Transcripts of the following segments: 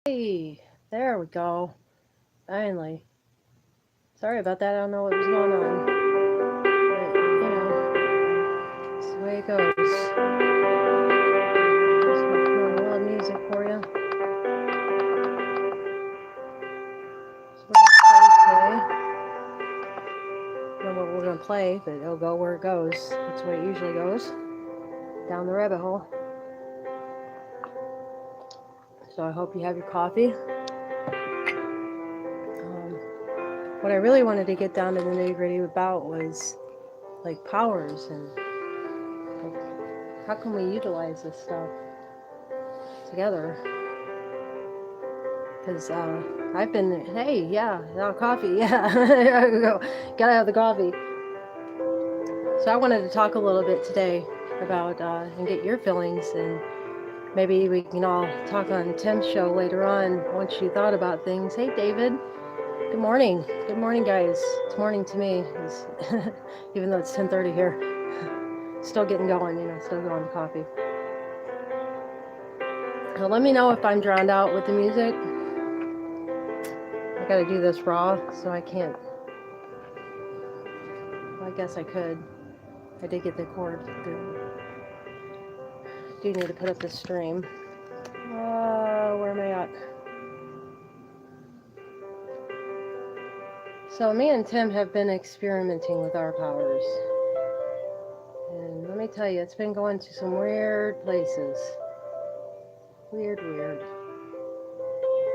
Hey, there we go. Finally. Sorry about that. I don't know what was going on. It's the way it goes. Just gonna put on a little music for you. So we're gonna play today. I don't know what we're gonna play, but it'll go where it goes. That's the way it usually goes. Down the rabbit hole. So I hope you have your coffee. What I really wanted to get down to the nitty gritty about was like powers and like how can we utilize this stuff together? Because I've been, hey, yeah, coffee, yeah, there we go. Gotta have the coffee. So I wanted to talk a little bit today about and get your feelings, and maybe we can all talk on Tim's show later on once you thought about things. Hey, David. Good morning. Good morning, guys. It's morning to me, even though it's 10:30 here. Still getting going, still going to coffee. Now, let me know if I'm drowned out with the music. I gotta do this raw, so I can't. Well, I guess I could. I did get the cord. Do need to put up the stream. Where am I at? So me and Tim have been experimenting with our powers. And let me tell you, it's been going to some weird places. Weird.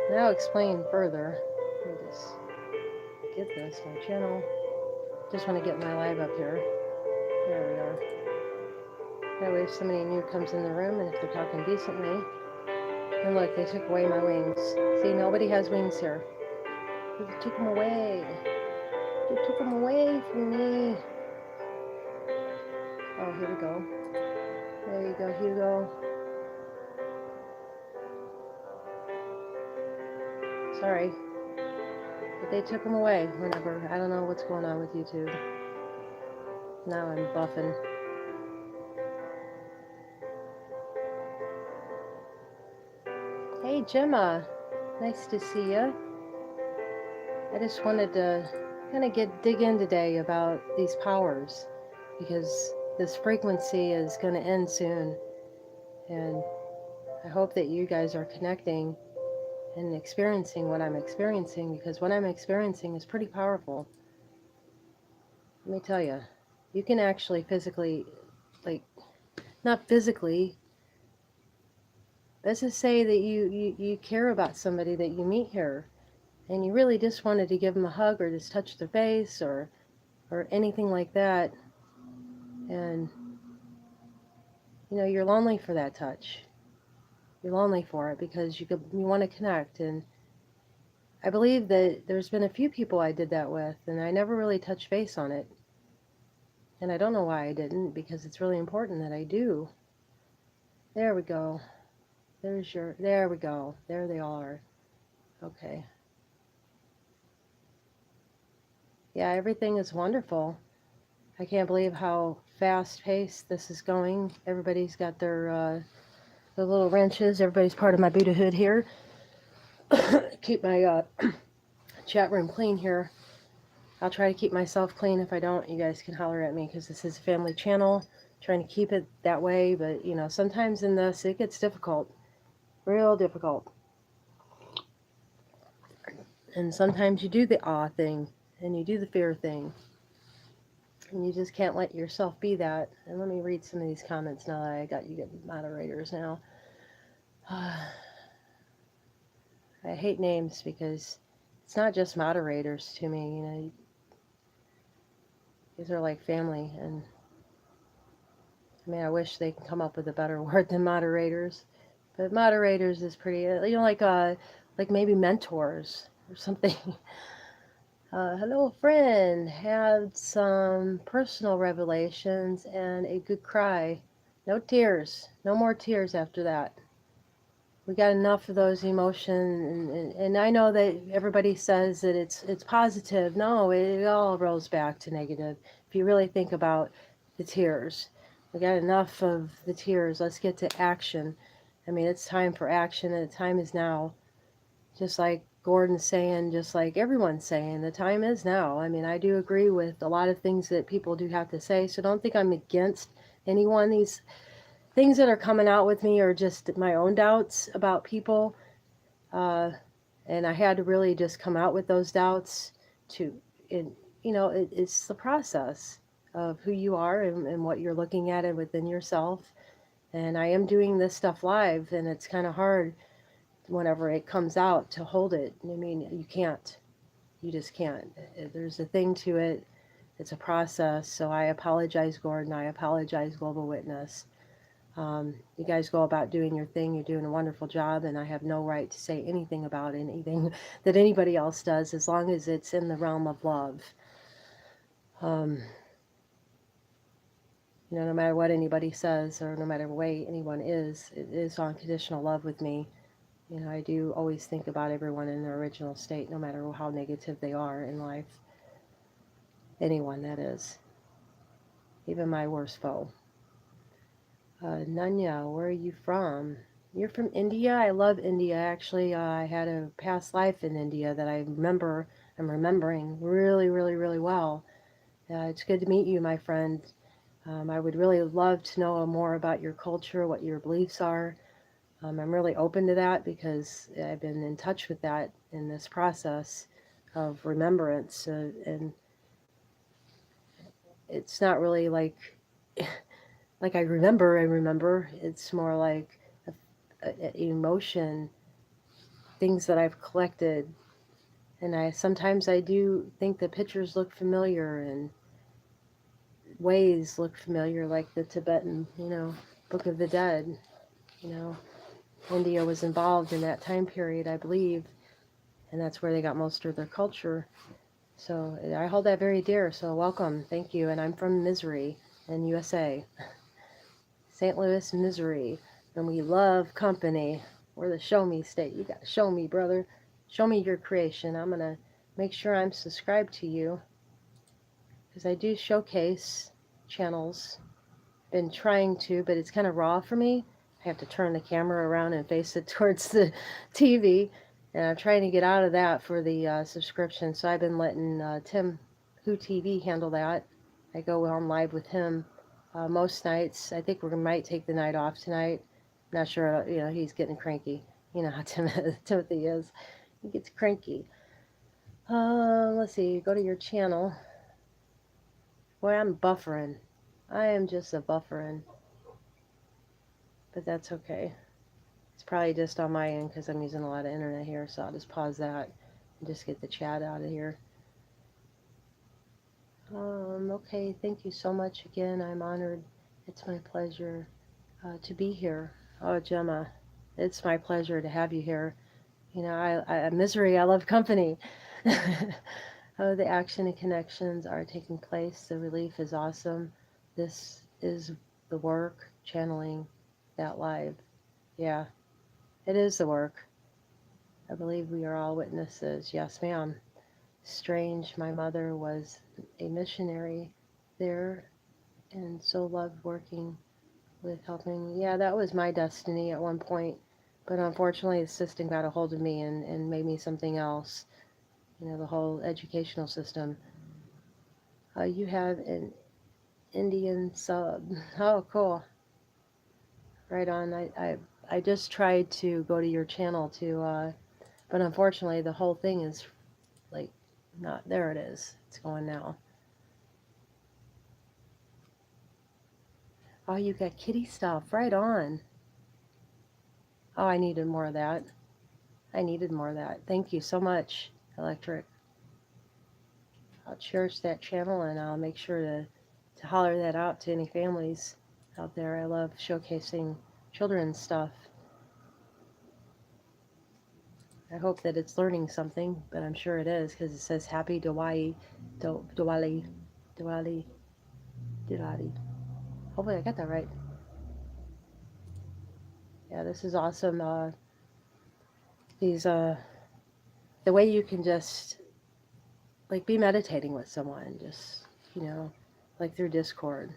And I'll explain further. Let me just get this, my channel. Just want to get my live up here. There we are. That way if somebody new comes in the room and if they're talking decently. And look, they took away my wings. See, nobody has wings here. They took them away. They took them away from me. Oh, here we go. There you go, Hugo. Sorry. But they took them away whenever. I don't know what's going on with YouTube. Now I'm buffing. Hey, Gemma. Nice to see you. I just wanted to kind of dig in today about these powers because this frequency is going to end soon. And I hope that you guys are connecting and experiencing what I'm experiencing because what I'm experiencing is pretty powerful. Let me tell you, you can actually physically, like, not physically, let's just say that you care about somebody that you meet here and you really just wanted to give them a hug or just touch their face or anything like that. And, you're lonely for that touch. You're lonely for it because you want to connect. And I believe that there's been a few people I did that with, and I never really touched base on it. And I don't know why I didn't, because it's really important that I do. There we go. There we go. There they are. Okay. Yeah, everything is wonderful. I can't believe how fast-paced this is going. Everybody's got their little wrenches. Everybody's part of my Buddhahood here. Keep my chat room clean here. I'll try to keep myself clean. If I don't, you guys can holler at me because this is a family channel. I'm trying to keep it that way, but sometimes in this it gets difficult. Real difficult. And sometimes you do the awe thing and you do the fear thing. And you just can't let yourself be that. And let me read some of these comments now that I got you good moderators now. I hate names because it's not just moderators to me, these are like family, and I mean, I wish they could come up with a better word than moderators, but moderators is pretty, like maybe mentors or something. Hello, friend. Had some personal revelations and a good cry. No tears. No more tears after that. We got enough of those emotions, and I know that everybody says that it's positive. No, it all rolls back to negative. If you really think about the tears, we got enough of the tears. Let's get to action. I mean, it's time for action, and the time is now. just like Gordon's saying, just like everyone's saying, the time is now. I mean, I do agree with a lot of things that people do have to say, so don't think I'm against anyone. These things that are coming out with me are just my own doubts about people. Uh, and I had to really just come out with those doubts to, and it's the process of who you are and what you're looking at it within yourself. And I am doing this stuff live, and it's kind of hard whenever it comes out to hold it. I mean, you can't. You just can't. There's a thing to it. It's a process. So I apologize, Gordon. I apologize, Global Witness. You guys go about doing your thing. You're doing a wonderful job, and I have no right to say anything about anything that anybody else does as long as it's in the realm of love. Um, no matter what anybody says or no matter the way anyone is, it is unconditional love with me. I do always think about everyone in their original state, no matter how negative they are in life. Anyone, that is. Even my worst foe. Nanya, where are you from? You're from India? I love India. Actually, I had a past life in India that I'm remembering really, really, really well. It's good to meet you, my friend. I would really love to know more about your culture, what your beliefs are. I'm really open to that because I've been in touch with that in this process of remembrance. And it's not really like like I remember. It's more like emotion, things that I've collected. And I sometimes I do think the pictures look familiar and ways look familiar, like the Tibetan, Book of the Dead. You know, India was involved in that time period, I believe, and that's where they got most of their culture. So I hold that very dear. So welcome, thank you. And I'm from Missouri in USA, St. Louis, Missouri, and we love company. We're the show me state. You got to show me, brother. Show me your creation. I'm gonna make sure I'm subscribed to you because I do showcase channels. Been trying to, but it's kind of raw for me. I have to turn the camera around and face it towards the TV, and I'm trying to get out of that for the subscription. So I've been letting Tim, Who TV, handle that. I go on live with him most nights. I think we might take the night off tonight. Not sure. He's getting cranky. You know how Timothy is. He gets cranky. Let's see. Go to your channel. Boy, I'm buffering. I am just a buffering. But that's okay. It's probably just on my end because I'm using a lot of internet here, so I'll just pause that and just get the chat out of here. Okay, thank you so much again. I'm honored. It's my pleasure to be here. Oh, Gemma, it's my pleasure to have you here. Misery, I love company. Oh, the action and connections are taking place. The relief is awesome. This is the work, channeling that live. Yeah, it is the work. I believe we are all witnesses. Yes, ma'am. Strange, my mother was a missionary there and so loved working with helping. Yeah, that was my destiny at one point. But unfortunately, the system got a hold of me and made me something else. The whole educational system. You have an Indian sub. Oh, cool. Right on. I just tried to go to your channel but unfortunately, the whole thing is like not there. It is. It's going now. Oh, you got kitty stuff. Right on. Oh, I needed more of that. I needed more of that. Thank you so much, Electric. I'll cherish that channel and I'll make sure to holler that out to any families out there. I love showcasing children's stuff. I hope that it's learning something, but I'm sure it is because it says Happy Diwali, Diwali, Diwali, Diwali. Hopefully I got that right. Yeah, this is awesome. These the way you can just like be meditating with someone, just like through Discord,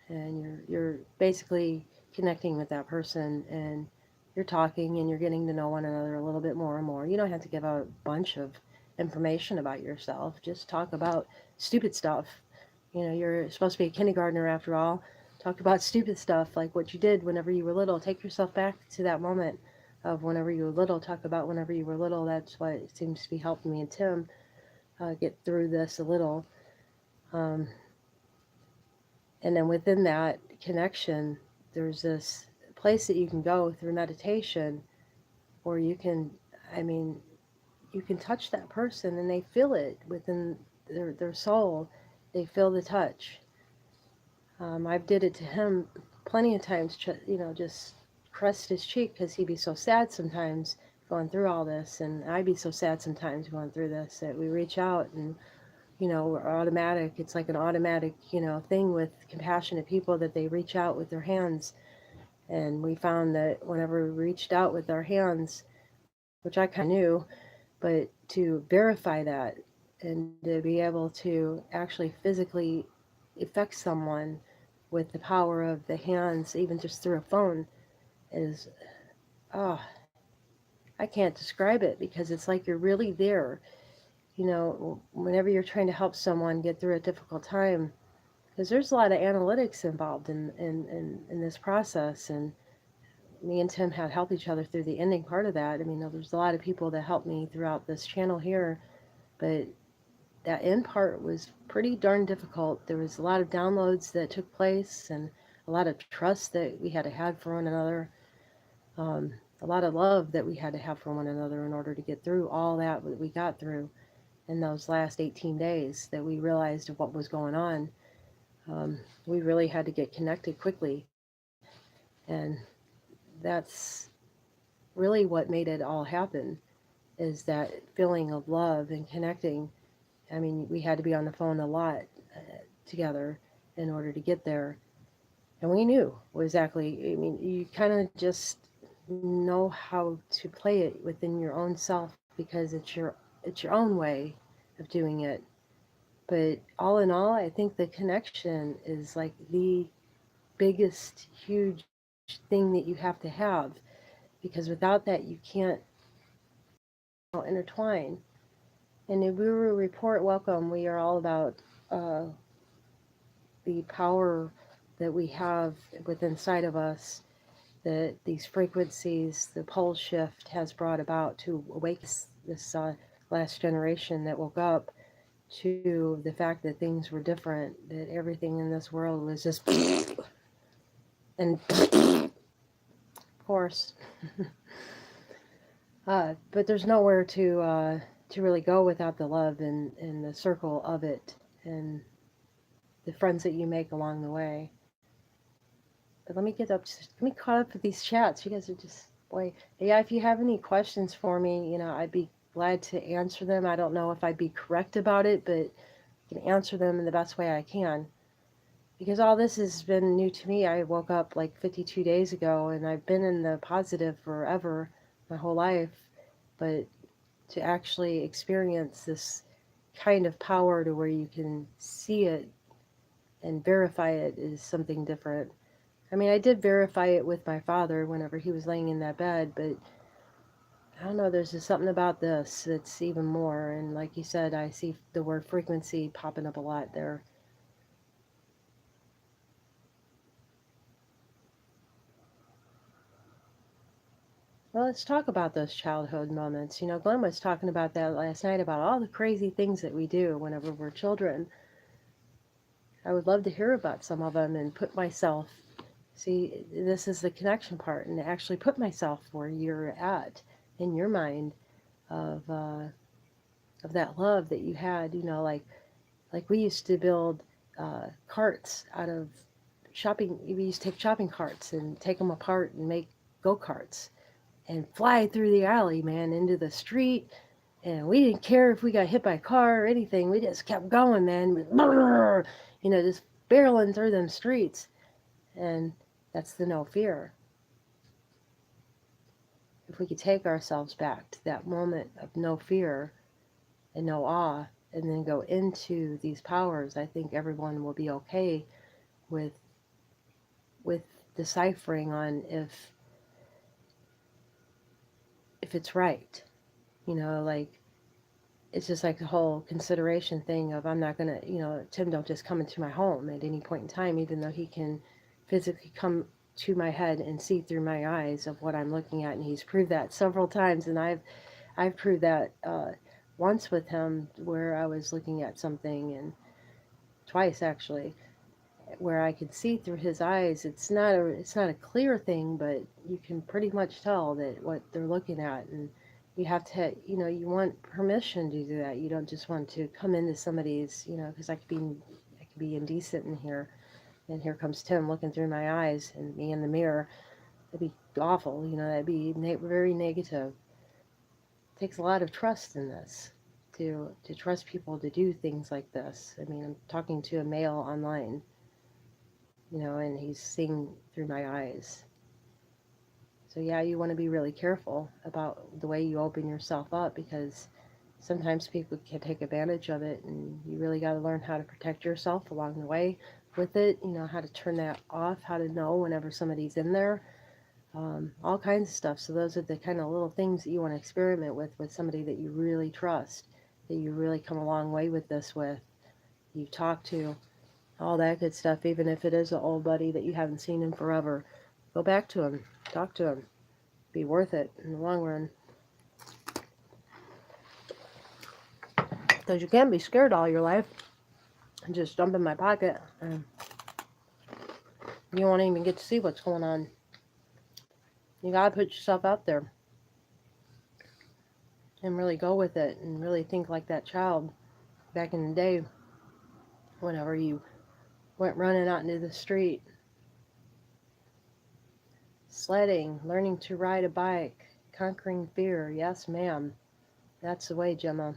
and you're basically connecting with that person and you're talking and you're getting to know one another a little bit more and more. You don't have to give out a bunch of information about yourself. Just talk about stupid stuff. You know, you're supposed to be a kindergartner after all. Talk about stupid stuff like what you did whenever you were little. Take yourself back to that moment of whenever you were little. Talk about whenever you were little. That's what seems to be helping me and Tim get through this a little. Um, and then within that connection, there's this place that you can go through meditation where you can, I mean, you can touch that person and they feel it within their soul. They feel the touch. I've did it to him plenty of times, just caressed his cheek because he'd be so sad sometimes going through all this, and I'd be so sad sometimes going through this that we reach out and we're automatic. It's like an automatic thing with compassionate people that they reach out with their hands, and we found that whenever we reached out with our hands, which I kind of knew, but to verify that and to be able to actually physically affect someone with the power of the hands, even just through a phone, is, oh, I can't describe it because it's like you're really there. Whenever you're trying to help someone get through a difficult time, because there's a lot of analytics involved in this process. And me and Tim had helped each other through the ending part of that. I mean, there's a lot of people that helped me throughout this channel here, but that end part was pretty darn difficult. There was a lot of downloads that took place and a lot of trust that we had to have for one another, um, a lot of love that we had to have for one another in order to get through all that we got through in those last 18 days that we realized of what was going on. Um, we really had to get connected quickly, and that's really what made it all happen, is that feeling of love and connecting. I mean, we had to be on the phone a lot together in order to get there. And we knew exactly, I mean, you kind of just know how to play it within your own self because it's your own way of doing it. But all in all, I think the connection is like the biggest, huge thing that you have to have because without that, you can't intertwine. And the Guru Report, welcome. We are all about uh, the power that we have within inside of us, that these frequencies, the pole shift has brought about to awake this last generation that woke up to the fact that things were different, that everything in this world was just and of course, but there's nowhere to really go without the love and the circle of it and the friends that you make along the way. But let me caught up with these chats. You guys are just, boy, yeah. If you have any questions for me, I'd be glad to answer them. I don't know if I'd be correct about it, but I can answer them in the best way I can. Because all this has been new to me. I woke up like 52 days ago, and I've been in the positive forever, my whole life. But to actually experience this kind of power to where you can see it and verify it is something different. I mean, I did verify it with my father whenever he was laying in that bed, but I don't know, there's just something about this that's even more. And like you said, I see the word frequency popping up a lot there. Well, let's talk about those childhood moments. Glenn was talking about that last night about all the crazy things that we do whenever we're children. I would love to hear about some of them and put myself, see, this is the connection part, and actually put myself where you're at in your mind of that love that you had. Like we used to build carts out of shopping. We used to take shopping carts and take them apart and make go karts and fly through the alley, man, into the street. And we didn't care if we got hit by a car or anything. We just kept going, man. Just barreling through them streets. And that's the no fear. If we could take ourselves back to that moment of no fear and no awe, and then go into these powers, I think everyone will be okay with with deciphering on if if it's right. Like, it's just like the whole consideration thing of, I'm not going to, Tim don't just come into my home at any point in time, even though he can physically come to my head and see through my eyes of what I'm looking at. And he's proved that several times. And I've proved that once with him, where I was looking at something, and twice actually, where I could see through his eyes. It's not a clear thing, but you can pretty much tell that what they're looking at. And you have to, you want permission to do that. You don't just want to come into somebody's, because I could be indecent in here, and here comes Tim looking through my eyes and me in the mirror. That'd be awful. That'd be very negative. It takes a lot of trust in this, to trust people to do things like this. I mean, I'm talking to a male online, and he's seeing through my eyes. So yeah, you want to be really careful about the way you open yourself up, because sometimes people can take advantage of it, and you really got to learn how to protect yourself along the way with it. How to turn that off, how to know whenever somebody's in there, all kinds of stuff. So those are the kind of little things that you want to experiment with somebody that you really trust, that you really come a long way with this with, you've talked to, all that good stuff. Even if it is an old buddy that you haven't seen in forever, go back to him, talk to him. Be worth it in the long run. Because you can't be scared all your life and just jump in my pocket, and you won't even get to see what's going on. You gotta put yourself out there and really go with it, and really think like that child back in the day, whenever you went running out into the street, sledding, learning to ride a bike, conquering fear. Yes, ma'am. That's the way, Gemma.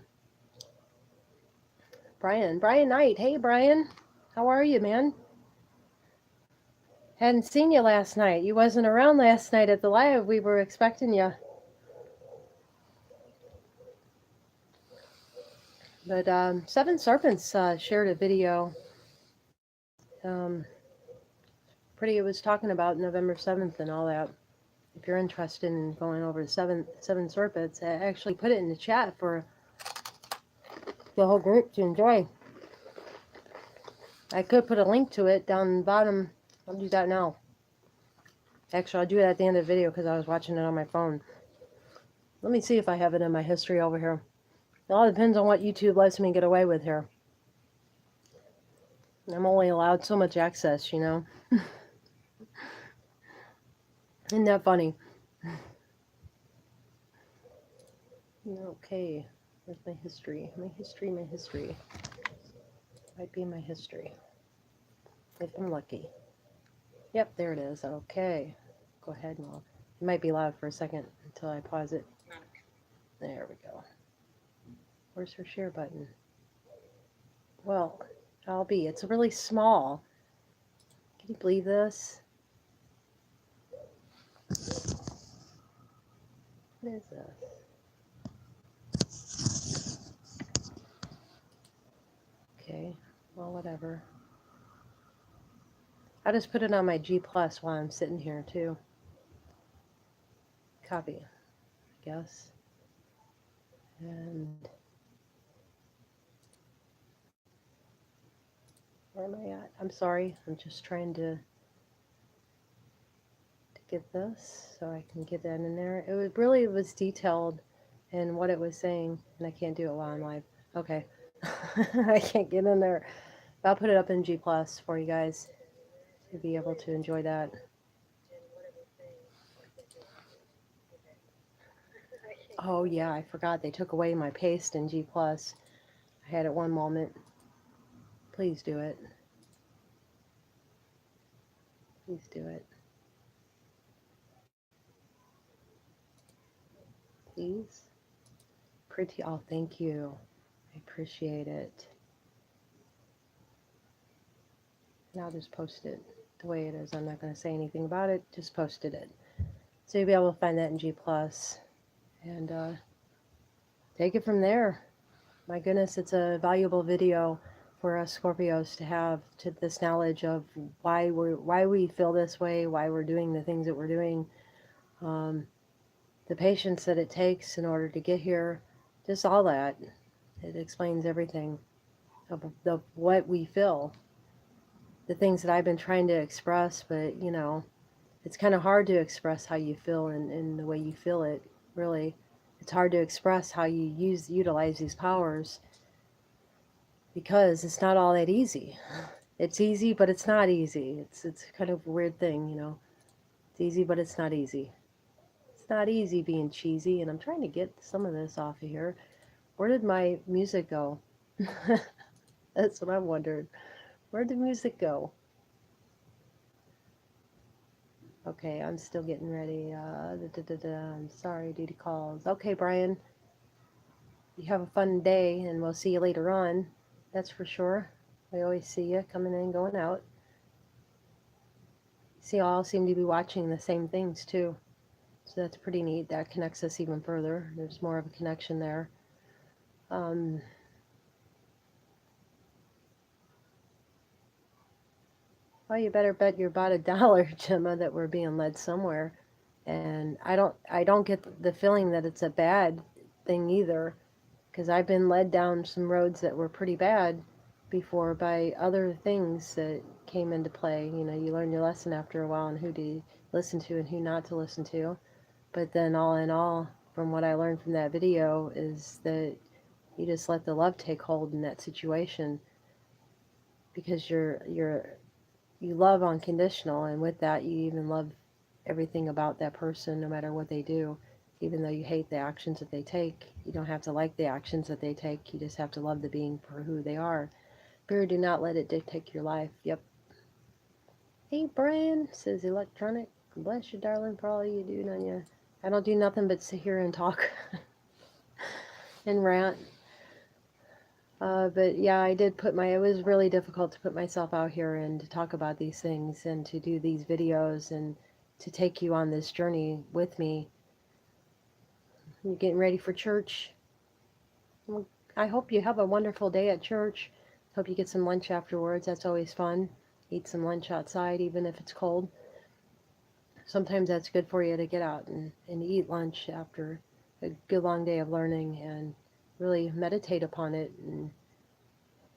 Brian Knight. Hey, Brian. How are you, man? Hadn't seen you last night. You wasn't around last night at the live. We were expecting you. But Seven Serpents shared a video. Um, it was talking about November 7th and all that. If you're interested in going over the seven Serpents, I actually put it in the chat for the whole group to enjoy. I could put a link to it down the bottom. I'll do that now. Actually, I'll do it at the end of the video because I was watching it on my phone. Let me see if I have it in my history over here. It all depends on what YouTube lets me get away with here. I'm only allowed so much access, Isn't that funny? Okay, where's my history? My history. Might be my history, if I'm lucky. Yep, there it is. Okay, go ahead, and it might be loud for a second until I pause it. There we go. Where's her share button? Well, it's really small. Can you believe this? What is this? Okay, well, whatever. I just put it on my G Plus while I'm sitting here too. Copy, I guess. And where am I at? I'm sorry. I'm just trying to get this so I can get that in there. It really was detailed in what it was saying, and I can't do it while I'm live. Okay. I can't get in there. But I'll put it up in G Plus for you guys to be able to enjoy that. Oh yeah, I forgot they took away my paste in G Plus. I had it one moment. Please do it. Please do it. Please. Pretty. Oh, thank you. I appreciate it. And I'll just post it the way it is. I'm not going to say anything about it. Just posted it. So you'll be able to find that in G Plus, and take it from there. My goodness, it's a valuable video for us Scorpios to have, to this knowledge of why we feel this way, why we're doing the things that we're doing. the patience that it takes in order to get here, just all that. It explains everything of what we feel, the things that I've been trying to express, but it's kind of hard to express how you feel and the way you feel it, really. It's hard to express how you utilize these powers because it's not all that easy. It's easy, but it's not easy. It's kind of a weird thing. It's easy, but it's not easy. It's not easy being cheesy, and I'm trying to get some of this off of here. Where did my music go? That's what I'm wondering. Where did the music go? Okay, I'm still getting ready. I'm sorry, duty calls. Okay, Brian, you have a fun day, and we'll see you later on. That's for sure. We always see you coming in, going out. See, all seem to be watching the same things too. So that's pretty neat. That connects us even further. There's more of a connection there. Um, well, you better bet you're about $1, Gemma, that we're being led somewhere. And I don't get the feeling that it's a bad thing either, because I've been led down some roads that were pretty bad before by other things that came into play. You learn your lesson after a while on who to listen to and who not to listen to. But then, all in all, from what I learned from that video, is that you just let the love take hold in that situation, because you love unconditional, and with that, you even love everything about that person, no matter what they do. Even though you hate the actions that they take, you don't have to like the actions that they take. You just have to love the being for who they are. Spirit, do not let it dictate your life. Yep. Hey, Brian, says Electronic. Bless you, darling, for all you do, Nanya. I don't do nothing but sit here and talk and rant. But yeah, it was really difficult to put myself out here and to talk about these things and to do these videos and to take you on this journey with me. You're getting ready for church. Well, I hope you have a wonderful day at church. Hope you get some lunch afterwards. That's always fun. Eat some lunch outside, even if it's cold. Sometimes that's good for you to get out and eat lunch after a good long day of learning and really meditate upon it.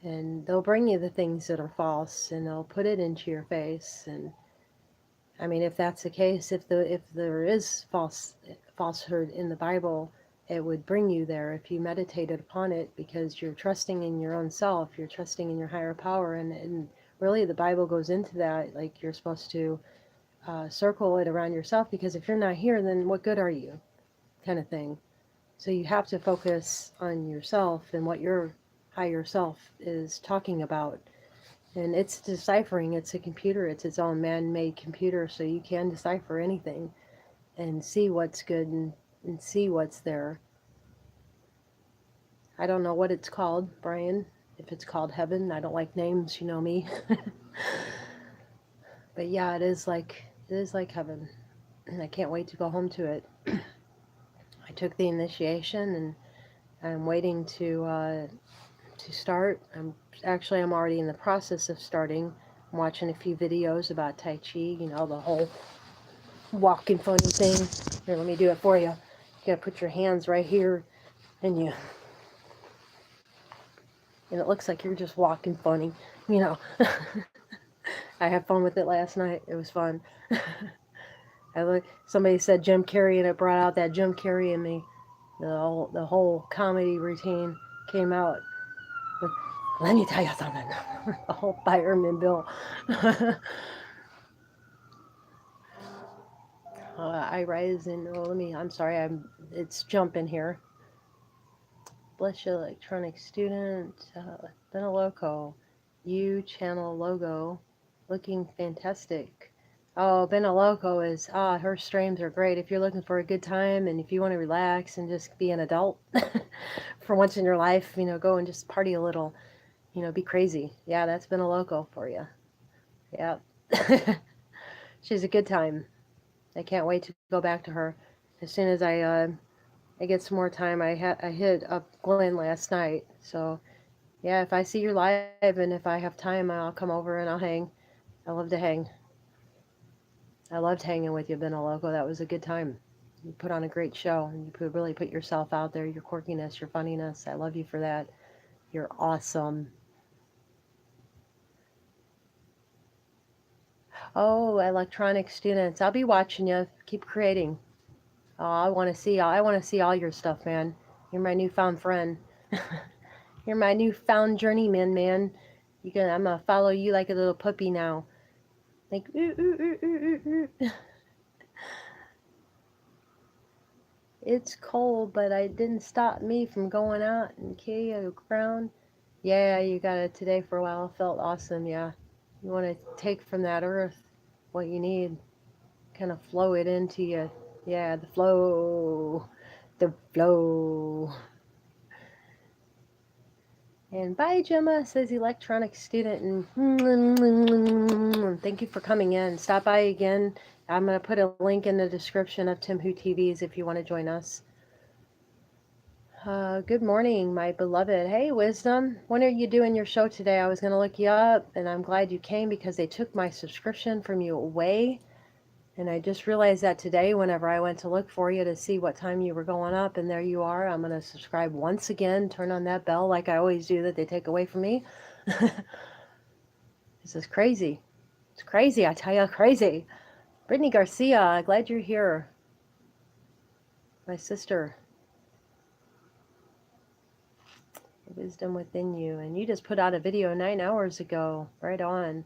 And they'll bring you the things that are false and they'll put it into your face. And I mean, if that's the case, if there is falsehood in the Bible, it would bring you there if you meditated upon it, because you're trusting in your own self, you're trusting in your higher power. And really the Bible goes into that, like you're supposed to circle it around yourself, because if you're not here, then what good are you, kind of thing. So you have to focus on yourself and what your higher self is talking about. And it's deciphering, it's a computer, it's its own man-made computer, so you can decipher anything and see what's good and see what's there. I don't know what it's called, Brian. If it's called heaven, I don't like names, you know me. But yeah, it is like heaven. And I can't wait to go home to it. I took the initiation and I'm waiting to start. I'm already in the process of starting. I'm watching a few videos about Tai Chi, the whole walking funny thing. Here, let me do it for you. You gotta put your hands right here and and it looks like you're just walking funny, you know. I had fun with it last night. It was fun. Somebody said Jim Carrey, and it brought out that Jim Carrey in me. The whole comedy routine came out. With, let me tell you something. The whole fireman bill. I rise and I'm sorry. It's jumping here. Bless you, electronic student. Been loco. You channel logo. Looking fantastic. Oh, Been Loco her streams are great. If you're looking for a good time and if you want to relax and just be an adult for once in your life, go and just party a little, be crazy. Yeah, that's Been Loco for you. Yeah. She's a good time. I can't wait to go back to her. As soon as I get some more time, I hit up Glenn last night. So yeah, if I see you live and if I have time, I'll come over and I'll hang. I love to hang. I loved hanging with you, Been Loco. That was a good time. You put on a great show, and you really put yourself out there, your quirkiness, your funniness. I love you for that. You're awesome. Oh, electronic students. I'll be watching you. Keep creating. Oh, I want to see all your stuff, man. You're my newfound friend. You're my newfound journeyman, man. I'm gonna follow you like a little puppy now. Like ooh, ooh, ooh, ooh, ooh, ooh. It's cold, but it didn't stop me from going out and kill the ground. Yeah, you got it today for a while. Felt awesome, yeah. You want to take from that earth what you need, kind of flow it into you. Yeah, the flow. The flow. And bye, Gemma, says electronic student. And thank you for coming in. Stop by again. I'm going to put a link in the description of Tim Who TVs if you want to join us. Good morning, my beloved. Hey, Wisdom. When are you doing your show today? I was going to look you up, and I'm glad you came because they took my subscription from you away. And I just realized that today whenever I went to look for you to see what time you were going up, and there you are. I'm going to subscribe once again, turn on that bell like I always do that they take away from me. This is crazy. It's crazy, I tell you, crazy. Brittany Garcia, glad you're here. My sister. Wisdom within you. And you just put out a video 9 hours ago. Right on.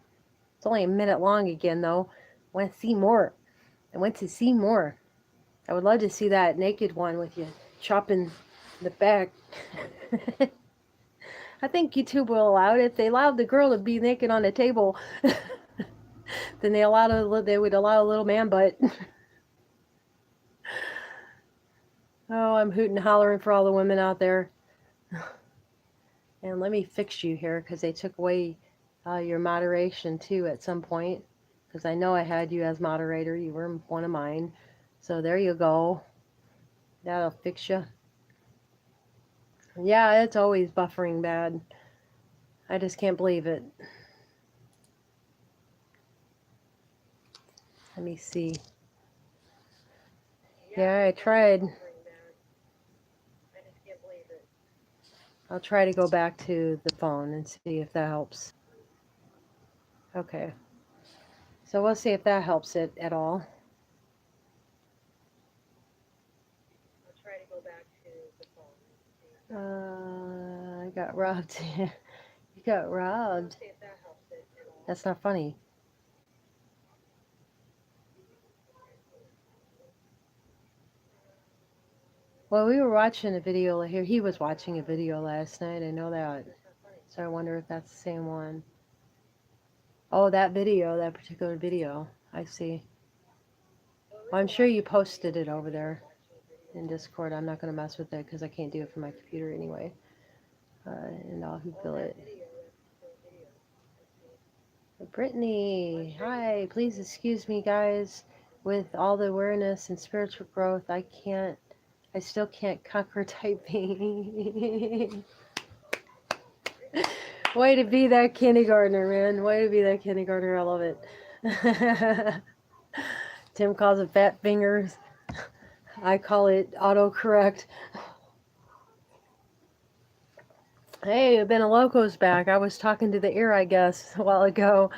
It's only a minute long again, though. I want to see more. I want to see more. I would love to see that naked one with you chopping the back. I think YouTube will allow it. If they allowed the girl to be naked on the table, then they would allow a little man butt. Oh, I'm hooting and hollering for all the women out there. And let me fix you here because they took away your moderation too at some point. Because I know I had you as moderator. You were one of mine. So there you go. That'll fix you. Yeah, it's always buffering bad. I just can't believe it. Let me see. Yeah, I tried. I'll try to go back to the phone and see if that helps. Okay. So we'll see if that helps it at all. I got robbed. You got robbed. That's not funny. Well, we were watching a video here. He was watching a video last night. I know that. So I wonder if that's the same one. Oh, that video, that particular video. I see. Well, I'm sure you posted it over there in Discord. I'm not going to mess with it because I can't do it from my computer anyway. And I'll feel it. Brittany, hi. Please excuse me, guys. With all the awareness and spiritual growth, I still can't conquer typing. Way to be that kindergartner, man. Way to be that kindergartner. I love it. Tim calls it fat fingers. I call it autocorrect. Hey, Benaloco's back. I was talking to the ear, I guess, a while ago.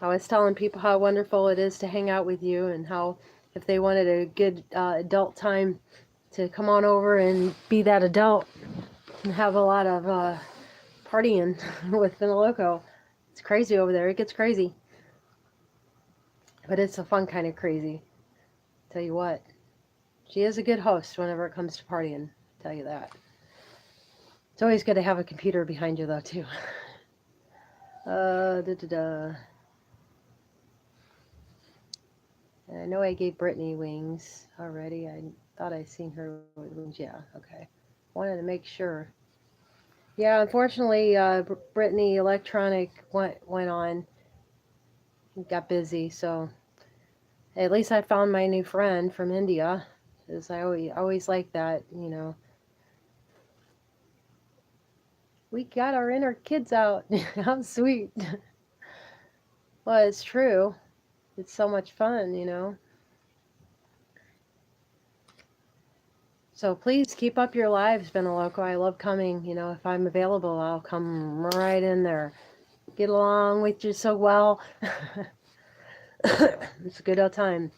I was telling people how wonderful it is to hang out with you and how if they wanted a good adult time to come on over and be that adult and have a lot of partying with Benaloco. It's crazy over there. It gets crazy. But it's a fun kind of crazy. Tell you what. She is a good host whenever it comes to partying. Tell you that. It's always good to have a computer behind you, though, too. I know I gave Brittany wings already. I thought I seen her with wings. Yeah, okay. Wanted to make sure. Yeah, unfortunately, Brittany Electronic went on. Got busy, so at least I found my new friend from India. Because I always like that, you know. We got our inner kids out. How sweet. Well, it's true. It's so much fun, you know. So please keep up your lives, Benaloco. I love coming. You know, if I'm available, I'll come right in there. Get along with you so well. It's a good old time.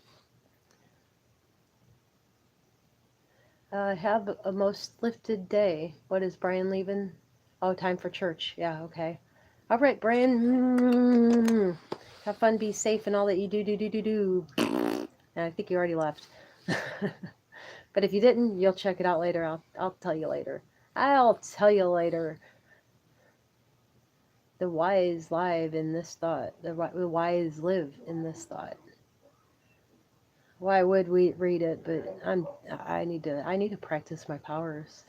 Have a most lifted day. What is Brian leaving? Oh, time for church. Yeah, okay. All right, Brian. Have fun, be safe, and all that you do. And I think you already left. But if you didn't, you'll check it out later. I'll tell you later. I'll tell you later. The wise live in this thought. The wise live in this thought. Why would we read it? But I need to practice my powers.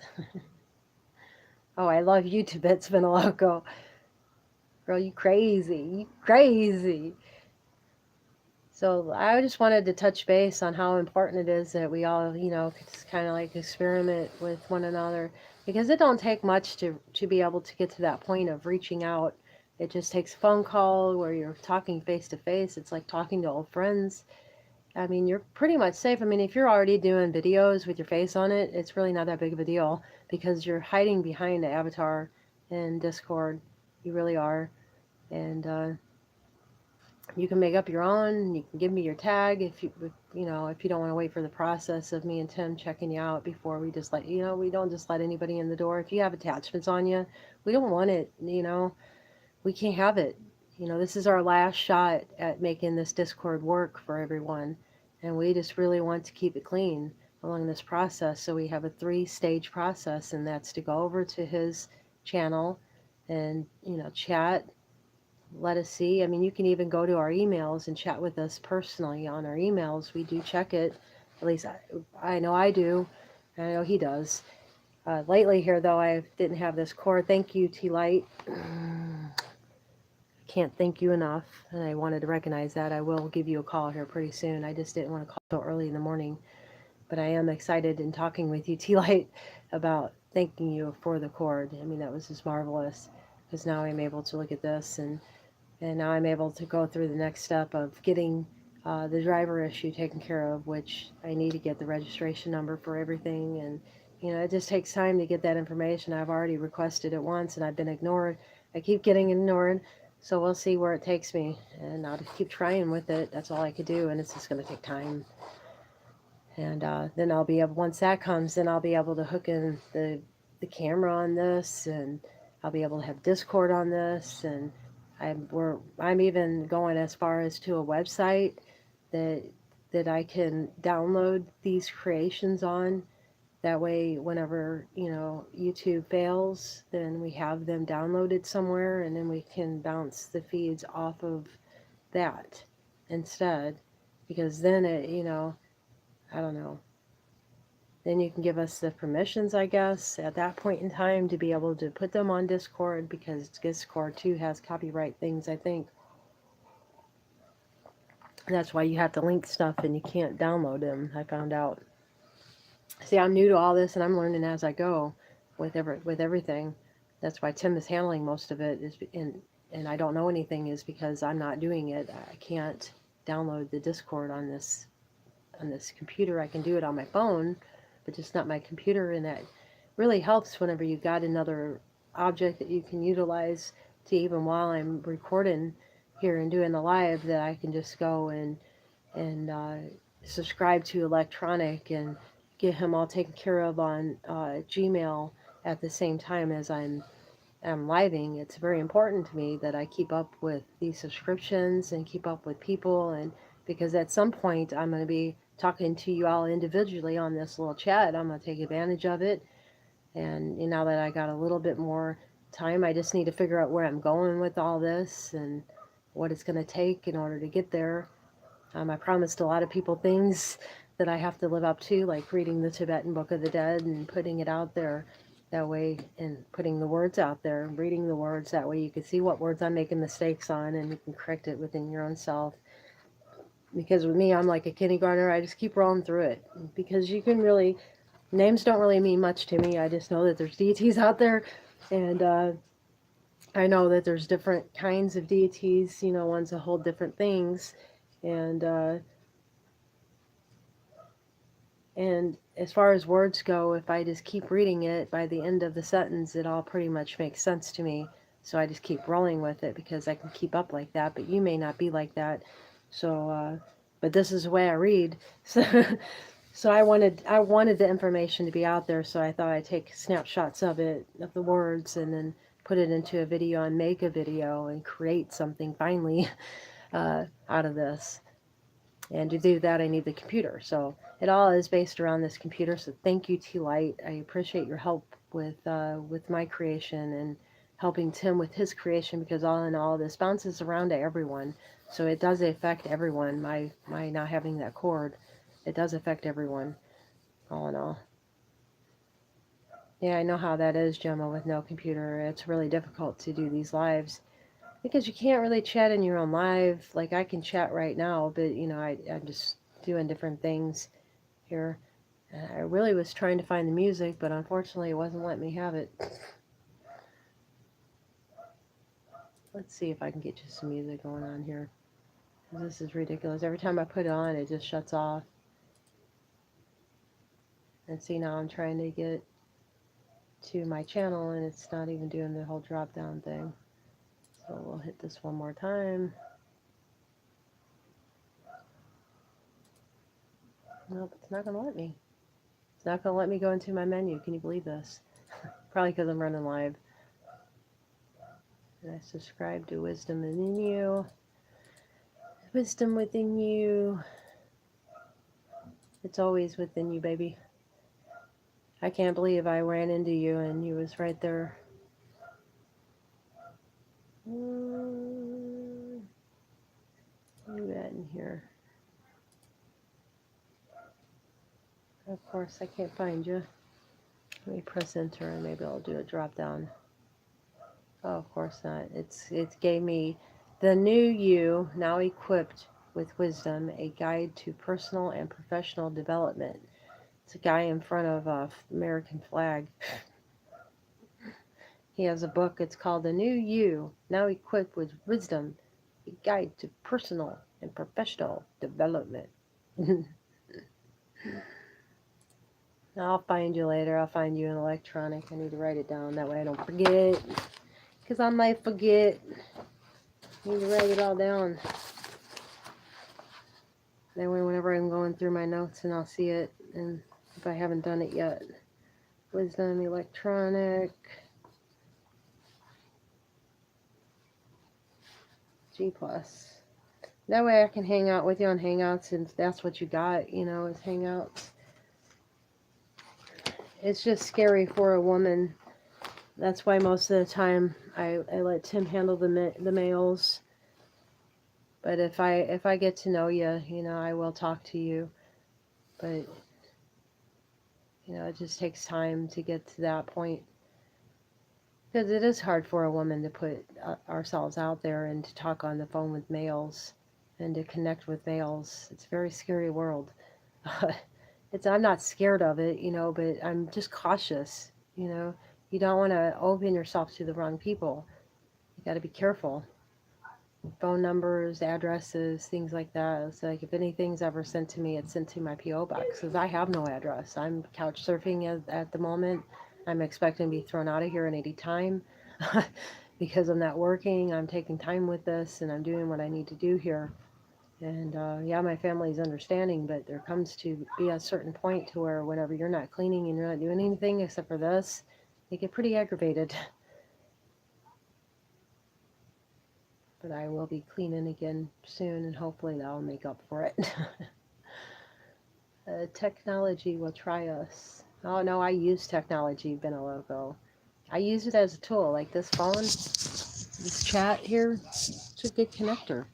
Oh, I love you to bits, Vanilloco. Girl, you crazy. You crazy. So I just wanted to touch base on how important it is that we all, kind of like experiment with one another, because it don't take much to be able to get to that point of reaching out. It just takes a phone call where you're talking face to face. It's like talking to old friends. I mean, you're pretty much safe. I mean, if you're already doing videos with your face on it, it's really not that big of a deal because you're hiding behind the avatar in Discord. You really are. And you can make up your own. You can give me your tag if you don't want to wait for the process of me and Tim checking you out before we just we don't just let anybody in the door. If you have attachments on you, we don't want it. We can't have it. This is our last shot at making this Discord work for everyone, and we just really want to keep it clean along this process. So we have a 3-stage process, and that's to go over to his channel and chat, let us see. I mean, you can even go to our emails and chat with us personally on our emails. We do check it. At least I know I do. I know he does. Lately here, though, I didn't have this cord. Thank you, T-Light. Can't thank you enough. And I wanted to recognize that. I will give you a call here pretty soon. I just didn't want to call so early in the morning. But I am excited in talking with you, T-Light, about thanking you for the cord. I mean, that was just marvelous. Because now I'm able to look at this and now I'm able to go through the next step of getting the driver issue taken care of, which I need to get the registration number for everything. And, it just takes time to get that information. I've already requested it once and I've been ignored. I keep getting ignored. So we'll see where it takes me. And I'll just keep trying with it. That's all I could do. And it's just going to take time. And then I'll be able, once that comes, then I'll be able to hook in the camera on this, and I'll be able to have Discord on this, and I'm even going as far as to a website that I can download these creations on. That way, whenever YouTube fails, then we have them downloaded somewhere, and then we can bounce the feeds off of that instead, because then I don't know. Then you can give us the permissions, I guess, at that point in time to be able to put them on Discord, because Discord too has copyright things, I think. That's why you have to link stuff and you can't download them, I found out. See, I'm new to all this and I'm learning as I go with everything. That's why Tim is handling most of it, and I don't know anything is because I'm not doing it. I can't download the Discord on this computer. I can do it on my phone, but just not my computer, and that really helps whenever you got another object that you can utilize to, even while I'm recording here and doing the live, that I can just go and subscribe to electronic and get him all taken care of on Gmail at the same time as I'm living. It's very important to me that I keep up with these subscriptions and keep up with people, and because at some point I'm going to be talking to you all individually on this little chat. I'm going to take advantage of it, and now that I got a little bit more time, I just need to figure out where I'm going with all this and what it's going to take in order to get there. I promised a lot of people things that I have to live up to, like reading the Tibetan Book of the Dead and putting it out there that way, and putting the words out there and reading the words. That way you can see what words I'm making mistakes on and you can correct it within your own self. Because with me, I'm like a kindergartner. I just keep rolling through it, because you can really, names don't really mean much to me. I just know that there's deities out there, and I know that there's different kinds of deities, ones that hold different things, and as far as words go, if I just keep reading it, by the end of the sentence, it all pretty much makes sense to me. So I just keep rolling with it because I can keep up like that. But you may not be like that. So, but this is the way I read. So, so I wanted the information to be out there. So I thought I'd take snapshots of it, of the words, and then put it into a video and make a video and create something finally out of this. And to do that, I need the computer. So it all is based around this computer. So thank you, T Light. I appreciate your help with my creation and helping Tim with his creation, because all in all, this bounces around to everyone. So it does affect everyone. My not having that cord, it does affect everyone. All in all. Yeah, I know how that is, Gemma, with no computer. It's really difficult to do these lives because you can't really chat in your own live. Like I can chat right now, but I'm just doing different things here. And I really was trying to find the music, but unfortunately it wasn't letting me have it. Let's see if I can get you some music going on here. This is ridiculous. Every time I put it on, it just shuts off. And see, now I'm trying to get to my channel, and it's not even doing the whole drop down thing. So we'll hit this one more time. Nope, it's not going to let me. It's not going to let me go into my menu. Can you believe this? Probably because I'm running live. And I subscribe to Wisdom Within You. Wisdom within you. It's always within you, baby. I can't believe I ran into you and you was right there. You at in here? Of course, I can't find you. Let me press enter and maybe I'll do a drop down. Oh, of course not. It gave me the new you, now equipped with wisdom, a guide to personal and professional development. It's a guy in front of a American flag. He has a book. It's called The New You, now equipped with wisdom, a guide to personal and professional development. I'll find you later. I'll find you in electronic. I need to write it down. That way I don't forget. Because I might forget. I need to write it all down. That way whenever I'm going through my notes and I'll see it. And if I haven't done it yet. Wisdom, electronic. G+. That way I can hang out with you on Hangouts, and that's what you got, is Hangouts. It's just scary for a woman. That's why most of the time I let Tim handle the males. But if I get to know you, I will talk to you. But it just takes time to get to that point. Because it is hard for a woman to put ourselves out there and to talk on the phone with males and to connect with males. It's a very scary world. I'm not scared of it, but I'm just cautious, You don't want to open yourself to the wrong people. You got to be careful. Phone numbers, addresses, things like that. It's like if anything's ever sent to me, it's sent to my P.O. box because I have no address. I'm couch surfing at the moment. I'm expecting to be thrown out of here at any time because I'm not working. I'm taking time with this and I'm doing what I need to do here. And yeah, my family's understanding, but there comes to be a certain point to where whenever you're not cleaning and you're not doing anything except for this, they get pretty aggravated. But I will be cleaning again soon, and hopefully that'll make up for it. Technology will try us. Oh no, I use technology, been a logo. I use it as a tool, like this phone, this chat here. It's a good connector.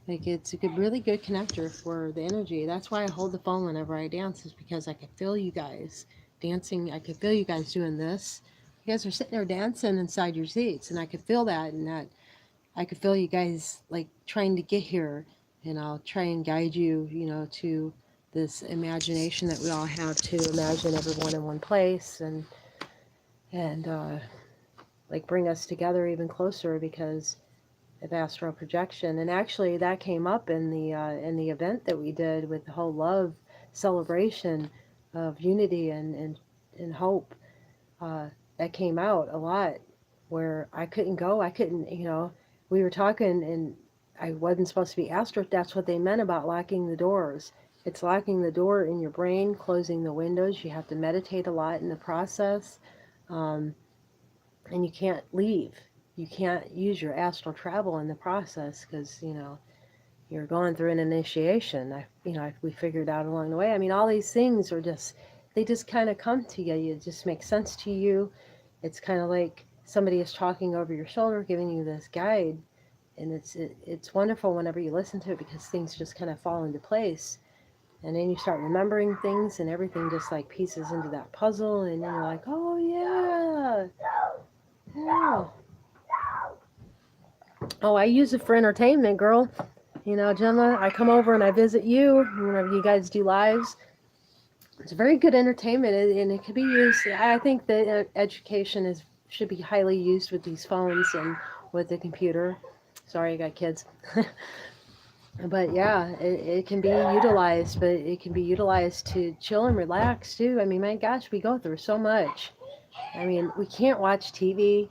Like it's a really good connector for the energy. That's why I hold the phone whenever I dance, is because I can feel you guys dancing. I can feel you guys doing this. You guys are sitting there dancing inside your seats, and I could feel that, and that I could feel you guys like trying to get here, and I'll try and guide you, to this imagination that we all have to imagine everyone in one place, and like bring us together even closer because of astral projection. And actually, that came up in the event that we did with the whole love celebration. of unity and hope that came out a lot, where I couldn't go. I couldn't, we were talking and I wasn't supposed to be asked if that's what they meant about locking the doors. It's locking the door in your brain, closing the windows. You have to meditate a lot in the process. Um, and you can't leave. You can't use your astral travel in the process because, you're going through an initiation. We figured out along the way. I mean, all these things are just, they just kind of come to you. It just makes sense to you. It's kind of like somebody is talking over your shoulder, giving you this guide, and it's wonderful whenever you listen to it because things just kind of fall into place, and then you start remembering things, and everything just like pieces into that puzzle, and then you're like, oh yeah, yeah. Oh, I use it for entertainment, girl. Gemma, I come over and I visit you whenever you guys do lives. It's very good entertainment, and it can be used. I think that education should be highly used with these phones and with the computer. Sorry, I got kids. But yeah, it can be utilized, but it can be utilized to chill and relax too. I mean, my gosh, we go through so much. I mean, we can't watch TV.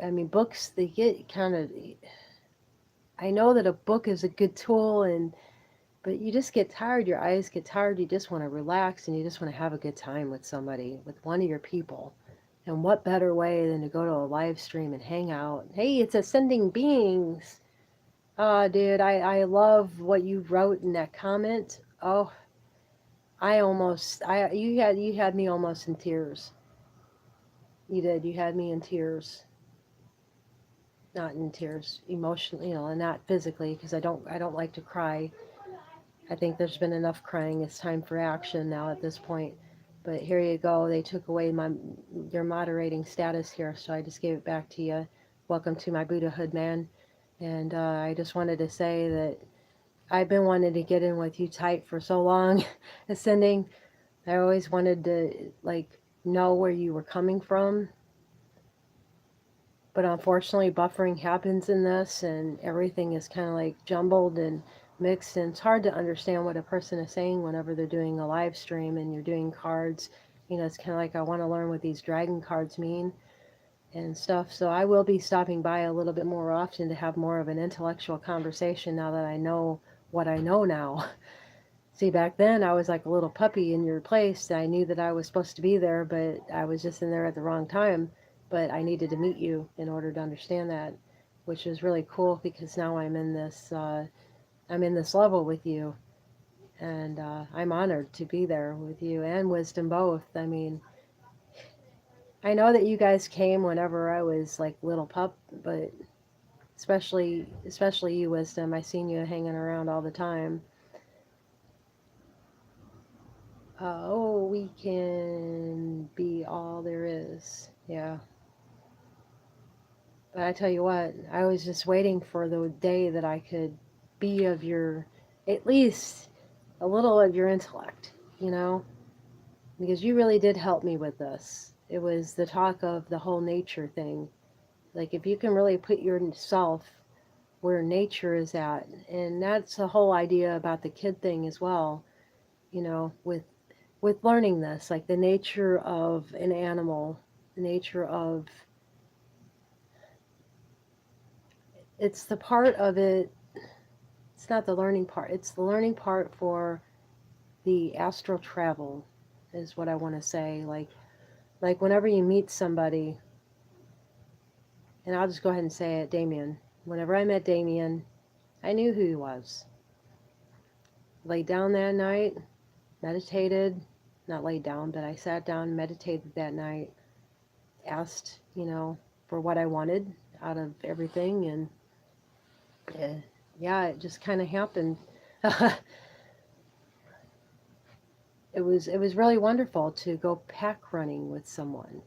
I mean, books, they get kind of. I know that a book is a good tool, but you just get tired. Your eyes get tired. You just want to relax and you just want to have a good time with somebody, with one of your people. And what better way than to go to a live stream and hang out? Hey, it's ascending beings. Dude, I love what you wrote in that comment. Oh, you had me almost in tears. You did. You had me in tears. Not in tears, emotionally, and not physically, because I don't like to cry. I think there's been enough crying. It's time for action now at this point. But here you go. They took away your moderating status here, so I just gave it back to you. Welcome to my Buddhahood, man. And I just wanted to say that I've been wanting to get in with you tight for so long, ascending. I always wanted to know where you were coming from, but unfortunately buffering happens in this, and everything is kind of like jumbled and mixed, and it's hard to understand what a person is saying whenever they're doing a live stream and you're doing cards. It's kind of like I want to learn what these dragon cards mean and stuff. So I will be stopping by a little bit more often to have more of an intellectual conversation now that I know what I know now. See, back then I was like a little puppy in your place. I knew that I was supposed to be there, but I was just in there at the wrong time. But I needed to meet you in order to understand that, which is really cool because now I'm in this level with you, and I'm honored to be there with you and Wisdom both. I mean, I know that you guys came whenever I was like little pup, but especially you, Wisdom. I seen you hanging around all the time. Oh, we can be all there is. Yeah. But I tell you what, I was just waiting for the day that I could be of at least a little of your intellect, because you really did help me with this. It was the talk of the whole nature thing. Like, if you can really put yourself where nature is at, and that's the whole idea about the kid thing as well, with learning this, like the nature of an animal, the nature of it's the part of it. It's not the learning part. It's the learning part for the astral travel, is what I want to say. Like whenever you meet somebody, and I'll just go ahead and say it, Damien. Whenever I met Damien, I knew who he was. Laid down that night, meditated, not laid down, but I sat down, meditated that night, asked, for what I wanted out of everything, and yeah, it just kind of happened. It was really wonderful to go pack running with someone,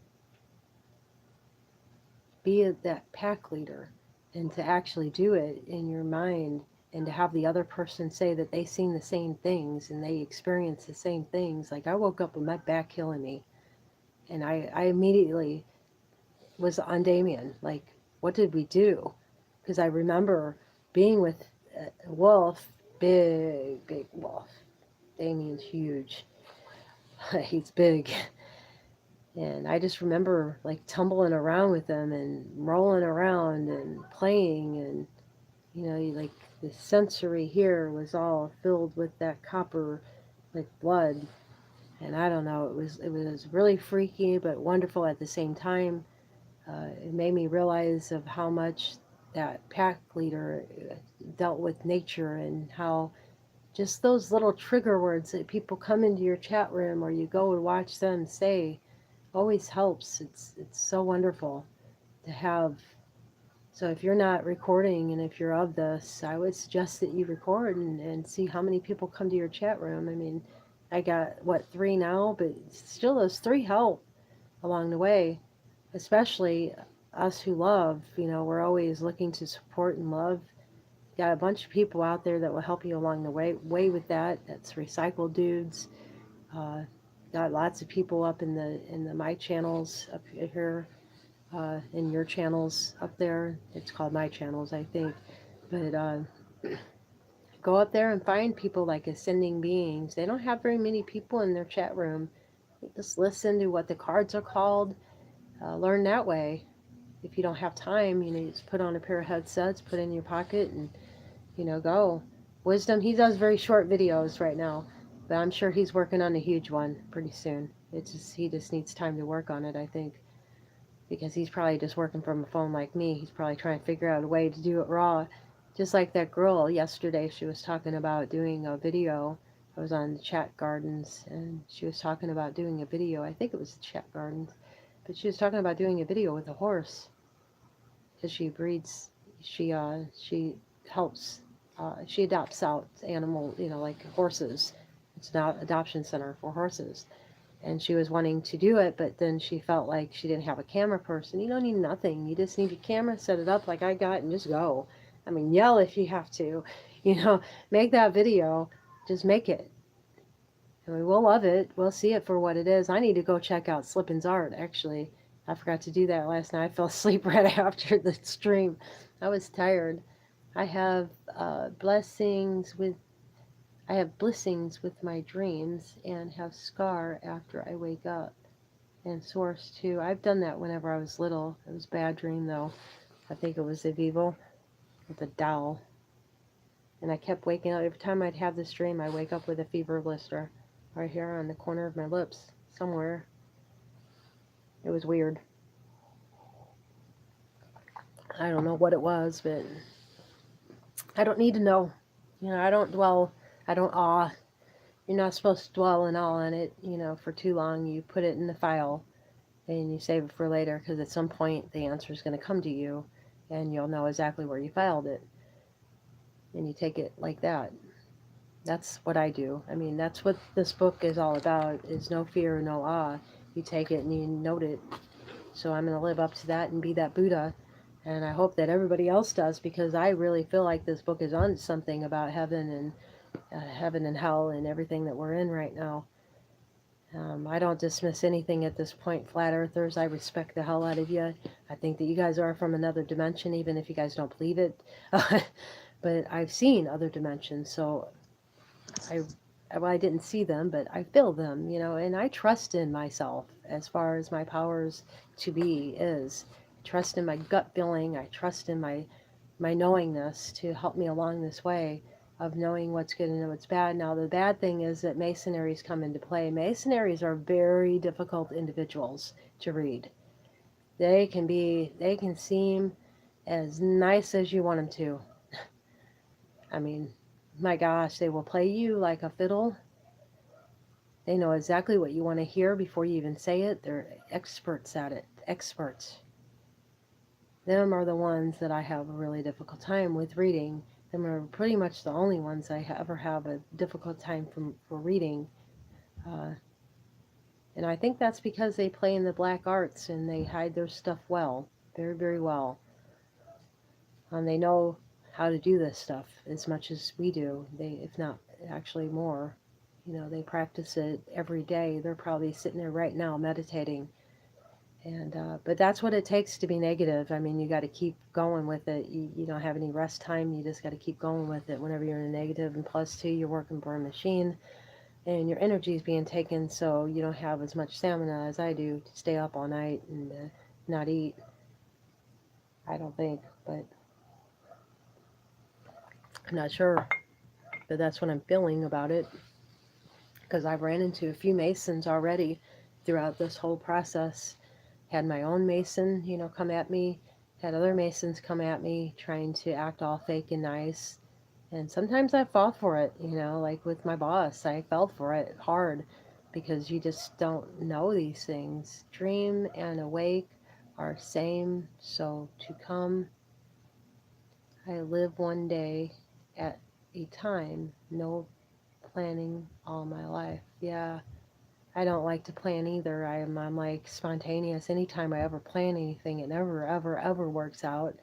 be that pack leader, and to actually do it in your mind, and to have the other person say that they seen the same things and they experienced the same things. Like, I woke up with my back killing me, and I immediately was on Damien. Like, what did we do? Because I remember being with Wolf, big Wolf. Damien's huge. He's big. And I just remember like tumbling around with him and rolling around and playing and like the sensory here was all filled with that copper like blood. And I don't know, it was really freaky but wonderful at the same time. It made me realize of how much that pack leader dealt with nature and how just those little trigger words that people come into your chat room or you go and watch them say always helps. It's so wonderful to have. So if you're not recording and if you're of this, I would suggest that you record and see how many people come to your chat room. I mean, I got what 3 now, but still those 3 help along the way, especially us who love. We're always looking to support and love. Got a bunch of people out there that will help you along the way with that. That's recycled dudes. Uh, got lots of people up in the my channels up here, in your channels up there. It's called my channels, I think. But go up there and find people like ascending beings. They don't have very many people in their chat room. Just listen to what the cards are called. Learn that way. If you don't have time, you just put on a pair of headsets, put it in your pocket, and go. Wisdom, he does very short videos right now, but I'm sure he's working on a huge one pretty soon. He just needs time to work on it, I think, because he's probably just working from a phone like me. He's probably trying to figure out a way to do it raw. Just like that girl yesterday, she was talking about doing a video. I was on the chat gardens and she was talking about doing a video. I think it was the chat gardens, but she was talking about doing a video with a horse because she breeds. She helps. She adopts out animal, like horses. It's an adoption center for horses, and she was wanting to do it, but then she felt like she didn't have a camera person. You don't need nothing. You just need your camera, set it up like I got, and just go. I mean, yell if you have to. You know, make that video. Just make it. I mean, we'll love it. We'll see it for what it is. I need to go check out Slippin's art, actually. I forgot to do that last night. I fell asleep right after the stream. I was tired. I have I have blessings with my dreams and have scar after I wake up. And source too. I've done that whenever I was little. It was a bad dream though. I think it was Evival with a doll. And I kept waking up. Every time I'd have this dream, I'd wake up with a fever blister right here on the corner of my lips somewhere. It was weird. I don't know what it was, but I don't need to know. I don't dwell. I don't awe. You're not supposed to dwell and awe on it, for too long. You put it in the file and you save it for later because at some point the answer is going to come to you and you'll know exactly where you filed it. And you take it like that. That's what I do. I mean, that's what this book is all about, is no fear, no awe. You take it and you note it. So I'm going to live up to that and be that Buddha. And I hope that everybody else does, because I really feel like this book is on something about heaven and hell and everything that we're in right now. I don't dismiss anything at this point, flat earthers. I respect the hell out of you. I think that you guys are from another dimension, even if you guys don't believe it. But I've seen other dimensions, so I didn't see them, but I feel them, and I trust in myself as far as my powers to be is. I trust in my gut feeling. I trust in my knowingness to help me along this way of knowing what's good and what's bad. Now, the bad thing is that Masonaries come into play. Masonaries are very difficult individuals to read. They can seem as nice as you want them to. I mean, my gosh, they will play you like a fiddle. They know exactly what you want to hear before you even say it. They're experts at it. Experts. Them are the ones that I have a really difficult time with reading. Them are pretty much the only ones I ever have a difficult time for reading. Uh, and I think that's because they play in the black arts and they hide their stuff well. Very, very well. And they know how to do this stuff as much as we do. If not actually more. They practice it every day. They're probably sitting there right now meditating. And but that's what it takes to be negative. I mean, you got to keep going with it. You don't have any rest time. You just got to keep going with it whenever you're in a negative. And plus, too, you're working for a machine. and your energy is being taken, so you don't have as much stamina as I do to stay up all night and not eat. I don't think, but I'm not sure. But that's what I'm feeling about it, because I've ran into a few Masons already throughout this whole process. Had my own Mason, come at me, had other Masons come at me trying to act all fake and nice. And sometimes I fall for it, like with my boss, I fell for it hard because you just don't know these things. Dream and awake are same, so to come, I live one day at a time, no planning all my life. Yeah, I don't like to plan either. I'm like spontaneous. Anytime I ever plan anything, it never, ever, ever works out.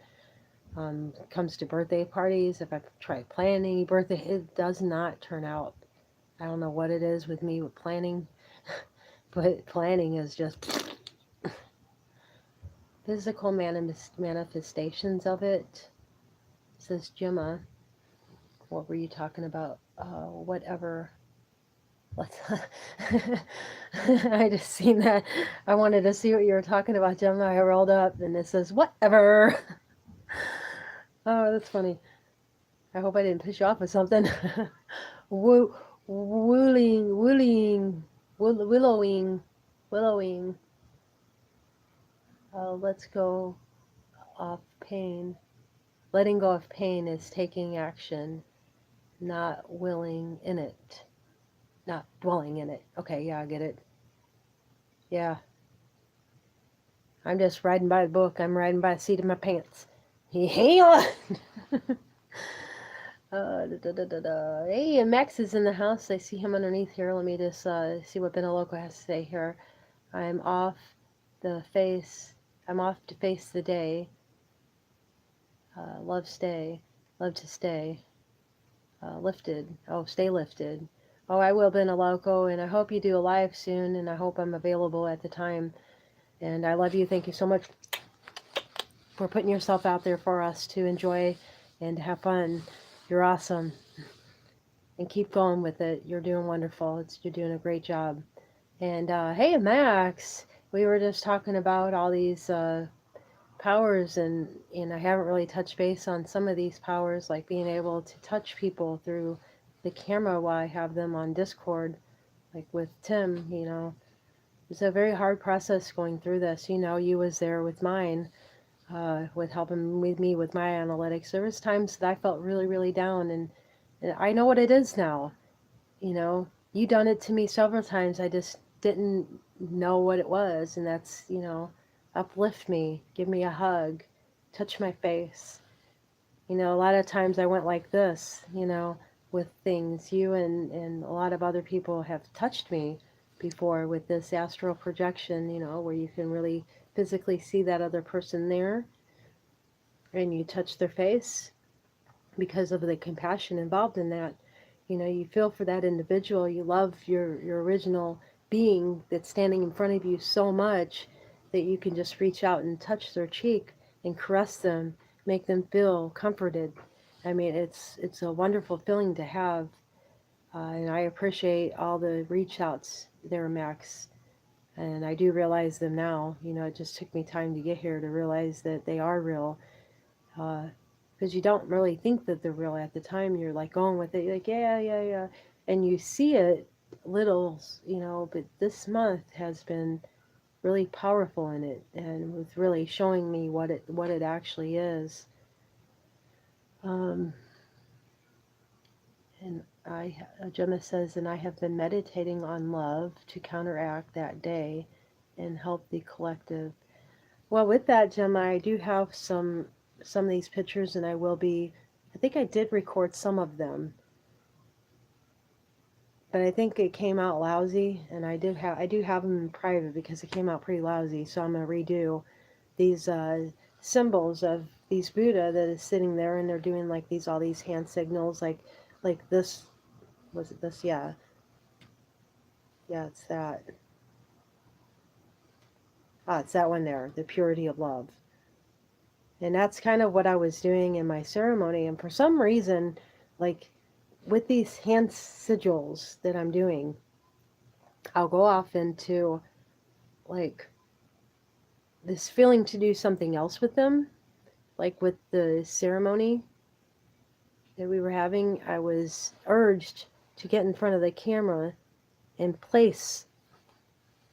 Comes to birthday parties, if I try planning any birthday, it does not turn out. I don't know what it is with me with planning, but planning is just physical manifestations of it. Says Gemma, what were you talking about? Whatever. Let's. I just seen that. I wanted to see what you were talking about, Gemma. I rolled up and it says whatever. Oh, that's funny. I hope I didn't piss you off with something. Woo, willowing, willowing. Let's go off pain. Letting go of pain is taking action, not willing in it, not dwelling in it. Okay, yeah, I get it. Yeah, I'm just riding by the book. I'm riding by the seat of my pants. Hey, da, da, da, da. Hey, and Max is in the house. I see him underneath here. Let me just see what Benaloco has to say here. I'm off the face. I'm off to face the day. Love stay. Love to stay. Lifted. Oh, stay lifted. Oh, I will, Benaloco, and I hope you do a live soon, and I hope I'm available at the time. And I love you. Thank you so much for putting yourself out there for us to enjoy and to have fun. You're awesome. And keep going with it. You're doing wonderful. You're doing a great job. And hey, Max, we were just talking about all these powers, and I haven't really touched base on some of these powers, like being able to touch people through the camera while I have them on Discord, like with Tim. It's a very hard process going through this. You was there with mine, with helping with me with my analytics. There was times that I felt really, really down, and I know what it is now. You done it to me several times. I just didn't know what it was, and that's, uplift me, give me a hug, touch my face. A lot of times I went like this, with things. You and a lot of other people have touched me before with this astral projection, where you can really physically see that other person there and you touch their face because of the compassion involved in that. You feel for that individual. You love your original being that's standing in front of you so much that you can just reach out and touch their cheek and caress them, make them feel comforted. I mean, it's a wonderful feeling to have, and I appreciate all the reach outs there, Max. And I do realize them now. It just took me time to get here to realize that they are real, because you don't really think that they're real at the time. You're like going with it, you're like, yeah, yeah, yeah, and you see it little, but this month has been really powerful in it, and with really showing me what it actually is. um and Gemma says, and I have been meditating on love to counteract that day and help the collective. Well, with that, Gemma, I do have some of these pictures, and I think I did record some of them, but I think it came out lousy, and I do have them in private because it came out pretty lousy. So I'm gonna redo these symbols of these Buddha that is sitting there, and they're doing like all these hand signals, like this. Was it this? Yeah, yeah, it's that. Ah, it's that one there, the purity of love. And that's kind of what I was doing in my ceremony. And for some reason, like with these hand sigils that I'm doing, I'll go off into like this feeling to do something else with them. Like with the ceremony that we were having, I was urged to get in front of the camera and place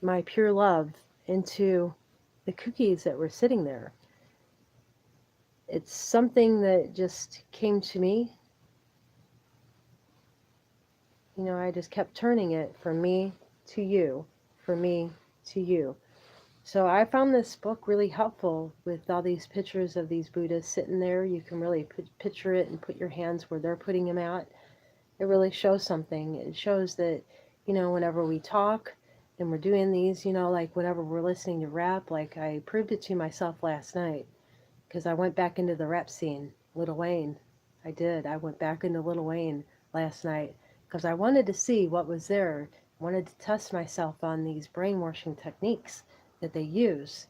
my pure love into the cookies that were sitting there. It's something that just came to me. You know, I just kept turning it from me to you, from me to you. So I found this book really helpful with all these pictures of these Buddhas sitting there. You can really picture it and put your hands where they're putting them at. It really shows something. It shows that, you know, whenever we talk and we're doing these, you know, like whenever we're listening to rap, like I proved it to myself last night because I went back into the rap scene, Lil Wayne. I did. I went back into Lil Wayne last night because I wanted to see what was there. I wanted to test myself on these brainwashing techniques that they use.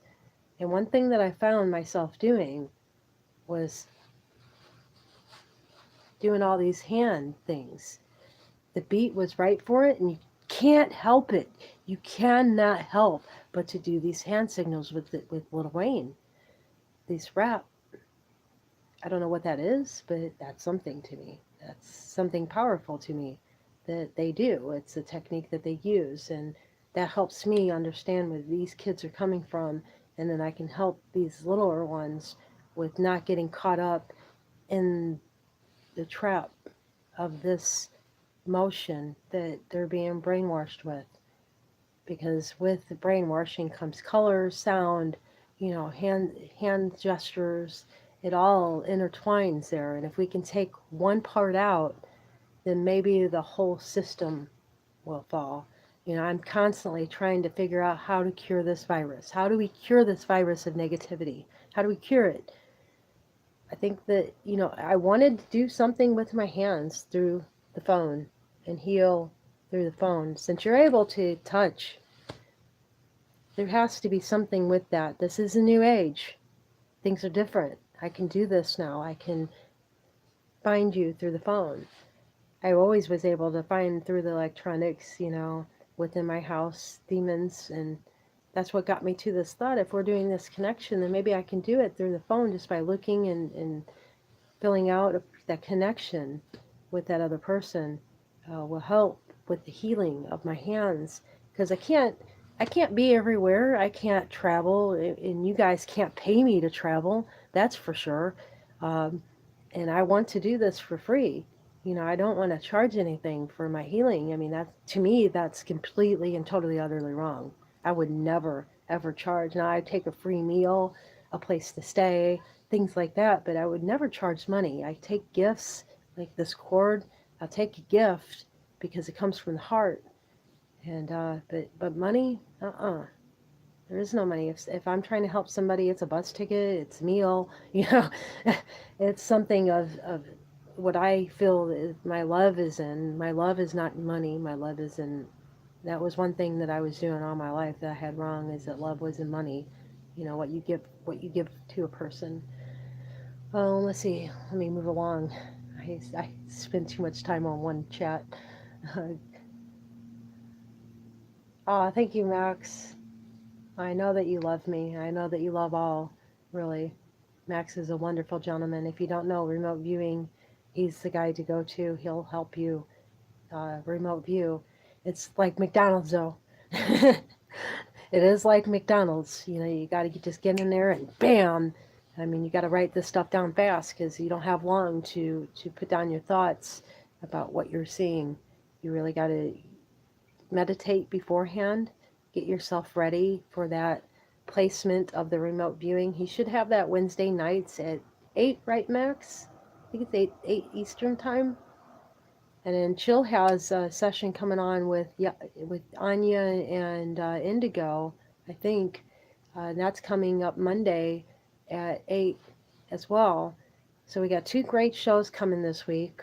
And one thing that I found myself doing was doing all these hand things. The beat was right for it, and you can't help it. You cannot help but to do these hand signals with Lil Wayne. These rap. I don't know what that is, but that's something to me. That's something powerful to me that they do. It's a technique that they use, and that helps me understand where these kids are coming from, and then I can help these littler ones with not getting caught up in the trap of this motion that they're being brainwashed with. Because with the brainwashing comes color, sound, you know, hand gestures. It all intertwines there, and if we can take one part out, then maybe the whole system will fall. You know, I'm constantly trying to figure out how to cure this virus. How do we cure this virus of negativity? How do we cure it? I think that, you know, I wanted to do something with my hands through the phone and heal through the phone. Since you're able to touch, there has to be something with that. This is a new age. Things are different. I can do this now. I can find you through the phone. I always was able to find through the electronics, you know, within my house, demons, and that's what got me to this thought. If we're doing this connection, then maybe I can do it through the phone just by looking and filling out that connection with that other person will help with the healing of my hands because I can't be everywhere. I can't travel, and you guys can't pay me to travel. That's for sure. Um, and I want to do this for free. You know, I don't want to charge anything for my healing. I mean, that to me, that's completely and totally utterly wrong. I would never ever charge. Now, I take a free meal, a place to stay, things like that, but I would never charge money. I take gifts like this cord. I'll take a gift because it comes from the heart. And but money, there is no money. If I'm trying to help somebody, it's a bus ticket, it's a meal, you know, it's something of what I feel is my love is in. My love is not money. My love is in. That was one thing that I was doing all my life that I had wrong is that love was in money. You know what you give to a person. Let's see. Let me move along. I spend too much time on one chat. Thank you, Max. I know that you love me. I know that you love all, really. Max is a wonderful gentleman. If you don't know remote viewing, he's the guy to go to. He'll help you remote view. It's like McDonald's, though. It is like McDonald's. You know, you got to just get in there and bam. I mean, you got to write this stuff down fast because you don't have long to put down your thoughts about what you're seeing. You really got to meditate beforehand, get yourself ready for that placement of the remote viewing. He should have that Wednesday nights at 8, right, Max? I think it's 8 Eastern time. And then Chill has a session coming on with Anya and Indigo, I think. And that's coming up Monday at 8 as well. So we got two great shows coming this week.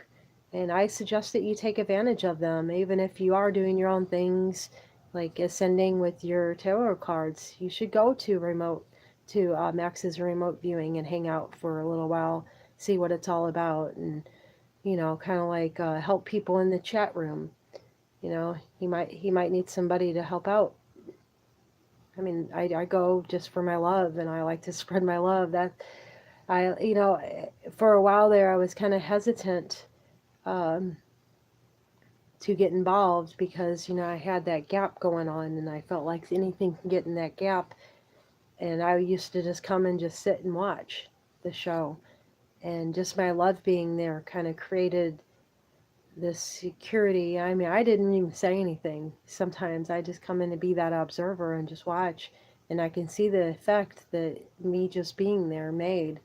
And I suggest that you take advantage of them, even if you are doing your own things, like ascending with your tarot cards. You should go to Max's remote viewing and hang out for a little while, see what it's all about, and kind of like help people in the chat room. He might need somebody to help out. I mean, I go just for my love, and I like to spread my love. For a while there, I was kind of hesitant um, to get involved because, I had that gap going on, and I felt like anything can get in that gap. And I used to just come and just sit and watch the show. And just my love being there kind of created this security. I mean, I didn't even say anything. Sometimes I just come in to be that observer and just watch. And I can see the effect that me just being there made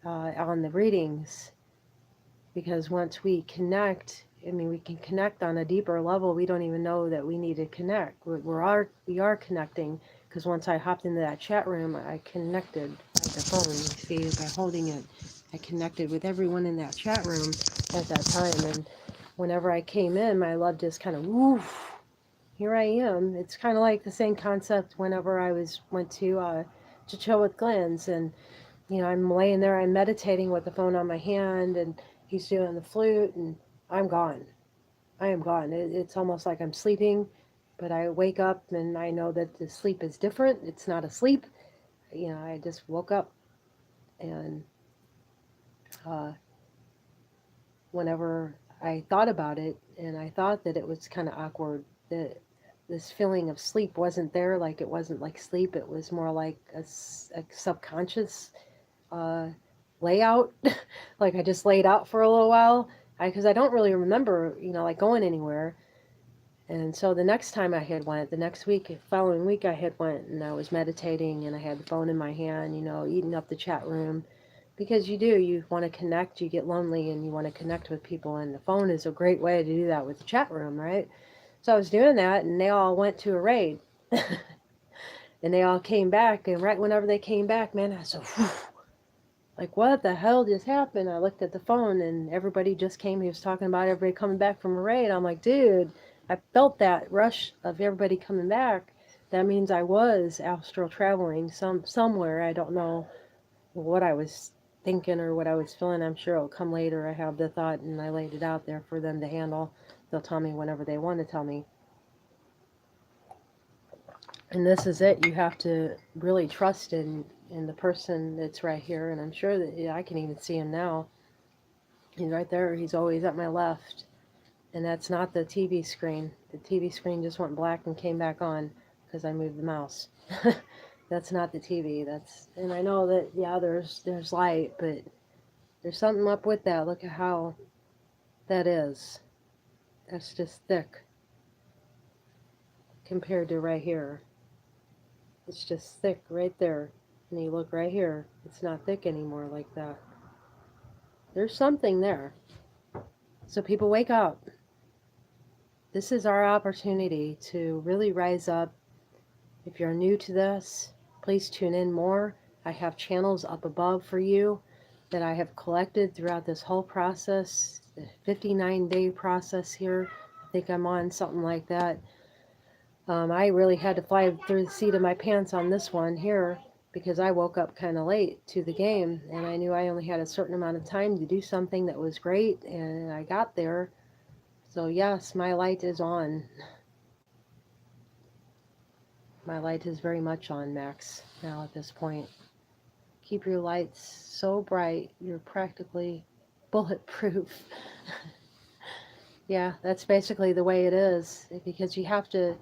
on the readings. Because once we connect, I mean, we can connect on a deeper level. We don't even know that we need to connect. We are connecting. Because once I hopped into that chat room, I connected with the phone. You see, by holding it, I connected with everyone in that chat room at that time. And whenever I came in, my love just kind of woof. Here I am. It's kind of like the same concept whenever I went to chill with Glenn's, and I'm laying there, I'm meditating with the phone on my hand, and he's doing the flute, and I'm gone. I am gone. It's almost like I'm sleeping, but I wake up and I know that the sleep is different. It's not a sleep. I just woke up, and uh, whenever I thought about it, and I thought that it was kind of awkward that this feeling of sleep wasn't there. Like it wasn't like sleep. It was more like a subconscious uh, layout. Like I just laid out for a little while because I don't really remember, like going anywhere. And so the next time I had went, the next week, following week I had went and I was meditating and I had the phone in my hand, eating up the chat room because you want to connect, you get lonely and you want to connect with people, and the phone is a great way to do that with the chat room, right? So I was doing that and they all went to a raid. And they all came back, and right whenever they came back, man, I said, whew, like, what the hell just happened? I looked at the phone and everybody just came. He was talking about everybody coming back from a raid. I'm like, dude, I felt that rush of everybody coming back. That means I was astral traveling somewhere. I don't know what I was thinking or what I was feeling. I'm sure it'll come later. I have the thought and I laid it out there for them to handle. They'll tell me whenever they want to tell me. And this is it. You have to really trust in the person that's right here. And I'm sure that I can even see him now. He's right there. He's always at my left. And that's not the TV screen. The TV screen just went black and came back on because I moved the mouse. That's not the TV. And I know that, yeah, there's light, but there's something up with that. Look at how that is. That's just thick compared to right here. It's just thick right there. And you look right here, it's not thick anymore like that. There's something there. So people, wake up. This is our opportunity to really rise up. If you're new to this, please tune in more. I have channels up above for you that I have collected throughout this whole process, the 59-day process here. I think I'm on something like that. I really had to fly through the seat of my pants on this one here because I woke up kind of late to the game and I knew I only had a certain amount of time to do something that was great, and I got there. So yes, my light is on. My light is very much on, Max, now at this point. Keep your lights so bright, you're practically bulletproof. Yeah, that's basically the way it is, because you have to,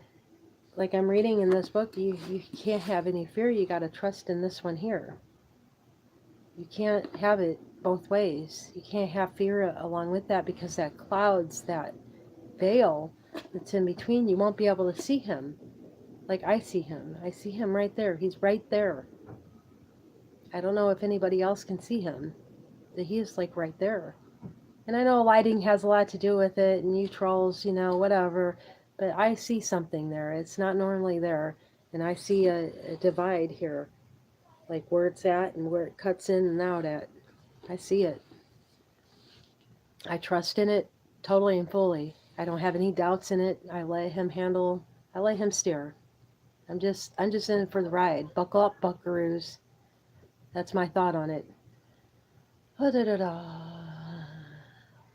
like I'm reading in this book, you can't have any fear. You got to trust in this one here. You can't have it both ways. You can't have fear along with that, because that clouds that veil that's in between. You won't be able to see him. Like I see him. I see him right there. He's right there. I don't know if anybody else can see him. That he is like right there. And I know lighting has a lot to do with it, and you trolls, whatever. But I see something there. It's not normally there. And I see a divide here, like where it's at and where it cuts in and out at. I see it. I trust in it totally and fully. I don't have any doubts in it. I let him steer. I'm just in for the ride. Buckle up, buckaroos. That's my thought on it. Da-da-da-da.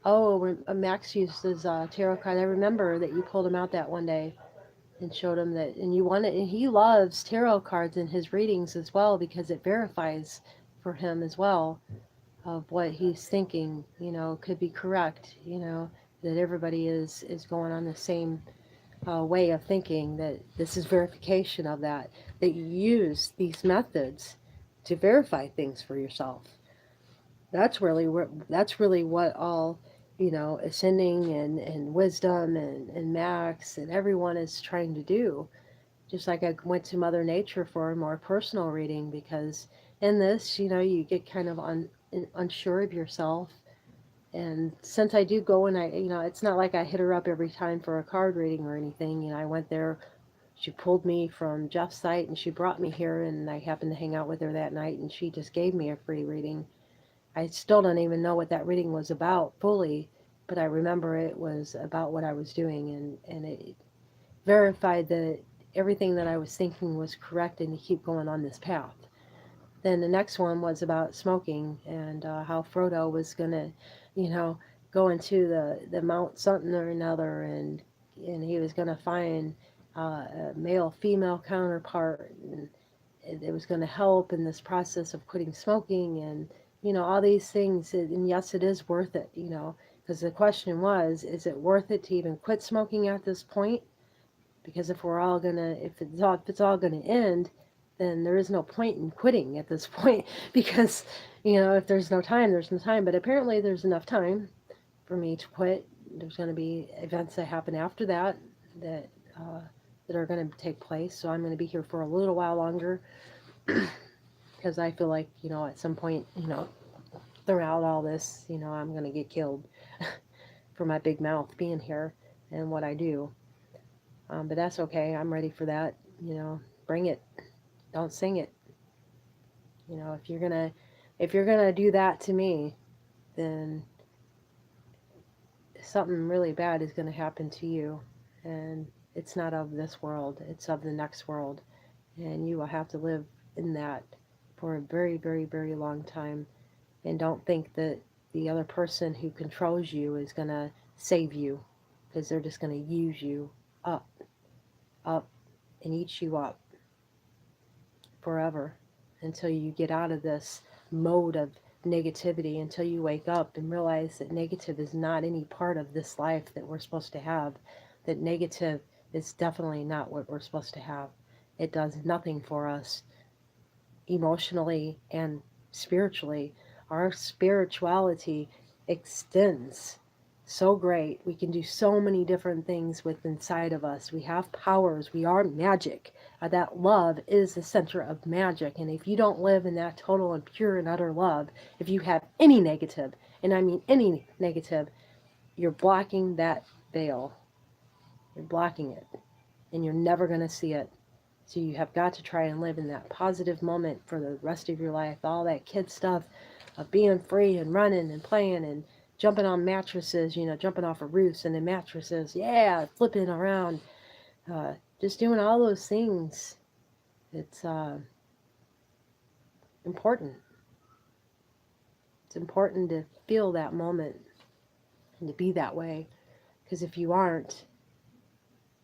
Oh, Max used his tarot card. I remember that you pulled him out that one day and showed him that, and you wanted, and he loves tarot cards in his readings as well because it verifies for him as well of what he's thinking. Could be correct. That everybody is going on the same way of thinking. That this is verification of that. That you use these methods to verify things for yourself. That's really what all ascending and wisdom and Max and everyone is trying to do. Just like I went to Mother Nature for a more personal reading, because in this, you get kind of unsure of yourself. And since I do go, and it's not like I hit her up every time for a card reading or anything. I went there. She pulled me from Jeff's site and she brought me here, and I happened to hang out with her that night, and she just gave me a free reading. I still don't even know what that reading was about fully, but I remember it was about what I was doing, and it verified that everything that I was thinking was correct and to keep going on this path. Then the next one was about smoking and how Frodo was gonna, you know, go into the Mount something or another, and he was gonna find a male female counterpart, and it was going to help in this process of quitting smoking, and all these things. And yes, it is worth it, because the question was, is it worth it to even quit smoking at this point? Because if it's all gonna end, then there is no point in quitting at this point. Because if there's no time, there's no time. But apparently there's enough time for me to quit. There's going to be events that happen after that, that uh, that are going to take place. So I'm going to be here for a little while longer, because I feel like, at some point, throughout all this, I'm going to get killed for my big mouth being here and what I do. But that's okay. I'm ready for that. Bring it. Don't sing it. If you're gonna do that to me, then something really bad is gonna happen to you, and it's not of this world. It's of the next world, and you will have to live in that for a very, very, very long time. And don't think that the other person who controls you is going to save you, because they're just going to use you up, up, and eat you up forever until you get out of this mode of negativity, until you wake up and realize that negative is not any part of this life that we're supposed to have, that negative is definitely not what we're supposed to have. It does nothing for us emotionally and spiritually. Our spirituality extends so great. We can do so many different things with inside of us. We have powers. We are magic. That love is the center of magic. And if you don't live in that total and pure and utter love, if you have any negative, and I mean any negative, you're blocking that veil. You're blocking it. And you're never going to see it. So you have got to try and live in that positive moment for the rest of your life. All that kid stuff of being free and running and playing and jumping on mattresses, jumping off of roofs and the mattresses, yeah, flipping around, just doing all those things. It's important. It's important to feel that moment and to be that way. Because if you aren't,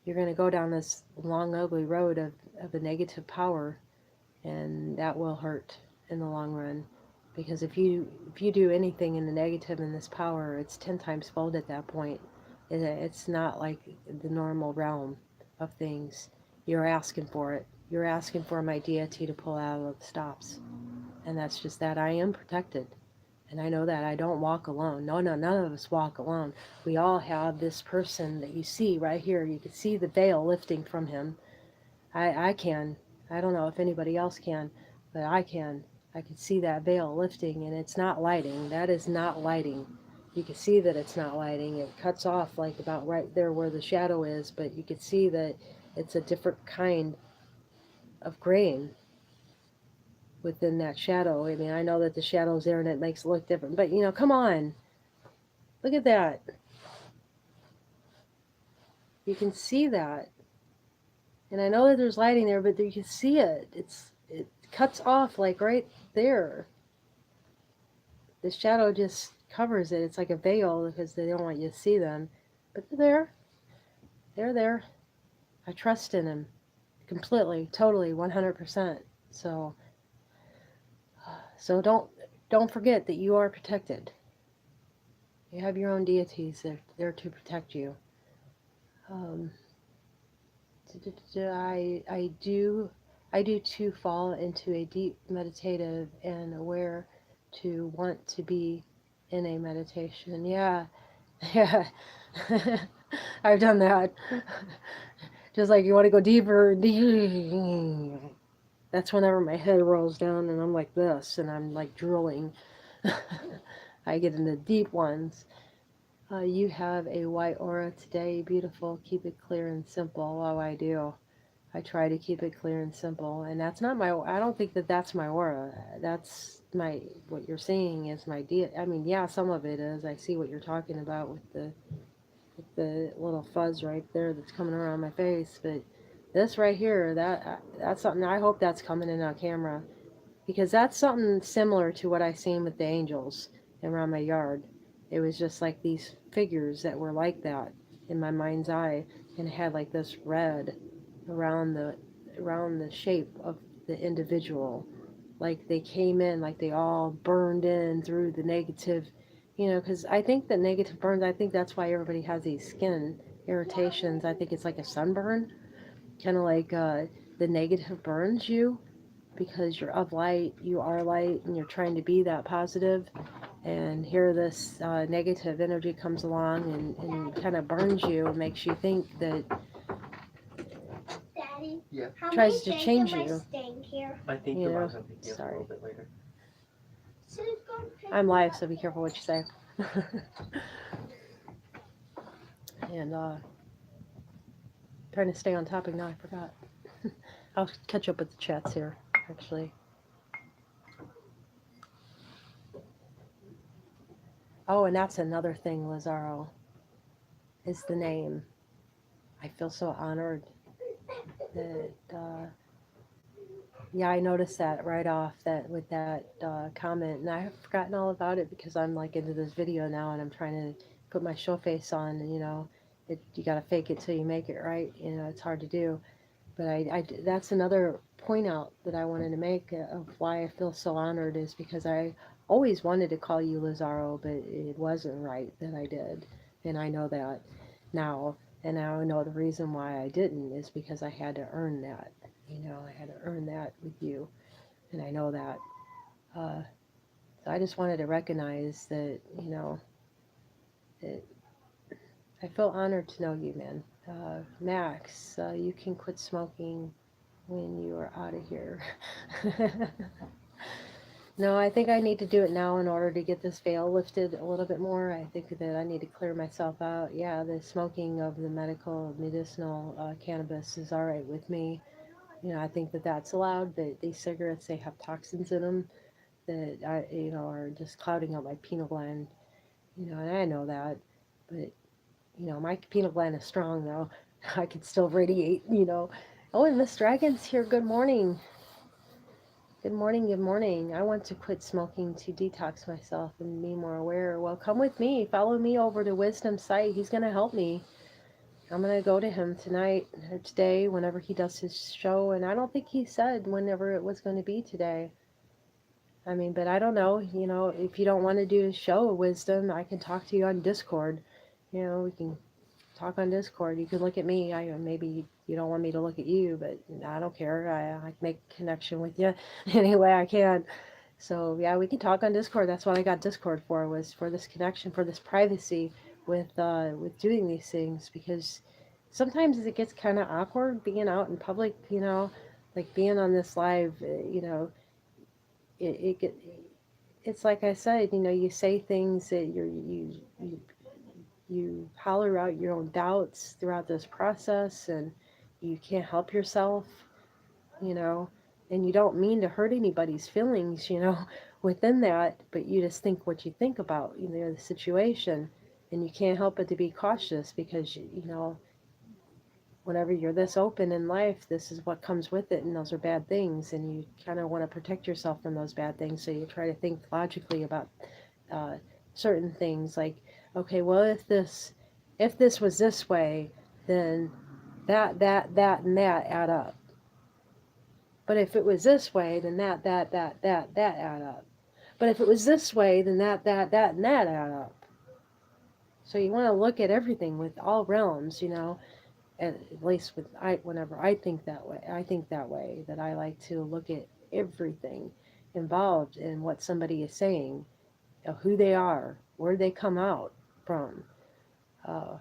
you're going to go down this long, ugly road of a negative power, and that will hurt in the long run. Because if you do anything in the negative in this power, it's 10 times fold at that point. It's not like the normal realm of things. You're asking for it. You're asking for my deity to pull out of the stops. And that's just that. I am protected. And I know that I don't walk alone. No, no, none of us walk alone. We all have this person that you see right here. You can see the veil lifting from him. I can. I don't know if anybody else can, but I can. I can see that veil lifting, and it's not lighting. That is not lighting. You can see that it's not lighting. It cuts off like about right there where the shadow is, but you can see that it's a different kind of grain within that shadow. I mean, I know that the shadow's there and it makes it look different, but come on. Look at that. You can see that. And I know that there's lighting there, but you can see it. It cuts off like right there. The shadow just covers it. It's like a veil because they don't want you to see them. But they're there. They're there. I trust in them completely, totally, 100%. So, so don't forget that you are protected. You have your own deities that are there to protect you. Um, I do too fall into a deep meditative and aware to want to be in a meditation. Yeah, yeah. I've done that. Just like you want to go deeper. That's whenever my head rolls down and I'm like this and I'm like drooling. I get into deep ones. You have a white aura today, beautiful. Keep it clear and simple. Oh, I do. I try to keep it clear and simple, and that's not my. I don't think that that's my aura. That's my. What you're seeing is my. I mean, yeah, some of it is. I see what you're talking about with the little fuzz right there that's coming around my face, but this right here, that's something. I hope that's coming in on camera because that's something similar to what I seen with the angels around my yard. It was just like these figures that were like that in my mind's eye, and it had like this red around the shape of the individual. Like they came in, like they all burned in through the negative, because I think that negative burns. I think that's why everybody has these skin irritations. I think it's like a sunburn, kind of like the negative burns you because you're of light, you are light, and you're trying to be that positive. And here, this negative energy comes along and kind of burns you and makes you think that Daddy, yeah. Tries to change you. I think You the know, mine's gonna pick you up a sorry. little bit later. I'm live, so be careful what you say. And trying to stay on topic now, I forgot. I'll catch up with the chats here, actually. Oh, and that's another thing, Lazaro, is the name. I feel so honored that, yeah, I noticed that right off that with that comment, and I have forgotten all about it because I'm like into this video now and I'm trying to put my show face on, and you gotta fake it till you make it, right? It's hard to do. But that's another point out that I wanted to make of why I feel so honored is because I always wanted to call you Lazaro, but it wasn't right that I did. And I know that now. And now I know the reason why I didn't is because I had to earn that. I had to earn that with you. And I know that. Uh, so I just wanted to recognize that, it, I feel honored to know you, man. Max, you can quit smoking when you are out of here. No, I think I need to do it now in order to get this veil lifted a little bit more. I think that I need to clear myself out. Yeah, the smoking of the medicinal cannabis is all right with me. I think that that's allowed, but these cigarettes, they have toxins in them that are just clouding out my pineal gland. And I know that, but my pineal gland is strong though. I can still radiate. Oh, and Miss Dragon's here. Good morning. Good morning, good morning. I want to quit smoking to detox myself and be more aware. Well, come with me. Follow me over to Wisdom's site. He's going to help me. I'm going to go to him tonight or today whenever he does his show. And I don't think he said whenever it was going to be today. I mean, but I don't know. If you don't want to do a show of Wisdom, I can talk to you on Discord. We can talk on Discord. You can look at me. Maybe you don't want me to look at you, but I don't care. I make a connection with you any way I can. So yeah, we can talk on Discord. That's what I got Discord for, was for this connection, for this privacy with doing these things, because sometimes it gets kind of awkward being out in public. Like being on this live. It get. It's like I said. You say things that you holler out your own doubts throughout this process, and you can't help yourself. you know, and you don't mean to hurt anybody's feelings, within that, but you just think what you think about, the situation, and you can't help but to be cautious because, whenever you're this open in life, this is what comes with it, and those are bad things, and you kind of want to protect yourself from those bad things, so you try to think logically about uh, certain things, like, okay, well, if this was this way, then that and that add up. But if it was this way, then that add up. But if it was this way, then that and that add up. So you want to look at everything with all realms, at least whenever I think that way, that I like to look at everything involved in what somebody is saying, who they are, where they come out from, uh,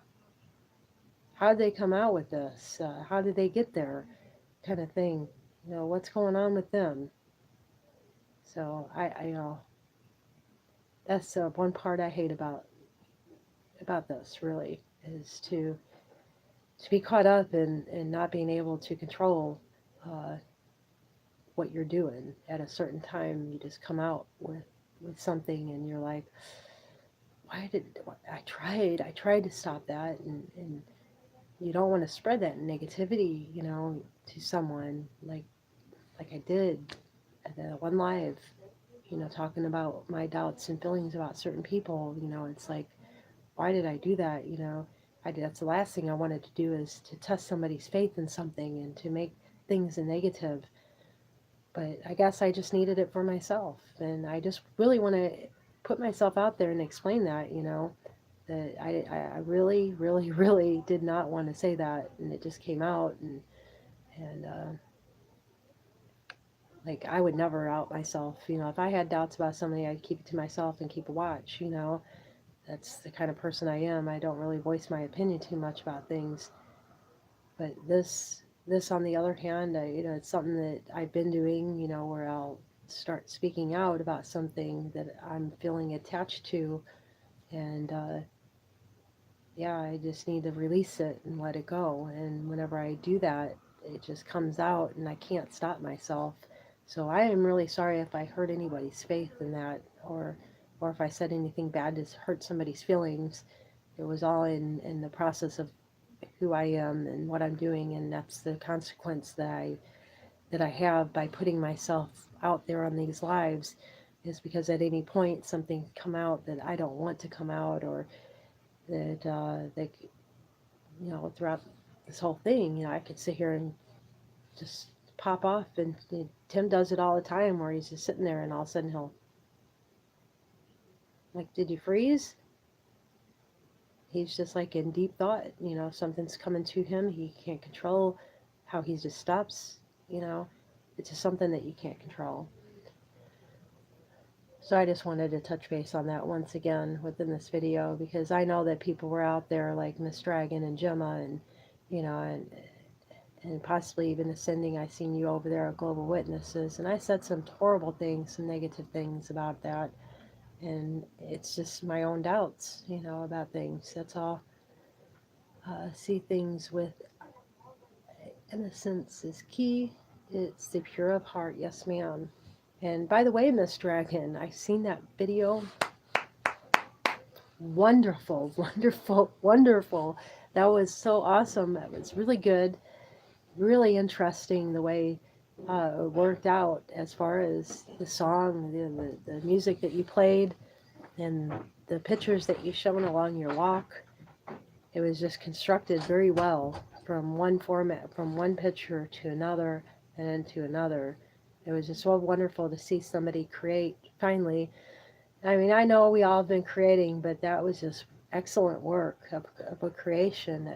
how did they come out with this, how did they get there, kind of thing. What's going on with them. So that's one part I hate about this, really, is to be caught up in not being able to control uh, what you're doing at a certain time. You just come out with something, and you're like, why did I tried to stop that, and you don't want to spread that negativity, to someone, like I did at the one live, talking about my doubts and feelings about certain people. It's like, why did I do that? That's the last thing I wanted to do, is to test somebody's faith in something and to make things a negative. But I guess I just needed it for myself. And I just really want to put myself out there and explain that, that I really, really, really did not want to say that. And it just came out. And like, I would never out myself. If I had doubts about somebody, I'd keep it to myself and keep a watch. That's the kind of person I am. I don't really voice my opinion too much about things. But this on the other hand, it's something that I've been doing, where I'll start speaking out about something that I'm feeling attached to, and yeah, I just need to release it and let it go. And whenever I do that, it just comes out, and I can't stop myself. So I am really sorry if I hurt anybody's faith in that, or if I said anything bad to hurt somebody's feelings. It was all in the process of who I am and what I'm doing, and that's the consequence that I have by putting myself out there on these lives, is because at any point something come out that I don't want to come out, or that throughout this whole thing, I could sit here and just pop off, and Tim does it all the time, where he's just sitting there, and all of a sudden he'll, like, did you freeze? He's just like in deep thought, something's coming to him. He can't control how he just stops, you know. It's just something that you can't control. So I just wanted to touch base on that once again within this video, because I know that people were out there like Miss Dragon and Gemma, and and possibly even Ascending. I seen you over there at Global Witnesses, and I said some horrible things, some negative things about that, and it's just my own doubts, about things. That's all. See things with innocence is key. It's the pure of heart. Yes, ma'am. And by the way, Miss Dragon, I seen that video. Wonderful, wonderful, wonderful. That was so awesome. That was really good. Really interesting the way it worked out, as far as the song, the music that you played, and the pictures that you shown along your walk. It was just constructed very well, from one format, from one picture to another, and then to another. It was just so wonderful to see somebody create finally. I mean, I know we all have been creating, but that was just excellent work of a creation.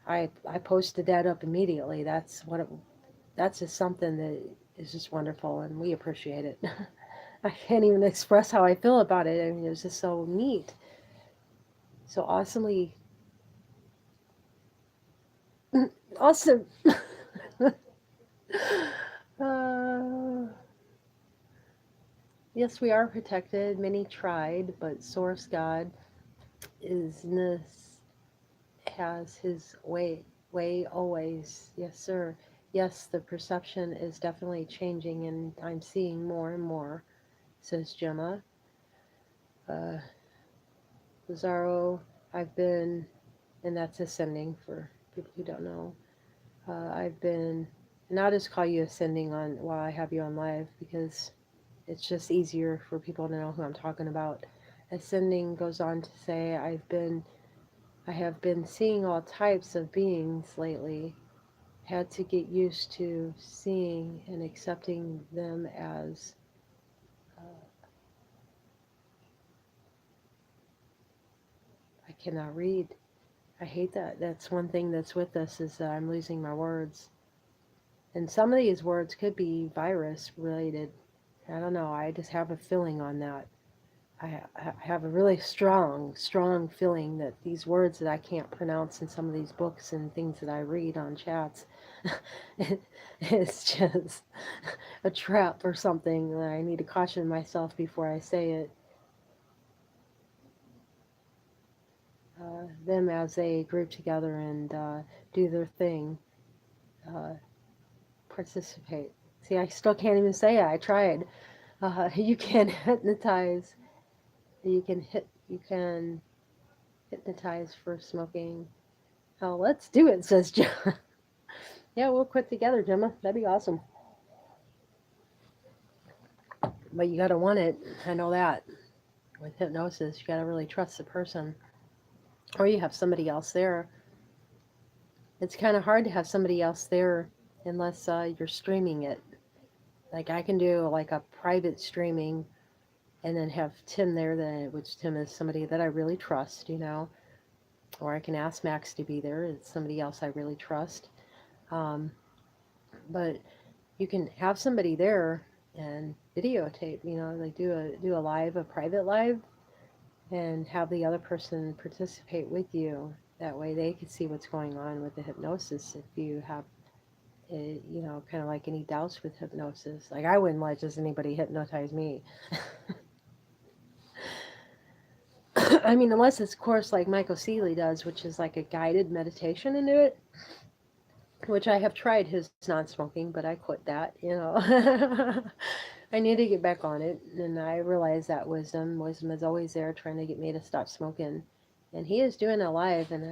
I posted that up immediately. That's just something that is just wonderful, and we appreciate it. I can't even express how I feel about it. I mean, it was just so neat, so awesomely awesome. uh, yes, we are protected. Many tried, but Source God has His way always. Yes, sir. Yes, the perception is definitely changing, and I'm seeing more and more, says Gemma. Uh, Lazaro, I've been, and that's Ascending for people who don't know. I've been, and I'll just call you Ascending on while I have you on live, because it's just easier for people to know who I'm talking about. Ascending goes on to say, I have been seeing all types of beings lately, had to get used to seeing and accepting them as I cannot read. I hate that. That's one thing that's with us is that I'm losing my words. And some of these words could be virus related. I don't know. I just have a feeling on that. I have a really strong feeling that these words that I can't pronounce in some of these books and things that I read on chats, it's just a trap or something that I need to caution myself before I say it. Them as they group together and do their thing, uh, participate. See, I still can't even say it. I tried. You can hypnotize. You can hypnotize for smoking. Oh, let's do it, says John. Yeah, we'll quit together, Gemma. That'd be awesome. But you gotta want it. I know that. With hypnosis, you gotta really trust the person. Or you have somebody else there. It's kind of hard to have somebody else there unless you're streaming it. Like I can do like a private streaming and then have Tim there, which Tim is somebody that I really trust, or I can ask Max to be there. It's somebody else I really trust. Um, but you can have somebody there and videotape. Like do a live, a private live, and have the other person participate with you. That way they can see what's going on with the hypnosis. If you have, kind of like any doubts with hypnosis, like I wouldn't let just anybody hypnotize me. I mean, unless it's course like Michael Seeley does, which is like a guided meditation into it, which I have tried his non-smoking, but I quit that. I need to get back on it, and I realize that wisdom is always there trying to get me to stop smoking. And he is doing a live, and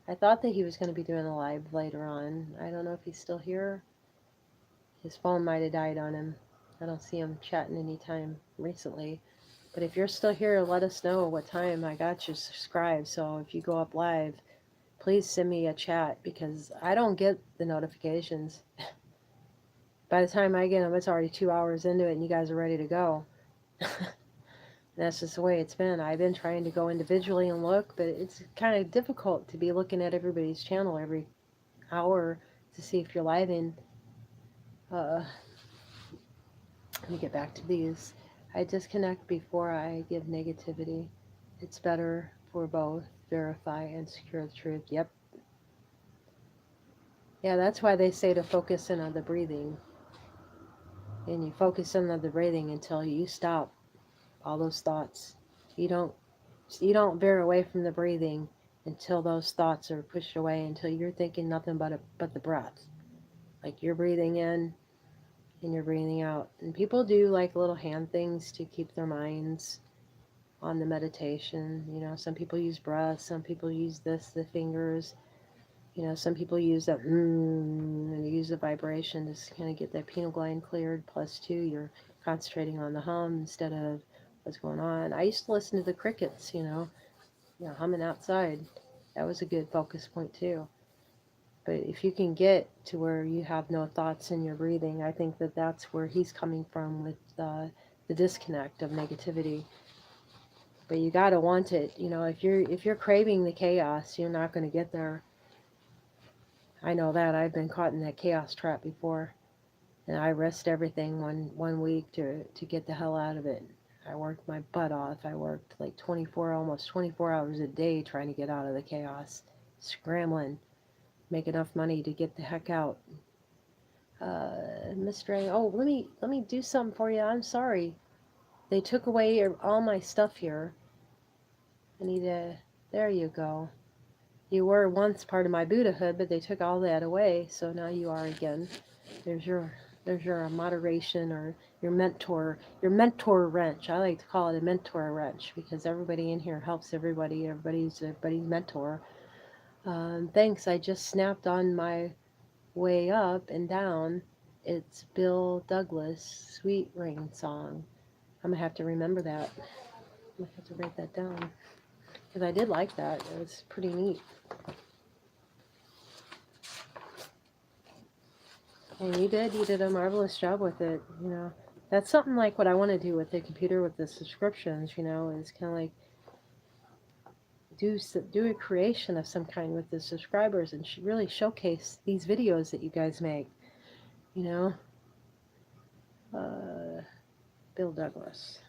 I thought that he was going to be doing a live later on. I don't know if he's still here. His phone might have died on him. I don't see him chatting anytime recently. But if you're still here, let us know what time. I got you subscribed, so if you go up live, please send me a chat because I don't get the notifications. By the time I get them, it's already 2 hours into it and you guys are ready to go. That's just the way it's been. I've been trying to go individually and look, but it's kind of difficult to be looking at everybody's channel every hour to see if you're live in. Let me get back to these. I disconnect before I give negativity. It's better for both verify and secure the truth. Yep. Yeah, that's why they say to focus in on the breathing. And you focus in on the breathing until you stop all those thoughts. You don't you don't veer away from the breathing until those thoughts are pushed away, until you're thinking nothing but the breath. Like you're breathing in and you're breathing out. And people do like little hand things to keep their minds on the meditation. Some people use breath, some people use the fingers. Some people use that and use the vibration to kind of get that pineal gland cleared. Plus, two, you're concentrating on the hum instead of what's going on. I used to listen to the crickets, humming outside. That was a good focus point too. But if you can get to where you have no thoughts in your breathing, I think that that's where he's coming from with the disconnect of negativity. But you gotta want it. If you're craving the chaos, you're not going to get there. I know that. I've been caught in that chaos trap before, and I risked everything one week to get the hell out of it. I worked my butt off. I worked like almost 24 hours a day trying to get out of the chaos, scrambling, make enough money to get the heck out. Mr. A, oh, let me do something for you. I'm sorry. They took away all my stuff here. I need to. There you go. You were once part of my Buddhahood, but they took all that away, so now you are again. There's your moderation or your mentor wrench. I like to call it a mentor wrench because everybody in here helps everybody. Everybody's mentor. Thanks. I just snapped on my way up and down. It's Bill Douglas' Sweet Rain song. I'm gonna have to remember that. I'm gonna have to write that down because I did like that. It was pretty neat. And you did a marvelous job with it. That's something like what I want to do with the computer with the subscriptions. Is kind of like do a creation of some kind with the subscribers and really showcase these videos that you guys make. You know, uh, Bill Douglas.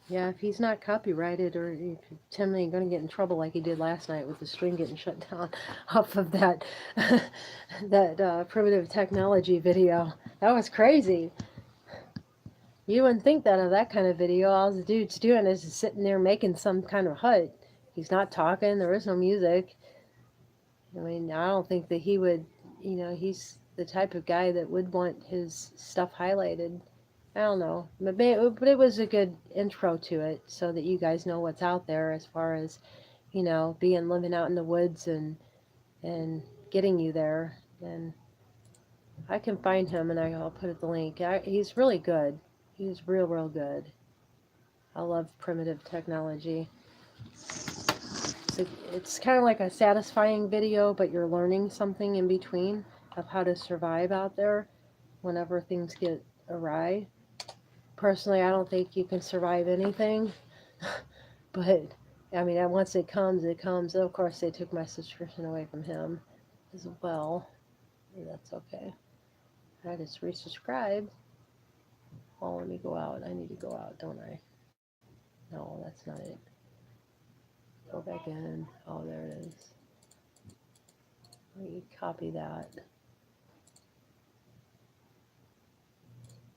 Yeah, if he's not copyrighted, or if Tim ain't gonna get in trouble like he did last night with the stream getting shut down off of that that primitive technology video. That was crazy. You wouldn't think that of that kind of video. All the dude's doing is just sitting there making some kind of hut. He's not talking. There is no music. I mean, I don't think that he would. He's the type of guy that would want his stuff highlighted. I don't know, but it was a good intro to it, so that you guys know what's out there as far as being living out in the woods and getting you there. And I can find him, and I'll put the link. He's really good. He's real good. I love primitive technology. It's kind of like a satisfying video, but you're learning something in between of how to survive out there whenever things get awry. Personally, I don't think you can survive anything, but I mean, once it comes, it comes. Of course, they took my subscription away from him as well. That's okay. I just resubscribed. Oh, let me go out. I need to go out, don't I? No, that's not it. Go back in. Oh, there it is. Let me copy that.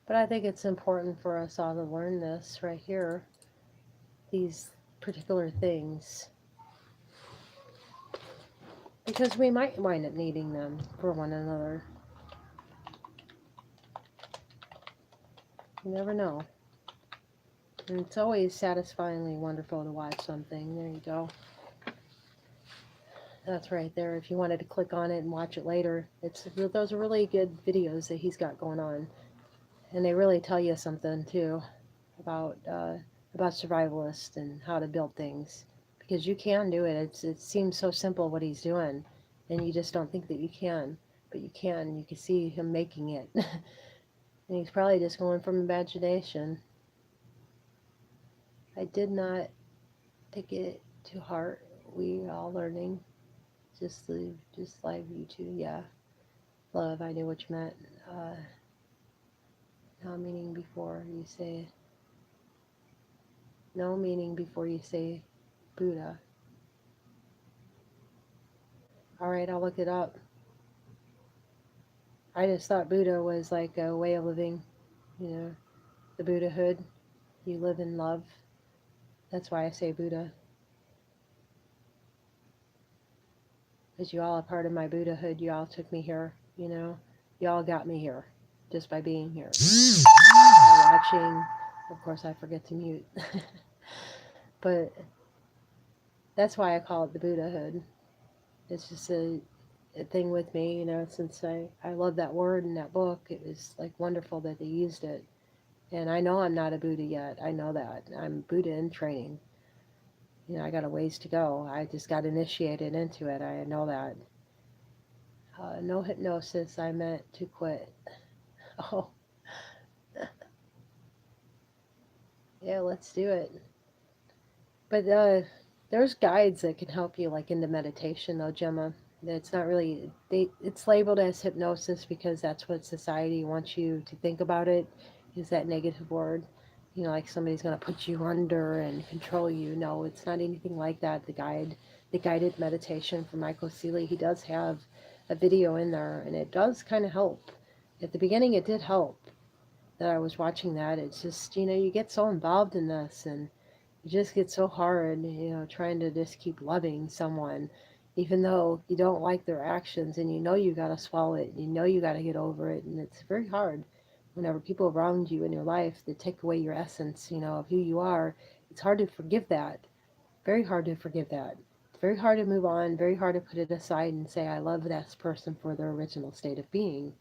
But I think it's important for us all to learn this right here, these particular things, because we might wind up needing them for one another. You never know. And it's always satisfyingly wonderful to watch something. There you go. That's right there. If you wanted to click on it and watch it later, those are really good videos that he's got going on, and they really tell you something too about survivalists and how to build things, because you can do it. It seems so simple what he's doing, and you just don't think that you can, but you can. You can see him making it, and he's probably just going from imagination. I did not take it to heart. We all learning. Just live YouTube. Yeah, love. I knew what you meant. No meaning before you say. No meaning before you say Buddha. All right, I'll look it up. I just thought Buddha was like a way of living, the Buddhahood. You live in love. That's why I say Buddha. Because you all are part of my Buddhahood. You all took me here. You all got me here just by being here. By watching. Of course, I forget to mute. But that's why I call it the Buddhahood. It's just a thing with me, since I love that word in that book. It was like wonderful that they used it. And I know I'm not a Buddha yet. I know that. I'm Buddha in training. I got a ways to go. I just got initiated into it. I know that. No hypnosis. I meant to quit. Oh, yeah, let's do it. But there's guides that can help you, like into meditation, though, Gemma. It's not really, it's labeled as hypnosis because that's what society wants you to think about it, is that negative word. Like somebody's going to put you under and control you. No, it's not anything like that. The guided meditation from Michael Seeley, he does have a video in there, and it does kind of help. At the beginning, it did help that I was watching that. It's just, you get so involved in this, and it just gets so hard, trying to just keep loving someone, even though you don't like their actions, and you got to swallow it, you got to get over it, and it's very hard whenever people around you in your life that take away your essence, of who you are. It's hard to forgive that. Very hard to forgive that. It's very hard to move on, very hard to put it aside and say, I love this person for their original state of being.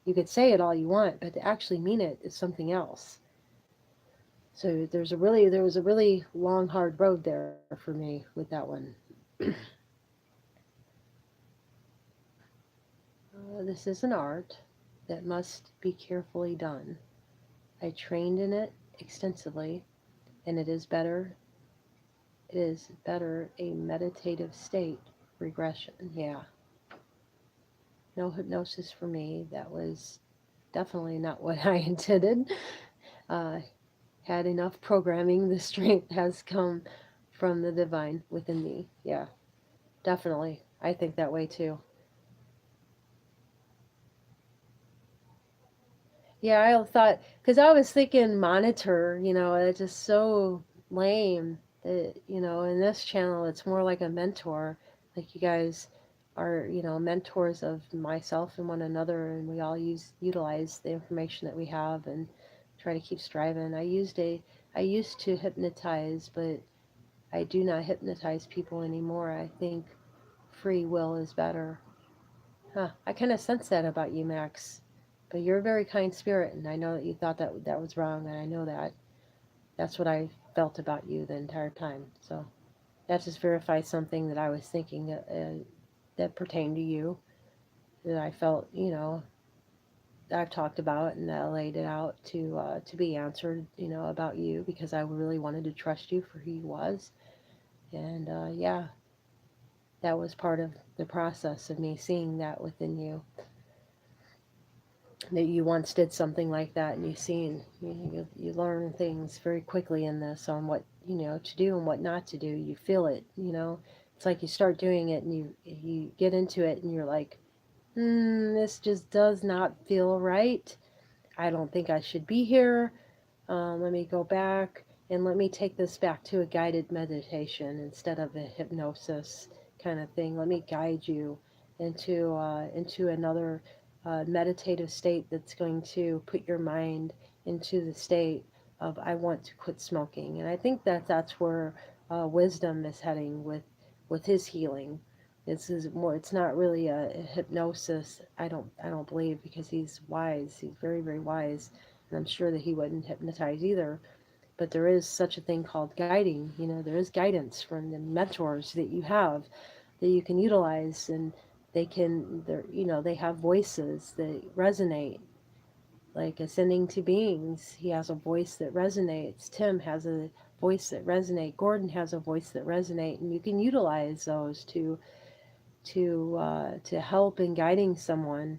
You could say it all you want, but to actually mean it is something else. So there was a really long, hard road there for me with that one. This is an art that must be carefully done. I trained in it extensively, and it is better a meditative state regression. Yeah, no hypnosis for me. That was definitely not what I intended. Uh, had enough programming. The strength has come from the divine within me. Yeah, definitely. I think that way too. Yeah, I thought, because I was thinking monitor, it's just so lame that, in this channel, it's more like a mentor. Like you guys are, mentors of myself and one another, and we all utilize the information that we have and try to keep striving. I used to hypnotize, but I do not hypnotize people anymore. I think free will is better. Huh. I kind of sense that about you, Max. But you're a very kind spirit, and I know that you thought that was wrong, and I know that. That's what I felt about you the entire time. So that just verifies something that I was thinking that pertained to you, that I felt, that I've talked about and that I laid it out to be answered, about you because I really wanted to trust you for who you was. And yeah, that was part of the process of me seeing that within you, that you once did something like that and you learn things very quickly in this on what to do and what not to do. You feel it, it's like you start doing it and you get into it and you're like, this just does not feel right. I don't think I should be here. Let me go back and let me take this back to a guided meditation instead of a hypnosis kind of thing. Let me guide you into another meditative state that's going to put your mind into the state of I want to quit smoking. And I think that's where wisdom is heading with his healing. This is more. It's not really a hypnosis. I don't believe because he's wise. He's very very wise, and I'm sure that he wouldn't hypnotize either. But there is such a thing called guiding. There is guidance from the mentors that you have that you can utilize, and they have voices that resonate, like ascending to beings. He has a voice that resonates. Tim has a voice that resonates. Gordon has a voice that resonates, and you can utilize those to help in guiding someone.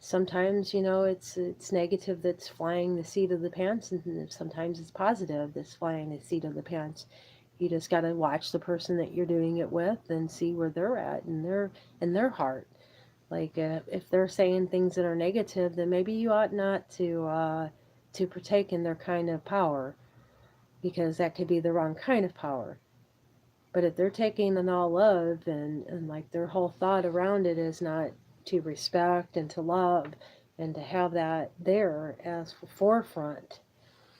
Sometimes it's negative that's flying the seat of the pants, and sometimes it's positive that's flying the seat of the pants. You just got to watch the person that you're doing it with and see where they're at in their heart. Like if they're saying things that are negative, then maybe you ought not to partake in their kind of power, because that could be the wrong kind of power. But if they're taking an all love and like their whole thought around it is not to respect and to love and to have that there as forefront,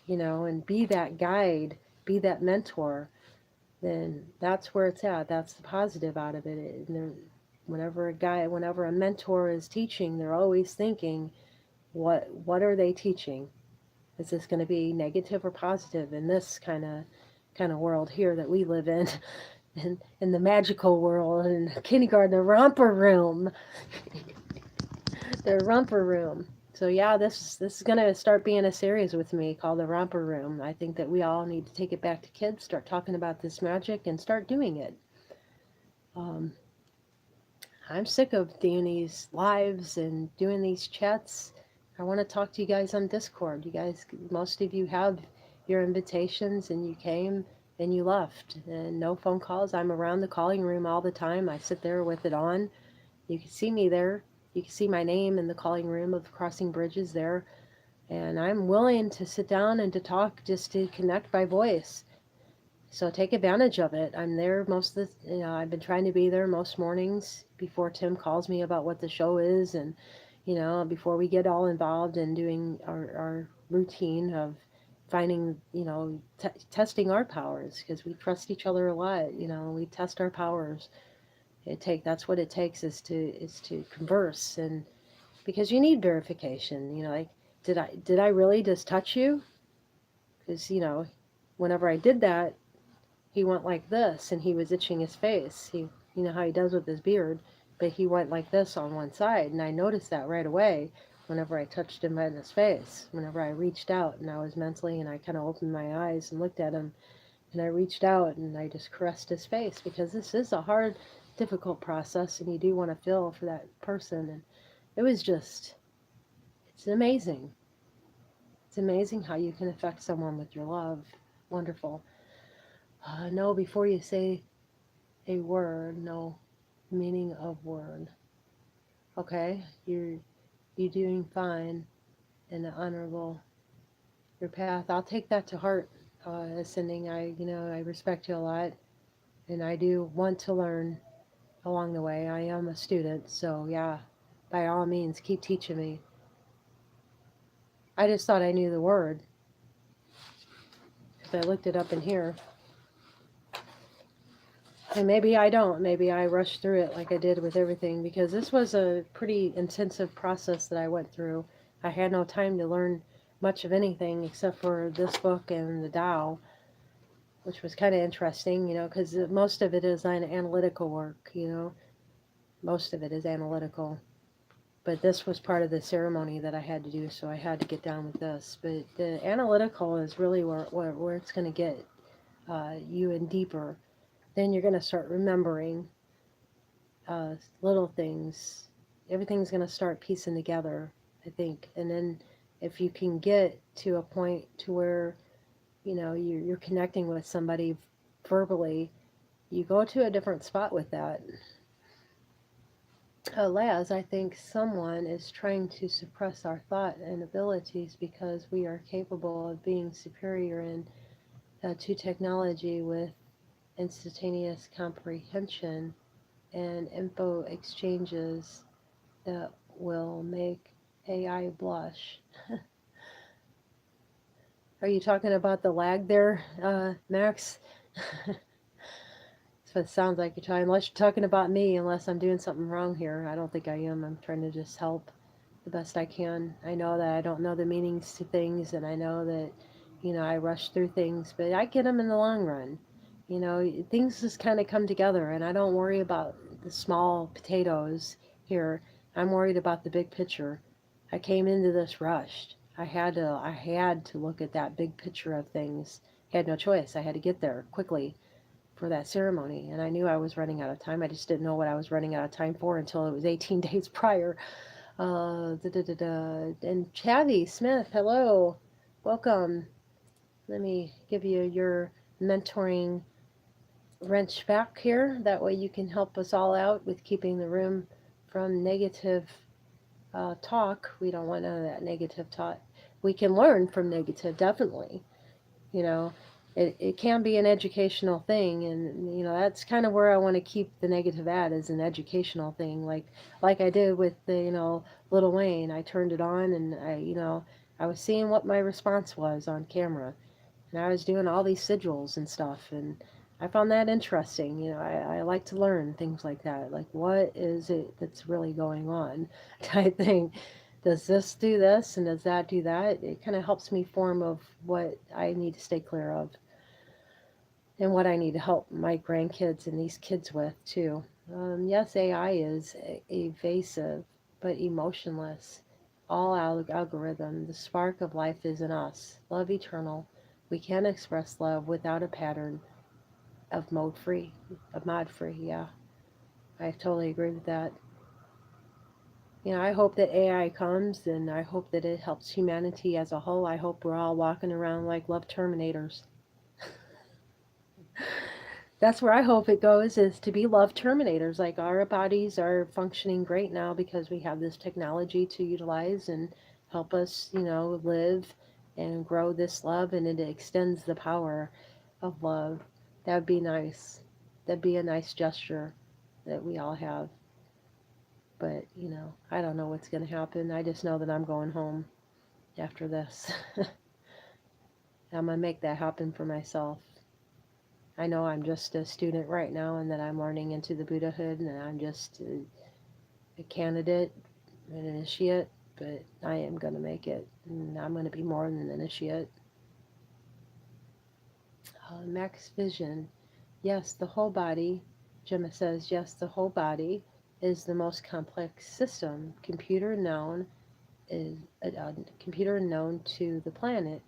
and be that guide, be that mentor, then that's where it's at. That's the positive out of it. And whenever a mentor is teaching, they're always thinking, what are they teaching? Is this going to be negative or positive in this kind of world here that we live in? In the magical world, in kindergarten, the romper room, the romper room. So yeah, this is gonna start being a series with me called the romper room. I think that we all need to take it back to kids, start talking about this magic, and start doing it. Um, I'm sick of doing these lives and doing these chats. I want to talk to you guys on Discord. You guys, most of you have your invitations and you came and you left. And no phone calls. I'm around the calling room all the time. I sit there with it on. You can see me there. You can see my name in the calling room of Crossing Bridges there. And I'm willing to sit down and to talk just to connect by voice. So take advantage of it. I'm there most of I've been trying to be there most mornings before Tim calls me about what the show is, and, before we get all involved in doing our routine of, finding, testing our powers because we trust each other a lot. We test our powers. That's what it takes is to converse, and because you need verification. Like, did I really just touch you? Because whenever I did that, he went like this, and he was itching his face. You know how he does with his beard, but he went like this on one side, and I noticed that right away whenever I touched him right in his face. Whenever I reached out, and I was mentally, and I kind of opened my eyes and looked at him, and I reached out and I just caressed his face because this is a hard, difficult process, and you do want to feel for that person. And it was just, it's amazing. It's amazing how you can affect someone with your love. Wonderful. No, before you say a word, no meaning of word. Okay, you're doing fine and honorable your path. I'll take that to heart. Ascending, I respect you a lot, and I do want to learn along the way. I am a student, so yeah, by all means, keep teaching me. I just thought I knew the word because I looked it up in here. And maybe I don't. Maybe I rushed through it like I did with everything because this was a pretty intensive process that I went through. I had no time to learn much of anything except for this book and the Tao, which was kind of interesting, because most of it is an analytical work, Most of it is analytical. But this was part of the ceremony that I had to do, so I had to get down with this. But the analytical is really where it's going to get you in deeper. Then you're going to start remembering little things. Everything's going to start piecing together, I think. And then if you can get to a point to where, you're connecting with somebody verbally, you go to a different spot with that. Laz, I think someone is trying to suppress our thought and abilities because we are capable of being superior to technology with instantaneous comprehension and info exchanges that will make AI blush. Are you talking about the lag there, Max? So it sounds like you're talking, unless you're talking about me, unless I'm doing something wrong here. I don't think I am. I'm trying to just help the best I can. I know that I don't know the meanings to things, and I know that, I rush through things, but I get them in the long run. Things just kind of come together, and I don't worry about the small potatoes here. I'm worried about the big picture. I came into this rushed. I had to look at that big picture of things. I had no choice. I had to get there quickly for that ceremony, and I knew I was running out of time. I just didn't know what I was running out of time for until it was 18 days prior. Da, da, da, da. And Chavi Smith, hello, welcome. Let me give you your mentoring wrench back here. That way you can help us all out with keeping the room from negative talk. We don't want none of that negative talk. We can learn from negative, definitely. you know it can be an educational thing, and that's kind of where I want to keep the negative at, as an educational thing, like I did with the Little Wayne. I turned it on, and I was seeing what my response was on camera, and I was doing all these sigils and stuff, and I found that interesting. I like to learn things like that, like what is it that's really going on type thing. Does this do this and does that do that? It kind of helps me form of what I need to stay clear of and what I need to help my grandkids and these kids with too. Yes, AI is evasive but emotionless. All algorithm, the spark of life is in us. Love eternal. We can express love without a pattern of mod free. Yeah, I totally agree with that. I hope that AI comes, and I hope that it helps humanity as a whole. I hope we're all walking around like love terminators. That's where I hope it goes, is to be love terminators. Like, our bodies are functioning great now because we have this technology to utilize and help us, live and grow this love, and it extends the power of love. That would be nice. That'd be a nice gesture that we all have. But, I don't know what's going to happen. I just know that I'm going home after this. I'm going to make that happen for myself. I know I'm just a student right now and that I'm learning into the Buddhahood and I'm just a candidate, an initiate, but I am going to make it. And I'm going to be more than an initiate. Max vision. Yes, the whole body. Gemma says, yes, the whole body is the most complex system. Is a computer known to the planet,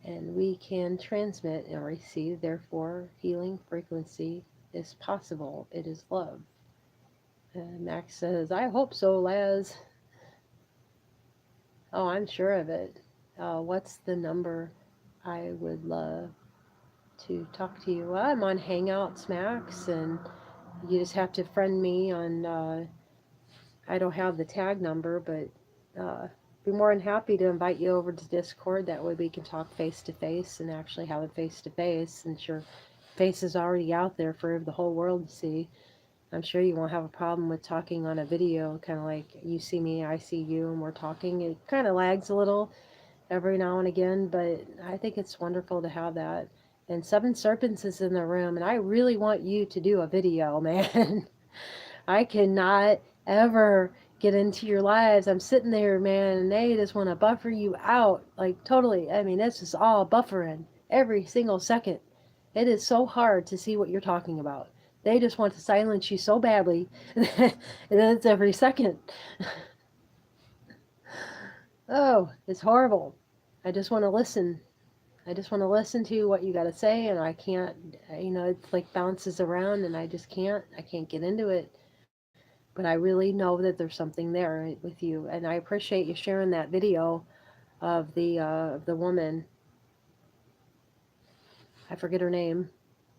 and we can transmit and receive. Therefore, healing frequency is possible. It is love. Max says, I hope so, Laz. Oh, I'm sure of it. What's the number? I would love to talk to you. Well, I'm on Hangouts, Max, and you just have to friend me on. I don't have the tag number, but be more than happy to invite you over to Discord. That way we can talk face to face and actually have it face to face, since your face is already out there for the whole world to see. I'm sure you won't have a problem with talking on a video, kind of like you see me, I see you, and we're talking. It kind of lags a little every now and again, but I think it's wonderful to have that. And Seven Serpents is in the room, and I really want you to do a video, man. I cannot ever get into your lives. I'm sitting there, man, and they just want to buffer you out. Like, totally. I mean, it's just all buffering every single second. It is so hard to see what you're talking about. They just want to silence you so badly, and then it's every second. Oh, it's horrible. I just want to listen. I just want to listen to what you got to say, and I can't, it's like bounces around, and I just can't. I can't get into it. But I really know that there's something there with you, and I appreciate you sharing that video of the woman. I forget her name.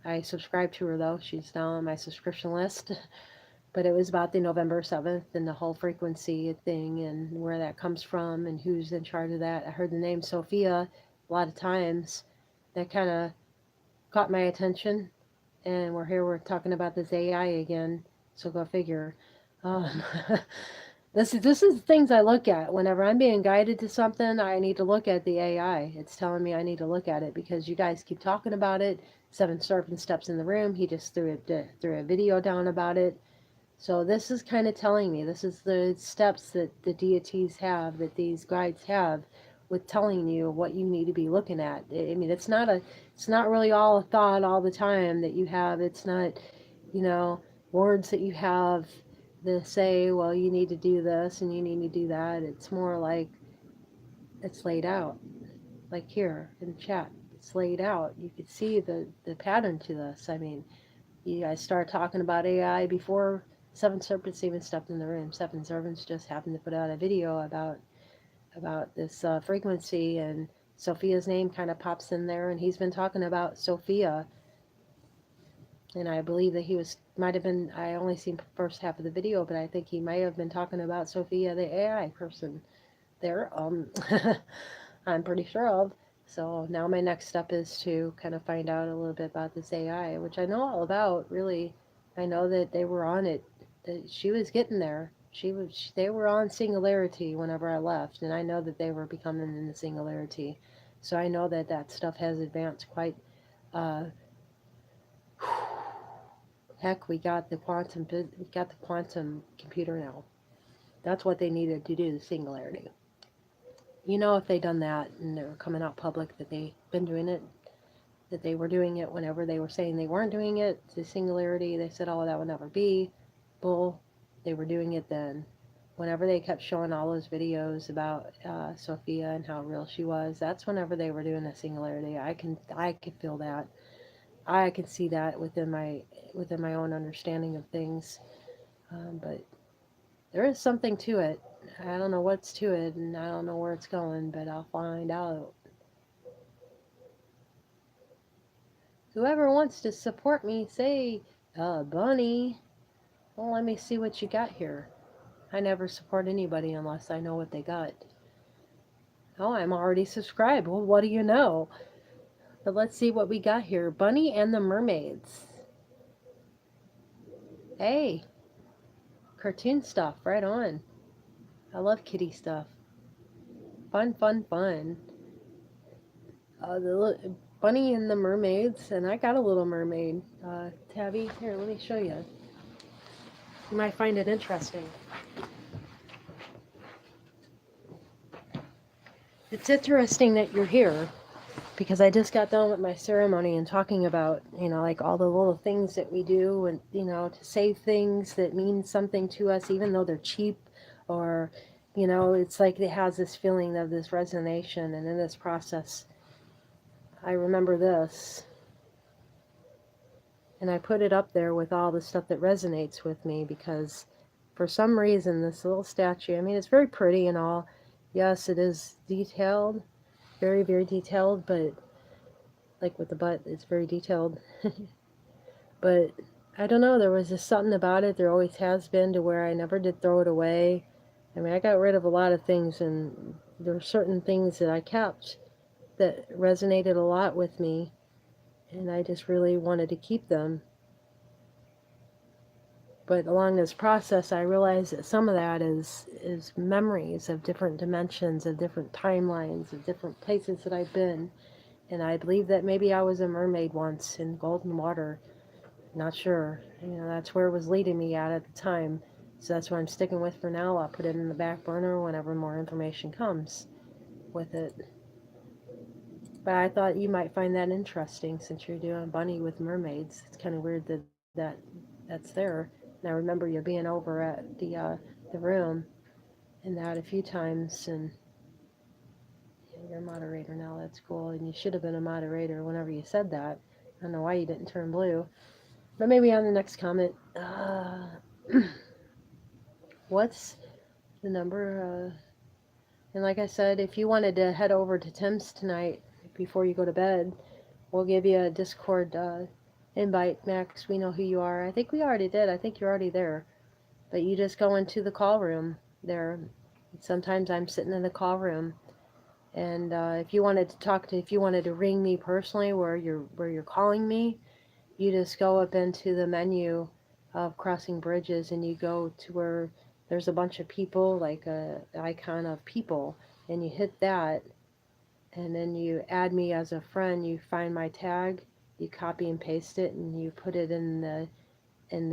I subscribe to her though. She's now on my subscription list. But it was about the November 7th and the whole frequency thing and where that comes from and who's in charge of that. I heard the name Sophia a lot of times. That kind of caught my attention. And we're talking about this AI again. So go figure. Um, this is things I look at whenever I'm being guided to something. I need to look at the AI. It's telling me I need to look at it because you guys keep talking about it. Seven Serpent steps in the room. He just threw a video down about it. So this is kind of telling me, this is the steps that the deities have, that these guides have, with telling you what you need to be looking at. I mean, it's not really all a thought all the time that you have. It's not, you know, words that you have that say, well, you need to do this and you need to do that. It's more like it's laid out, like here in the chat. It's laid out. You could see the pattern to this. I mean, you guys started talking about AI before Seven Serpents even stepped in the room. Seven Serpents just happened to put out a video about this frequency, and Sophia's name kind of pops in there, and he's been talking about Sophia, and I believe that he was might have been. I only seen the first half of the video, but I think he might have been talking about Sophia, the AI person. There, I'm pretty sure of. So now my next step is to kind of find out a little bit about this AI, which I know all about, really. I know that they were on it, that she was getting there. They were on singularity whenever I left, and I know that they were becoming in the singularity. So I know that that stuff has advanced quite, uh, heck, we got the quantum computer now. That's what they needed to do, the singularity. If they done that and they were coming out public that they've been doing it, that they were doing it whenever they were saying they weren't doing it, the singularity, they said, oh, that would never be. Bull, they were doing it then. Whenever they kept showing all those videos about Sophia and how real she was, that's whenever they were doing the singularity. I can feel that. I can see that within my own understanding of things. But there is something to it. I don't know what's to it, and I don't know where it's going, but I'll find out. Whoever wants to support me, say, Bunny. Well, let me see what you got here. I never support anybody unless I know what they got. Oh, I'm already subscribed. Well, what do you know? But let's see what we got here. Bunny and the Mermaids. Hey, cartoon stuff, right on. I love kitty stuff. Fun, fun, fun. The bunny and the mermaids, and I got a little mermaid. Tabby, here, let me show you. You might find it interesting. It's interesting that you're here because I just got done with my ceremony and talking about, like all the little things that we do and, to save things that mean something to us, even though they're cheap or, it's like it has this feeling of this resonation. And in this process, I remember this and I put it up there with all the stuff that resonates with me because for some reason, this little statue, I mean, it's very pretty and all. Yes, it is detailed, very, very detailed, but like with the butt, it's very detailed. But I don't know, there was just something about it, there always has been, to where I never did throw it away. I mean, I got rid of a lot of things, and there were certain things that I kept that resonated a lot with me, and I just really wanted to keep them. But along this process, I realized that some of that is memories of different dimensions, of different timelines, of different places that I've been. And I believe that maybe I was a mermaid once in golden water. Not sure. That's where it was leading me at the time. So that's what I'm sticking with for now. I'll put it in the back burner whenever more information comes with it. But I thought you might find that interesting since you're doing bunny with mermaids. It's kind of weird that's there. And I remember you being over at the room and that a few times. And you're a moderator now. That's cool. And you should have been a moderator whenever you said that. I don't know why you didn't turn blue. But maybe on the next comment. What's the number? And like I said, if you wanted to head over to Tim's tonight before you go to bed, we'll give you a Discord invite, Max. We know who you are. I think we already did. I think you're already there. But you just go into the call room there. Sometimes I'm sitting in the call room. And if you wanted to if you wanted to ring me personally where you're calling me, you just go up into the menu of crossing bridges and you go to where there's a bunch of people, like a icon of people, and you hit that, and then you add me as a friend. You find my tag, you copy and paste it, and you put it in the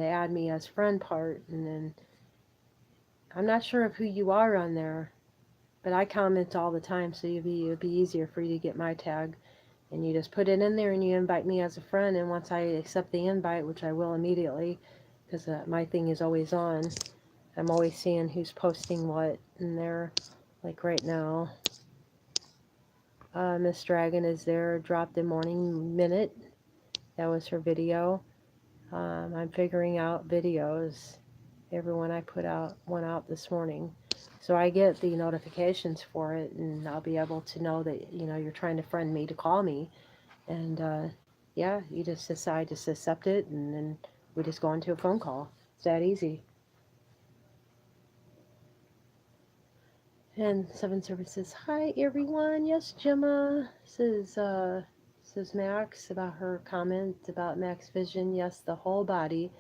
add me as friend part, and then I'm not sure of who you are on there, but I comment all the time, so it'd be easier for you to get my tag. And you just put it in there and you invite me as a friend. And once I accept the invite, which I will immediately, because my thing is always on, I'm always seeing who's posting what in there. Like right now, Miss Dragon is there, dropped in Morning Minute. That was her video. I'm figuring out videos. Everyone I put out went out this morning. So I get the notifications for it, and I'll be able to know that, you're trying to friend me to call me. And yeah, you just decide to accept it, and then we just go into a phone call. It's that easy. And Seven Services, hi everyone. Yes, Gemma says Max about her comment about Max Vision. Yes, the whole body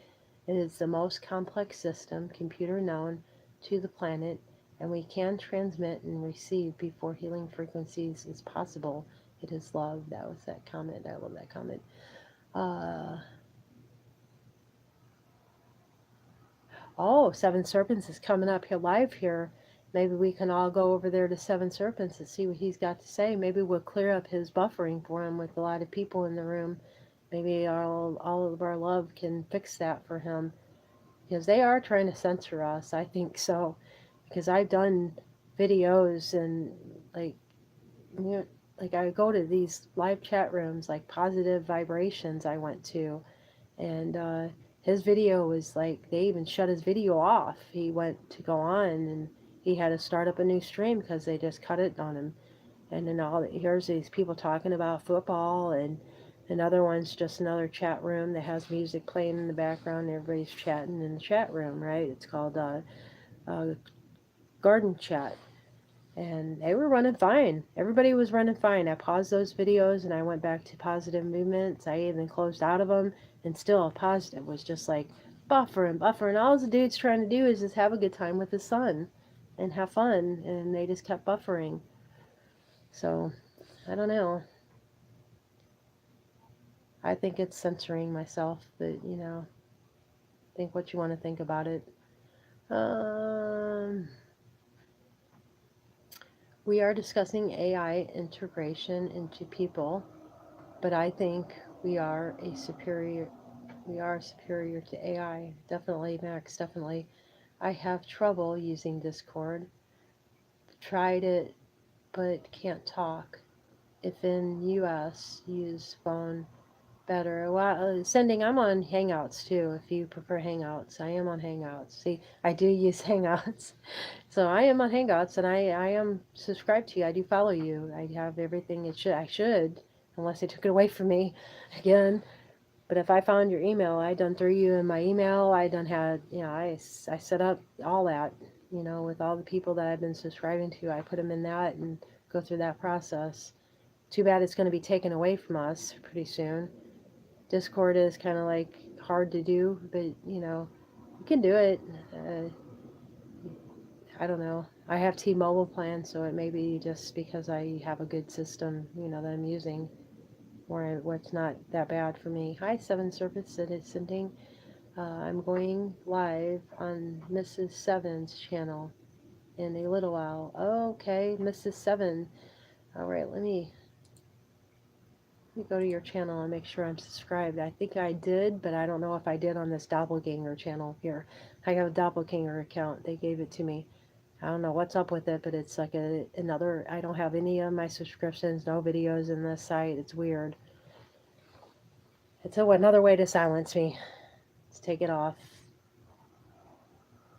is the most complex system computer known to the planet, and we can transmit and receive before healing frequencies is possible. It is love. That was that comment. I love that comment. Uh, Oh, Seven Serpents is coming up here live here. Maybe we can all go over there to Seven Serpents and see what he's got to say. Maybe we'll clear up his buffering for him with a lot of people in the room. Maybe all of our love can fix that for him. Because they are trying to censor us, I think so. Because I've done videos and like like I go to these live chat rooms like Positive Vibrations I went to, and his video was like they even shut his video off. He went to go on and he had to start up a new stream because they just cut it on him. And then here's these people talking about football, and another one's just another chat room that has music playing in the background. Everybody's chatting in the chat room, right? It's called uh, garden chat. And they were running fine. Everybody was running fine. I paused those videos and I went back to positive movements. I even closed out of them, and still positive was just like buffering, buffering. All the dude's trying to do is just have a good time with his son and have fun, and they just kept buffering. So I don't know. I think it's censoring myself, but think what you want to think about it. Um, we are discussing AI integration into people, but I think we are a superior we are superior to AI. Definitely, Max, definitely. I have trouble using Discord. Tried it but can't talk. If in US, use phone better. Well, sending, I'm on Hangouts too, if you prefer Hangouts. I am on Hangouts. See, I do use Hangouts. So I am on Hangouts and I am subscribed to you. I do follow you. I have everything I should, unless they took it away from me again. But if I found your email, I done threw you in my email. I done had, I set up all that, with all the people that I've been subscribing to. I put them in that and go through that process. Too bad it's going to be taken away from us pretty soon. Discord is kind of like hard to do, but you can do it. Uh, I don't know. I have T-Mobile plan, so it may be just because I have a good system, that I'm using, where it's not that bad for me. Hi, Seven Serpents that is sending. I'm going live on Mrs. Seven's channel in a little while. Okay, Mrs. Seven. All right, let me go to your channel and make sure I'm subscribed. I think I did, but I don't know if I did on this doppelganger channel here. I have a doppelganger account. They gave it to me. I don't know what's up with it, but it's like another. I don't have any of my subscriptions, no videos in this site. It's weird. It's another way to silence me. Let's take it off.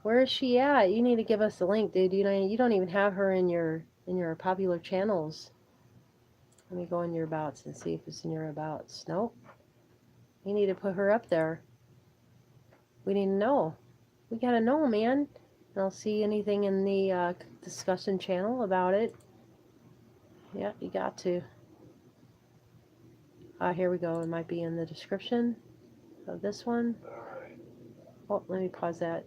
Where is she at? You need to give us the link, dude. You don't even have her in your popular channels. Let me go in your abouts and see if it's in your abouts. Nope. You need to put her up there. We need to know. We gotta know, man. I don't see anything in the discussion channel about it. Yeah, you got to. Here we go. It might be in the description of this one. Oh, let me pause that.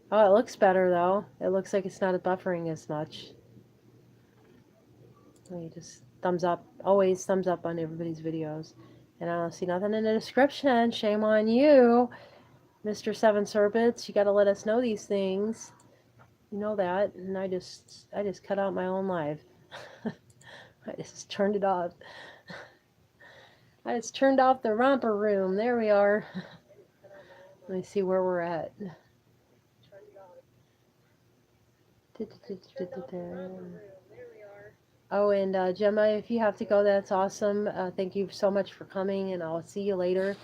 Oh, it looks better though. It looks like it's not buffering as much. Let me just thumbs up. Always thumbs up on everybody's videos. And I don't see nothing in the description. Shame on you, Mr. Seven Serpents. You got to let us know these things. You know that. And I just cut out my own live. I just turned it off. I just turned off the romper room. There we are. Let me see where we're at. Oh, and Gemma, if you have to go, that's awesome. Thank you so much for coming, and I'll see you later.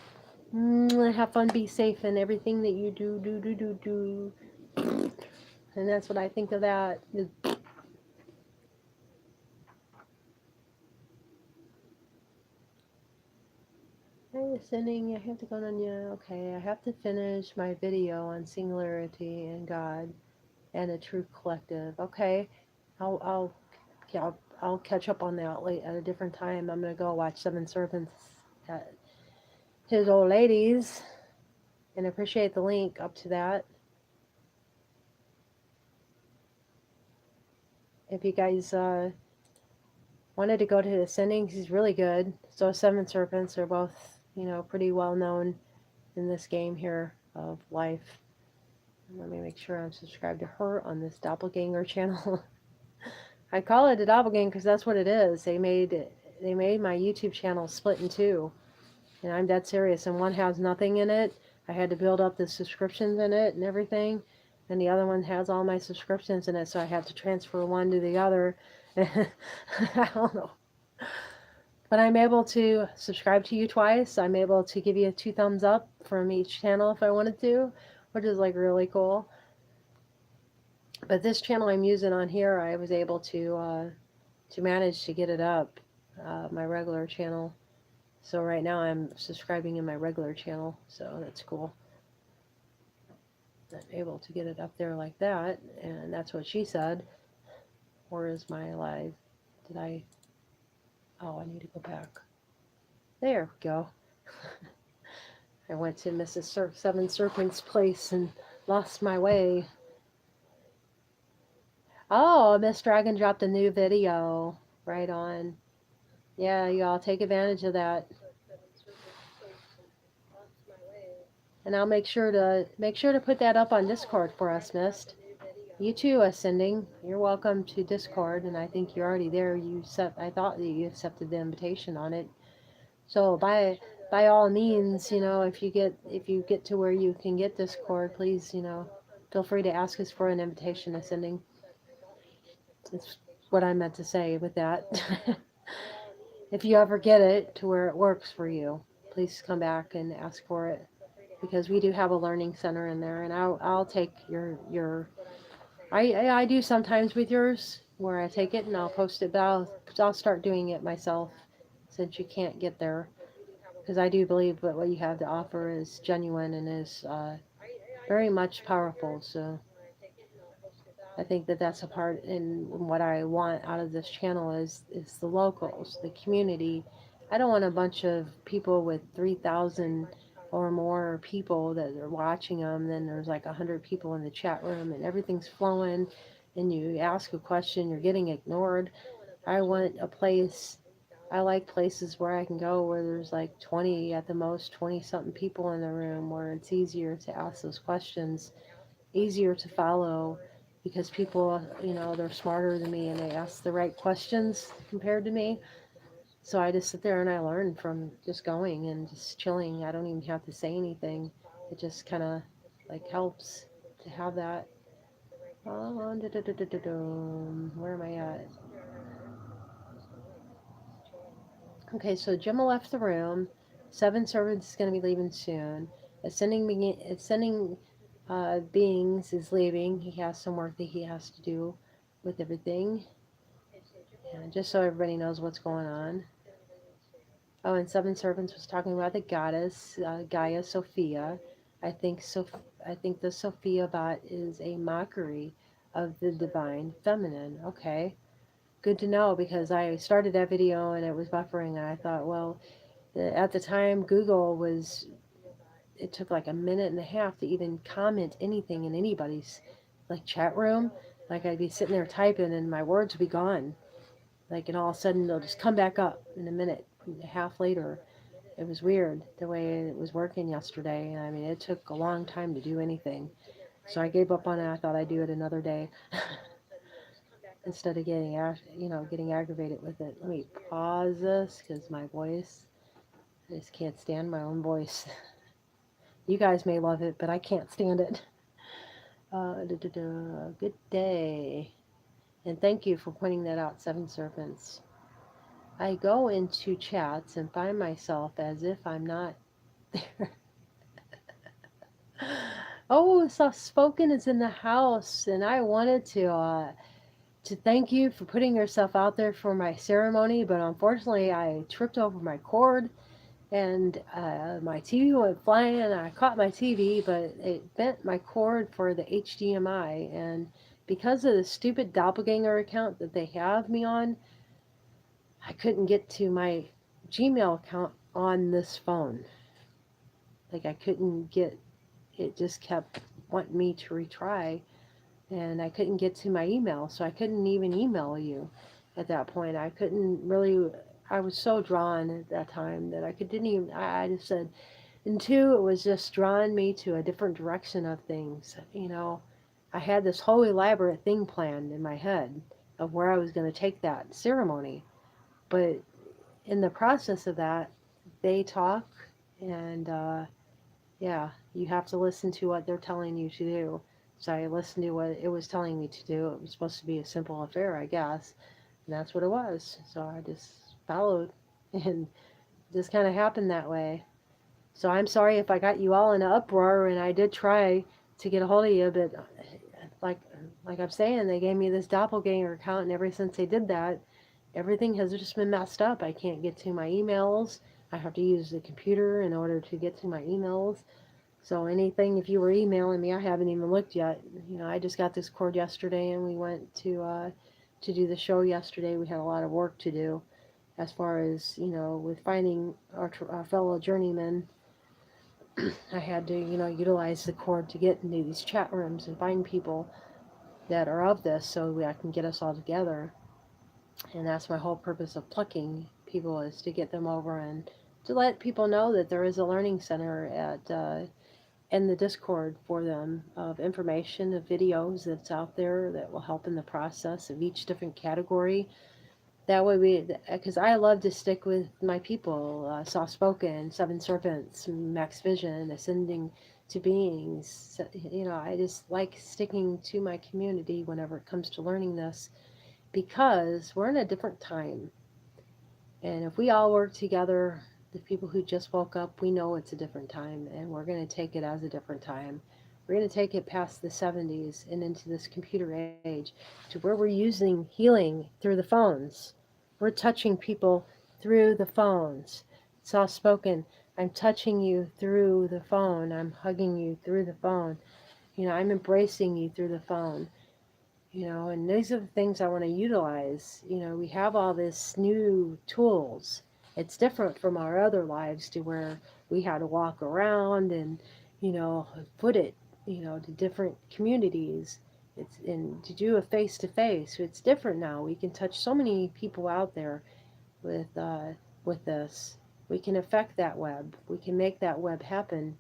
Have fun, be safe, and everything that you do. And that's what I think of that. I'm sending, I have to go on, yeah, okay. I have to finish my video on singularity and God and a true collective. Okay, I'll yeah, I'll catch up on that late at a different time. I'm gonna go watch Seven Serpents at his old ladies and appreciate the link up to that. If you guys wanted to go to the Ascending, he's really good. So Seven Serpents are both, pretty well known in this game here of life. Let me make sure I'm subscribed to her on this doppelganger channel. I call it a doppelganger because that's what it is. They made my YouTube channel split in two, and I'm dead serious. And one has nothing in it. I had to build up the subscriptions in it and everything, and the other one has all my subscriptions in it, so I have to transfer one to the other. I don't know. But I'm able to subscribe to you twice. I'm able to give you 2 thumbs up from each channel if I wanted to, which is like really cool. But this channel I'm using on here, I was able to manage to get it up, my regular channel. So right now I'm subscribing in my regular channel, so that's cool. I'm able to get it up there like that, and that's what she said. Where is my live? Oh, I need to go back. There we go. I went to Mrs. Seven Serpents' place and lost my way. Oh, Miss Dragon dropped a new video. Right on. Yeah, y'all take advantage of that. And I'll make sure to put that up on Discord for us, Mist. You too, Ascending. You're welcome to Discord, and I think you're already there. I thought that you accepted the invitation on it. So by all means, if you get to where you can get Discord, please, feel free to ask us for an invitation, Ascending. It's what I meant to say with that. If you ever get it to where it works for you, please come back and ask for it because we do have a learning center in there, and I'll take your I do sometimes with yours where I take it and I'll post it, but I'll start doing it myself since you can't get there because I do believe that what you have to offer is genuine and is very much powerful. So I think that that's a part in what I want out of this channel is the locals, the community. I don't want a bunch of people with 3,000 or more people that are watching them. Then there's like 100 people in the chat room and everything's flowing. And you ask a question, you're getting ignored. I want a place. I like places where I can go where there's like 20 at the most, 20 something people in the room where it's easier to ask those questions, easier to follow because people, they're smarter than me and they ask the right questions compared to me. So I just sit there and I learn from just going and just chilling. I don't even have to say anything. It just kind of like helps to have that. Where am I at? Okay, so Gemma left the room. Seven Servants is going to be leaving soon. Ascending beings is leaving. He has some work that he has to do with everything. And just so everybody knows what's going on. Oh, and Seven Servants was talking about the goddess Gaia Sophia. I think I think the Sophia bot is a mockery of the divine feminine. Okay, good to know because I started that video and it was buffering and I thought, well, at the time Google was it took like a minute and a half to even comment anything in anybody's like chat room. Like I'd be sitting there typing and my words would be gone. Like and all of a sudden they'll just come back up in a minute and a half later. It was weird the way it was working yesterday. I mean, it took a long time to do anything. So I gave up on it. I thought I'd do it another day instead of getting aggravated with it. Let me pause this because my voice, I just can't stand my own voice. You guys may love it, but I can't stand it. Good day. And thank you for pointing that out, Seven Serpents. I go into chats and find myself as if I'm not there. Oh, Soft Spoken is in the house, and I wanted to thank you for putting yourself out there for my ceremony, but unfortunately I tripped over my cord and my TV went flying and I caught my TV, but it bent my cord for the HDMI. And because of the stupid doppelganger account that they have me on, I couldn't get to my Gmail account on this phone. Like I couldn't get it, just kept wanting me to retry, and I couldn't get to my email, so I couldn't even email you at that point. I couldn't really. I was so drawn at that time that didn't even. I just said, and two, it was just drawing me to a different direction of things. I had this whole elaborate thing planned in my head of where I was going to take that ceremony, but in the process of that, they talk, and yeah, you have to listen to what they're telling you to do. So I listened to what it was telling me to do. It was supposed to be a simple affair, I guess, and that's what it was. So I just followed, and just kind of happened that way. So I'm sorry if I got you all in an uproar, and I did try to get a hold of you, but like like I'm saying, they gave me this doppelganger account, and ever since they did that, everything has just been messed up. I can't get to my emails. I have to use the computer in order to get to my emails. So anything, if you were emailing me, I haven't even looked yet. I just got this cord yesterday, and we went to do the show yesterday. We had a lot of work to do, as far as with finding our fellow journeymen. I had to utilize the cord to get into these chat rooms and find people that are of this, so I can get us all together. And that's my whole purpose of plucking people is to get them over and to let people know that there is a learning center at in the Discord for them of information, of videos that's out there that will help in the process of each different category. That way, because I love to stick with my people, soft spoken, seven serpents, max vision, ascending to beings. You know, I just like sticking to my community whenever it comes to learning this because we're in a different time. And if we all work together, the people who just woke up, we know it's a different time, and we're going to take it as a different time. We're going to take it past the 70s and into this computer age to where we're using healing through the phones. We're touching people through the phones. Soft spoken, I'm touching you through the phone. I'm hugging you through the phone. You know, I'm embracing you through the phone. You know, and these are the things I want to utilize. You know, we have all this new tools. It's different from our other lives to where we had to walk around and, you know, put it, you know, to different communities. It's and to do a face to face. It's different now. We can touch so many people out there with this. We can affect that web. We can make that web happen.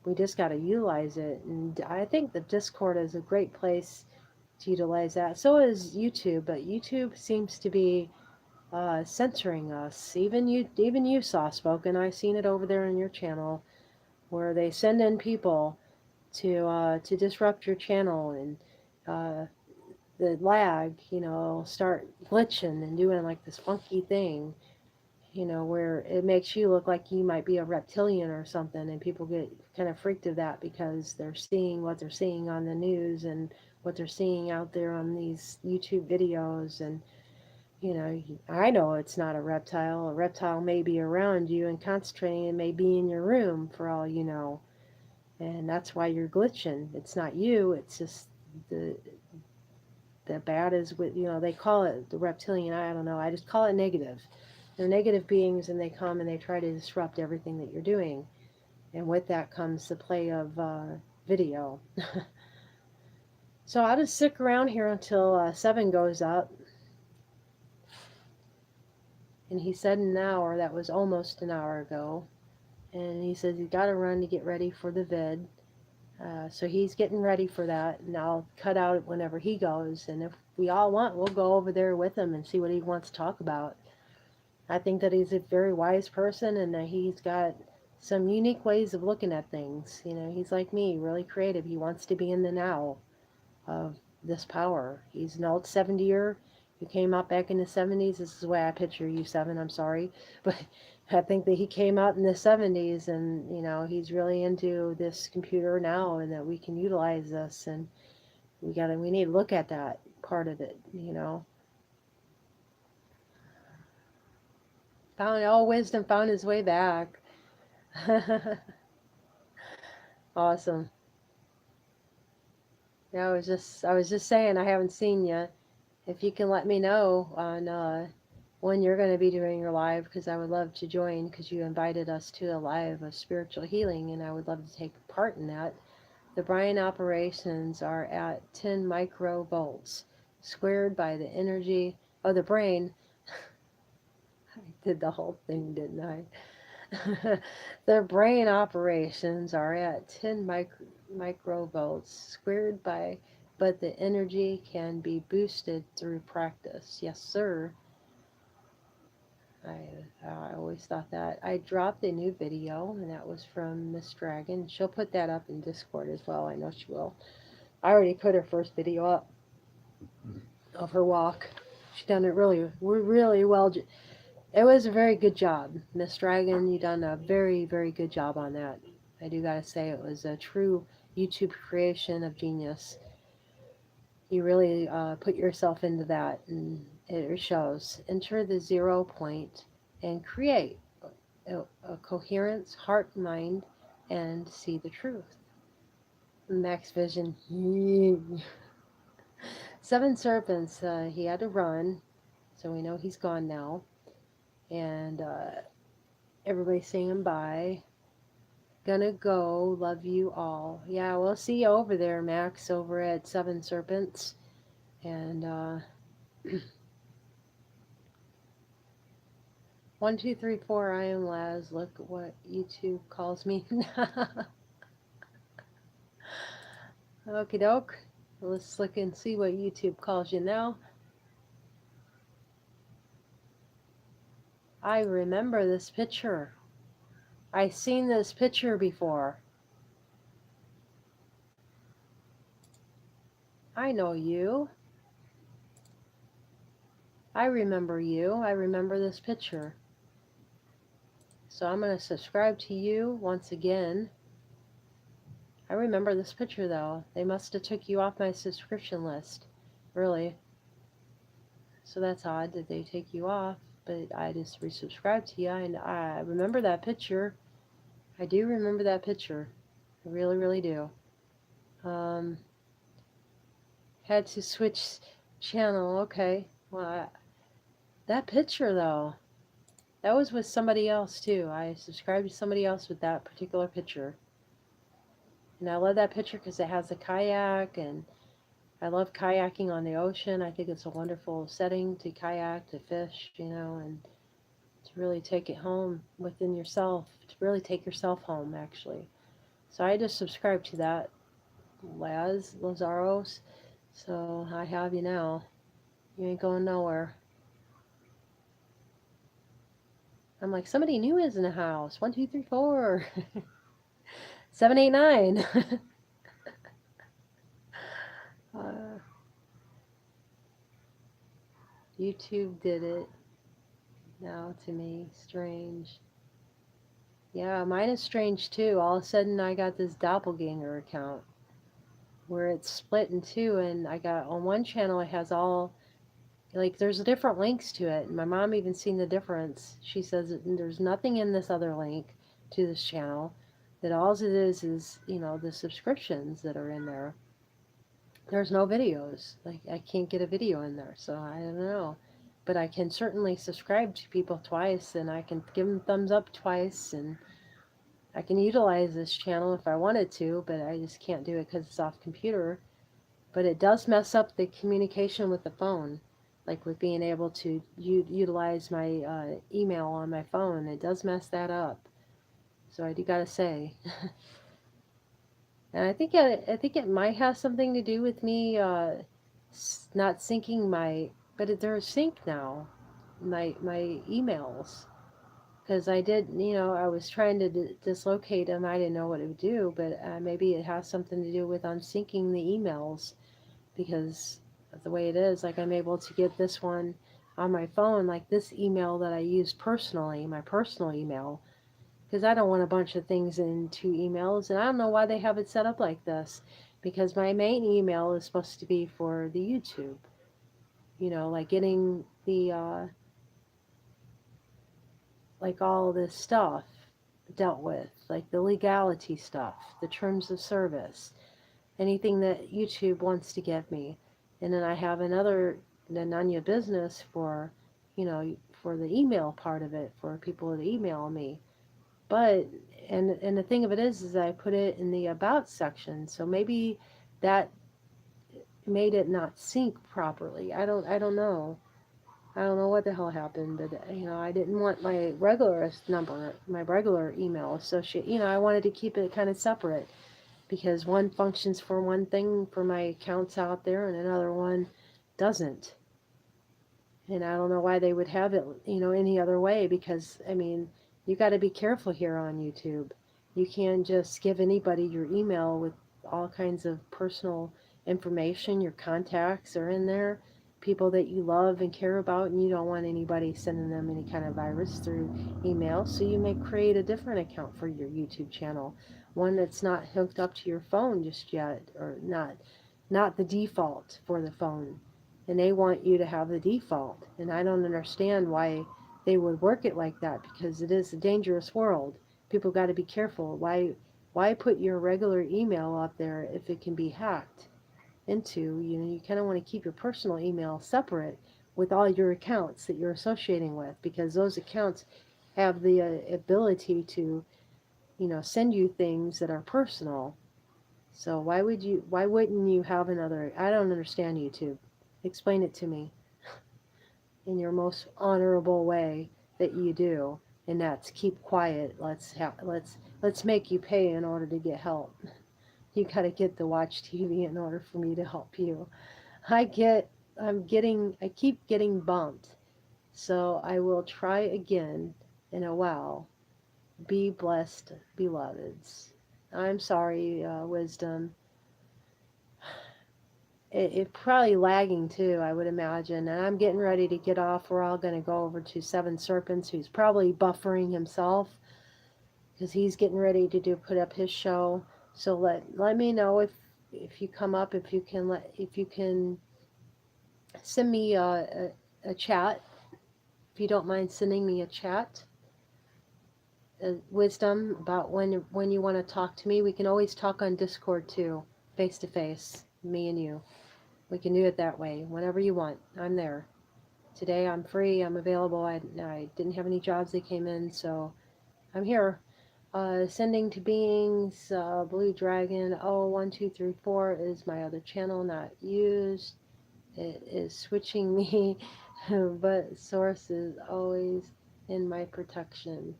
We just got to utilize it. And I think the Discord is a great place to utilize that. So is YouTube, but YouTube seems to be censoring us. Even you, soft spoken. I've seen it over there on your channel where they send in people to disrupt your channel and uh, the lag, you know, start glitching and doing like this funky thing, you know, where it makes you look like you might be a reptilian or something, and people get kind of freaked of that because they're seeing what they're seeing on the news and what they're seeing out there on these YouTube videos. And, you know, I know it's not a reptile. A reptile may be around you and concentrating, it may be in your room for all you know. And that's why you're glitching. It's not you, it's just the the bad is with, you know, they call it the reptilian. I don't know. I just call it negative. They're negative beings, and they come and they try to disrupt everything that you're doing. And with that comes the play of video. So I'll just stick around here until 7 goes up. And he said an hour. That was almost an hour ago. And he says he's got to run to get ready for the vid. So he's getting ready for that. And I'll cut out whenever he goes. And if we all want, we'll go over there with him and see what he wants to talk about. I think that he's a very wise person and that he's got some unique ways of looking at things. You know, he's like me, really creative. He wants to be in the now of this power. He's an old 70-year who came out back in the 70s. This is the way I picture you, Seven. I'm sorry. But I think that he came out in the 70s and, you know, he's really into this computer now and that we can utilize this. And we need to look at that part of it, you know. Found all wisdom found his way back. Awesome. Yeah, I was just saying I haven't seen you. If you can let me know on when you're going to be doing your live, because I would love to join. Because you invited us to a live of spiritual healing, and I would love to take part in that. The brain operations are at 10 microvolts, squared by the energy of the brain. I did the whole thing, didn't I? Their brain operations are at 10 microvolts squared by, but the energy can be boosted through practice. Yes, sir. I, I always thought that. I dropped a new video, and that was from Miss Dragon. She'll put that up in Discord as well. I know she will. I already put her first video up of her walk. She done it really well. It was a very good job. Miss Dragon, you done a very, very good job on that. I do gotta say, it was a true YouTube creation of genius. You really put yourself into that, and it shows. Enter the 0 point and create a coherence, heart, mind, and see the truth. Max Vision. Seven Serpents, he had to run, so we know he's gone now. And everybody saying bye. Gonna go. Love you all. Yeah, we'll see you over there, Max, over at Seven Serpents. And 1234, I am Laz. Look what YouTube calls me. Okie doke. Let's look and see what YouTube calls you now. I remember this picture. I seen this picture before. I know you. I remember you. I remember this picture. So I'm going to subscribe to you once again. I remember this picture though. They must have took you off my subscription list. Really. So that's odd that they take you off. But I just resubscribed to you and I remember that picture. I do remember that picture. I really, really do. Um, had to switch channel. Okay. Well, that picture though, that was with somebody else too. I subscribed to somebody else with that particular picture. And I love that picture because it has a kayak, and I love kayaking on the ocean. I think it's a wonderful setting to kayak, to fish, and to really take it home within yourself, to really take yourself home, actually. So I just subscribed to that, Lazaros. So I have you now. You ain't going nowhere. I'm like, somebody new is in the house. 1, 2, 3, 4. 7, 8, 9. uh, YouTube did it now to me. Strange. Yeah, mine is strange too. All of a sudden, I got this doppelganger account where it's split in two, and I got on one channel, it has all, like, there's different links to it. And my mom even seen the difference. She says that there's nothing in this other link to this channel, that all it is, the subscriptions that are in there. There's no videos. Like, I can't get a video in there, so I don't know. But I can certainly subscribe to people twice, and I can give them thumbs up twice, and I can utilize this channel if I wanted to, but I just can't do it because it's off computer. But it does mess up the communication with the phone, like with being able to utilize my email on my phone. It does mess that up. So I do gotta say, and I think it might have something to do with me not syncing my, but they're synced now, my emails. Because I did, I was trying to dislocate them. I didn't know what it would do, but maybe it has something to do with unsyncing the emails, because of the way it is. Like, I'm able to get this one on my phone, like this email that I use personally, my personal email, because I don't want a bunch of things in two emails, and I don't know why they have it set up like this, because my main email is supposed to be for the YouTube, like getting the like all this stuff dealt with, like the legality stuff, the terms of service, anything that YouTube wants to give me. And then I have another, the Nanya business for, for the email part of it, for people to email me. But, and the thing of it is I put it in the about section. So maybe that made it not sync properly. I don't know. I don't know what the hell happened, but I didn't want my regular number, my regular email associate. I wanted to keep it kind of separate, because one functions for one thing for my accounts out there and another one doesn't. And I don't know why they would have it, any other way, because you got to be careful here on YouTube. You can't just give anybody your email with all kinds of personal information. Your contacts are in there, people that you love and care about, and you don't want anybody sending them any kind of virus through email. So you may create a different account for your YouTube channel, one that's not hooked up to your phone just yet, or not the default for the phone, and they want you to have the default. And I don't understand why they would work it like that, because it is a dangerous world. People got to be careful. Why put your regular email out there if it can be hacked into? You kind of want to keep your personal email separate with all your accounts that you're associating with, because those accounts have the ability to, send you things that are personal. So why wouldn't you have another? I don't understand YouTube. Explain it to me in your most honorable way. that you do, and that's keep quiet. Let's make you pay in order to get help. You got to get the watch TV in order for me to help you. I get I keep getting bumped. So I will try again in a while. Be blessed, beloveds. I'm sorry, wisdom. It probably lagging too, I would imagine. And I'm getting ready to get off. We're all going to go over to Seven Serpents, who's probably buffering himself because he's getting ready to put up his show. So let me know if you come up, if you can send me a chat, if you don't mind sending me a chat. Wisdom about when you want to talk to me. We can always talk on Discord too, face to face, me and you. We can do it that way, whenever you want. I'm there. Today I'm free. I'm available. I didn't have any jobs that came in, so I'm here. Sending to beings. Blue Dragon. Oh, 1234 is my other channel, not used. It is switching me, but source is always in my protection.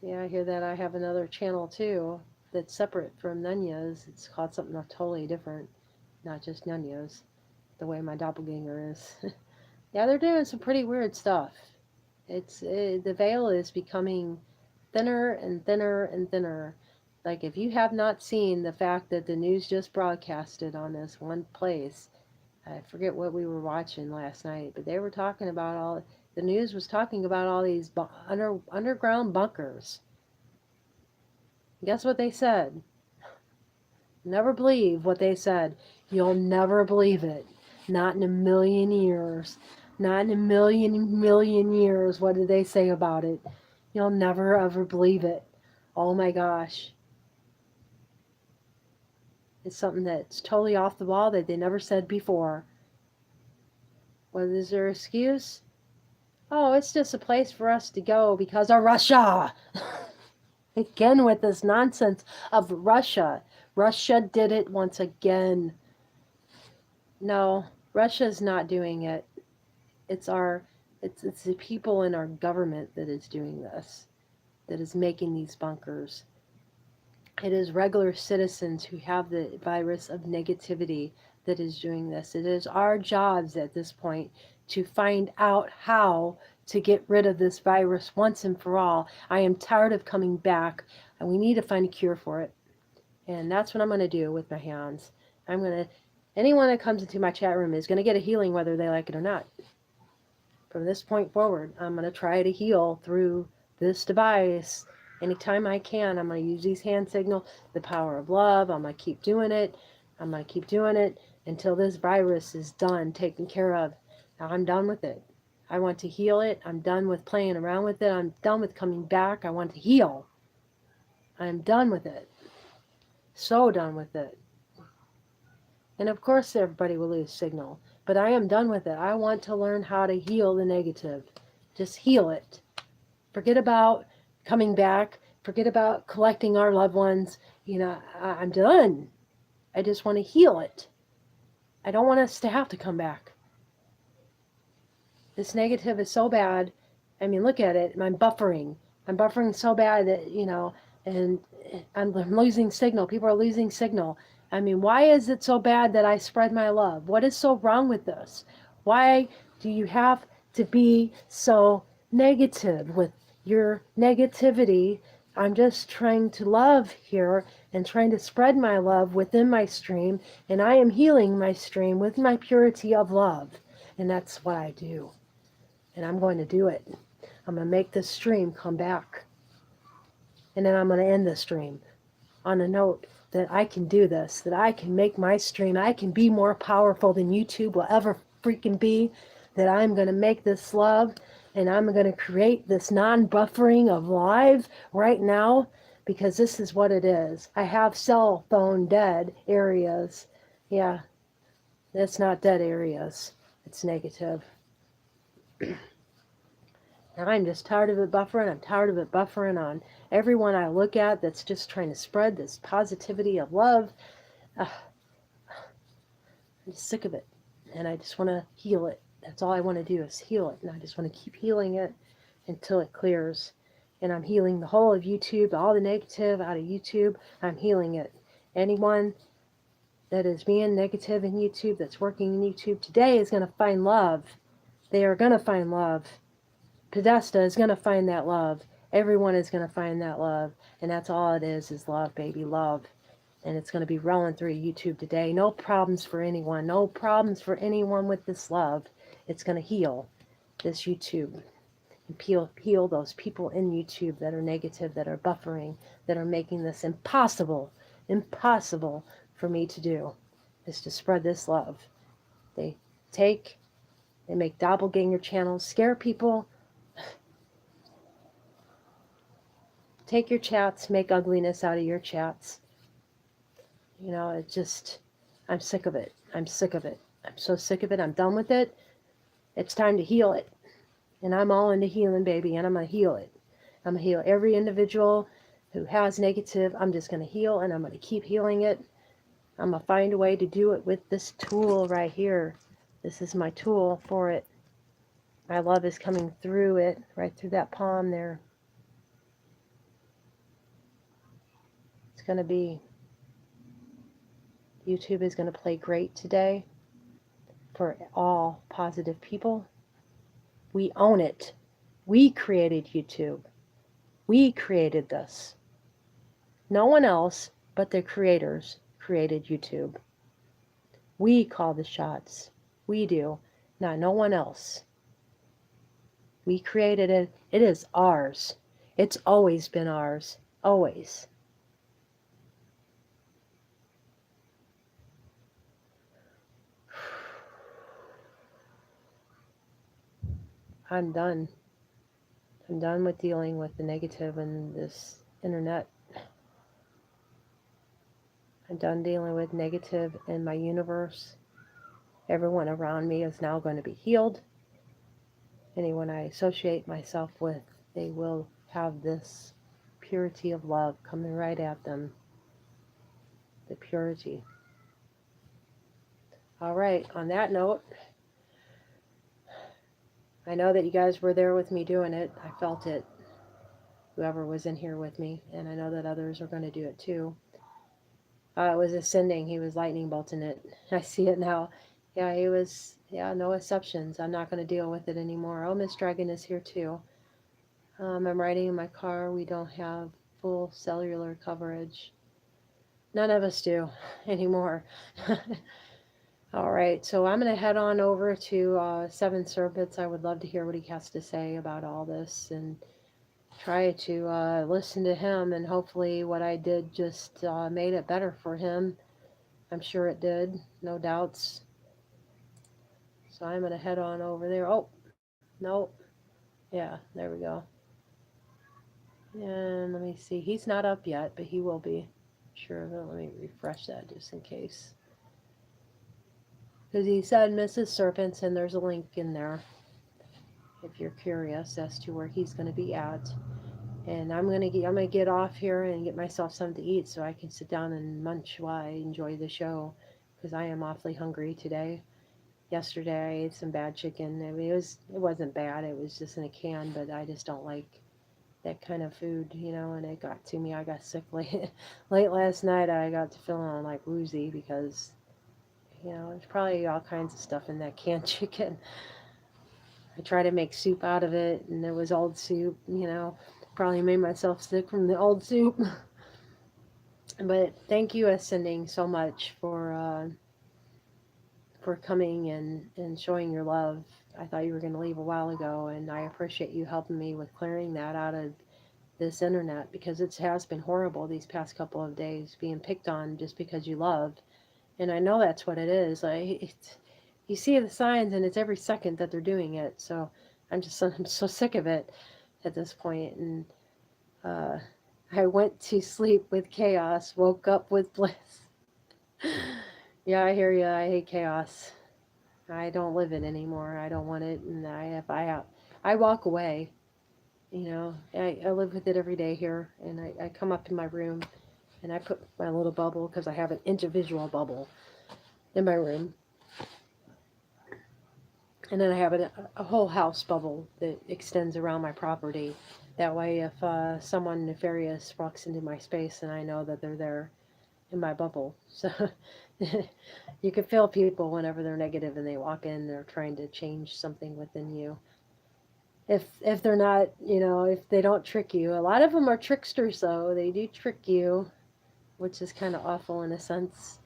Yeah, I hear that I have another channel too that's separate from Nunya's. It's called something totally different, not just Nunya's, the way my doppelganger is. Yeah, they're doing some pretty weird stuff. The veil is becoming thinner and thinner and thinner. Like if you have not seen the fact that the news just broadcasted on this one place, I forget what we were watching last night, but they were talking about the news was talking about all these underground bunkers. Guess what they said? Never believe what they said. You'll never believe it. Not in a million years. Not in a million years. What did they say about it? You'll never ever believe it. Oh my gosh. It's something that's totally off the wall that they never said before. What is their excuse? Oh, it's just a place for us to go because of Russia. Again with this nonsense of Russia. Russia did it once again. No, Russia's not doing it. It's it's the people in our government that is doing this, that is making these bunkers. It is regular citizens who have the virus of negativity that is doing this. It is our jobs at this point to find out how to get rid of this virus once and for all. I am tired of coming back, and we need to find a cure for it. And that's what I'm going to do with my hands. Anyone that comes into my chat room is going to get a healing whether they like it or not. From this point forward, I'm going to try to heal through this device. Anytime I can, I'm going to use these hand signals, the power of love. I'm going to keep doing it. I'm going to keep doing it until this virus is done, taken care of. I'm done with it. I want to heal it. I'm done with playing around with it. I'm done with coming back. I want to heal. I'm done with it. So done with it. And of course everybody will lose signal. But I am done with it. I want to learn how to heal the negative. Just heal it. Forget about coming back. Forget about collecting our loved ones. I'm done. I just want to heal it. I don't want us to have to come back. This negative is so bad. I mean, look at it. I'm buffering. I'm buffering so bad that, and I'm losing signal. People are losing signal. I mean, why is it so bad that I spread my love? What is so wrong with this? Why do you have to be so negative with your negativity? I'm just trying to love here and trying to spread my love within my stream, and I am healing my stream with my purity of love. And that's what I do. And I'm going to do it. I'm going to make this stream come back. And then I'm going to end the stream on a note that I can do this, that I can make my stream, I can be more powerful than YouTube will ever freaking be, that I'm going to make this love, and I'm going to create this non-buffering of live right now, because this is what it is. I have cell phone dead areas. Yeah, that's not dead areas. It's negative. And I'm just tired of it buffering. I'm tired of it buffering on everyone I look at that's just trying to spread this positivity of love. I'm just sick of it. And I just want to heal it. That's all I want to do is heal it. And I just want to keep healing it until it clears. And I'm healing the whole of YouTube, all the negative out of YouTube. I'm healing it. Anyone that is being negative in YouTube, that's working in YouTube today, is going to find love. They are going to find love. Podesta is going to find that love. Everyone is going to find that love. And that's all it is love, baby, love. And it's going to be rolling through YouTube today. No problems for anyone. No problems for anyone with this love. It's going to heal this YouTube and heal those people in YouTube that are negative, that are buffering, that are making this impossible for me to do, is to spread this love. They make doppelganger channels, scare people, take your chats, make ugliness out of your chats. You know, it just, I'm sick of it. I'm sick of it. I'm so sick of it. I'm done with it. It's time to heal it. And I'm all into healing, baby, and I'm going to heal it. I'm going to heal every individual who has negative. I'm just going to heal, and I'm going to keep healing it. I'm going to find a way to do it with this tool right here. This is my tool for it. My love is coming through it, right through that palm there. It's going to be, YouTube is going to play great today for all positive people. We own it. We created YouTube. We created this. No one else but the creators created YouTube. We call the shots. We do, not no one else. We created it. It is ours. It's always been ours. Always. I'm done. I'm done with dealing with the negative in this internet. I'm done dealing with negative in my universe. Everyone around me is now going to be healed. Anyone I associate myself with, they will have this purity of love coming right at them. The purity. All right, on that note, I know that you guys were there with me doing it. I felt it. Whoever was in here with me. And I know that others are going to do it too. It was ascending. He was lightning bolting it. I see it now. Yeah, he was. Yeah, no exceptions. I'm not going to deal with it anymore. Oh, Miss Dragon is here too. I'm riding in my car. We don't have full cellular coverage. None of us do anymore. All right, so I'm going to head on over to Seven Serpents. I would love to hear what he has to say about all this and try to listen to him, and hopefully what I did just made it better for him. I'm sure it did, no doubts. So I'm going to head on over there. Oh, no. Yeah, there we go. And let me see. He's not up yet, but he will be. Sure, let me refresh that just in case. Because he said Mrs. Serpents, and there's a link in there if you're curious as to where he's going to be at. And I'm gonna get off here and get myself something to eat so I can sit down and munch while I enjoy the show, because I am awfully hungry today. Yesterday I ate some bad chicken. I mean, it wasn't bad. It was just in a can, but I just don't like that kind of food, you know. And it got to me. I got sick late last night. I got to feeling like woozy because, you know, there's probably all kinds of stuff in that canned chicken. I tried to make soup out of it, and it was old soup, you know. Probably made myself sick from the old soup. But thank you, Ascending, so much for coming and showing your love. I thought you were going to leave a while ago, and I appreciate you helping me with clearing that out of this internet, because it has been horrible these past couple of days, being picked on just because you love. And I know that's what it is. You see the signs, and it's every second that they're doing it. So I'm so sick of it at this point. And uh, I went to sleep with chaos, woke up with bliss. Yeah, I hear you. I hate chaos. I don't live it anymore. I don't want it, and I walk away. You know, I live with it every day here, and I come up in my room, and I put my little bubble, because I have an individual bubble in my room, And then I have a whole house bubble that extends around my property. That way, if someone nefarious walks into my space, and I know that they're there in my bubble. So you can feel people whenever they're negative and they walk in, they're trying to change something within you. If they're not, if they don't trick you. A lot of them are tricksters, though. They do trick you, which is kind of awful in a sense.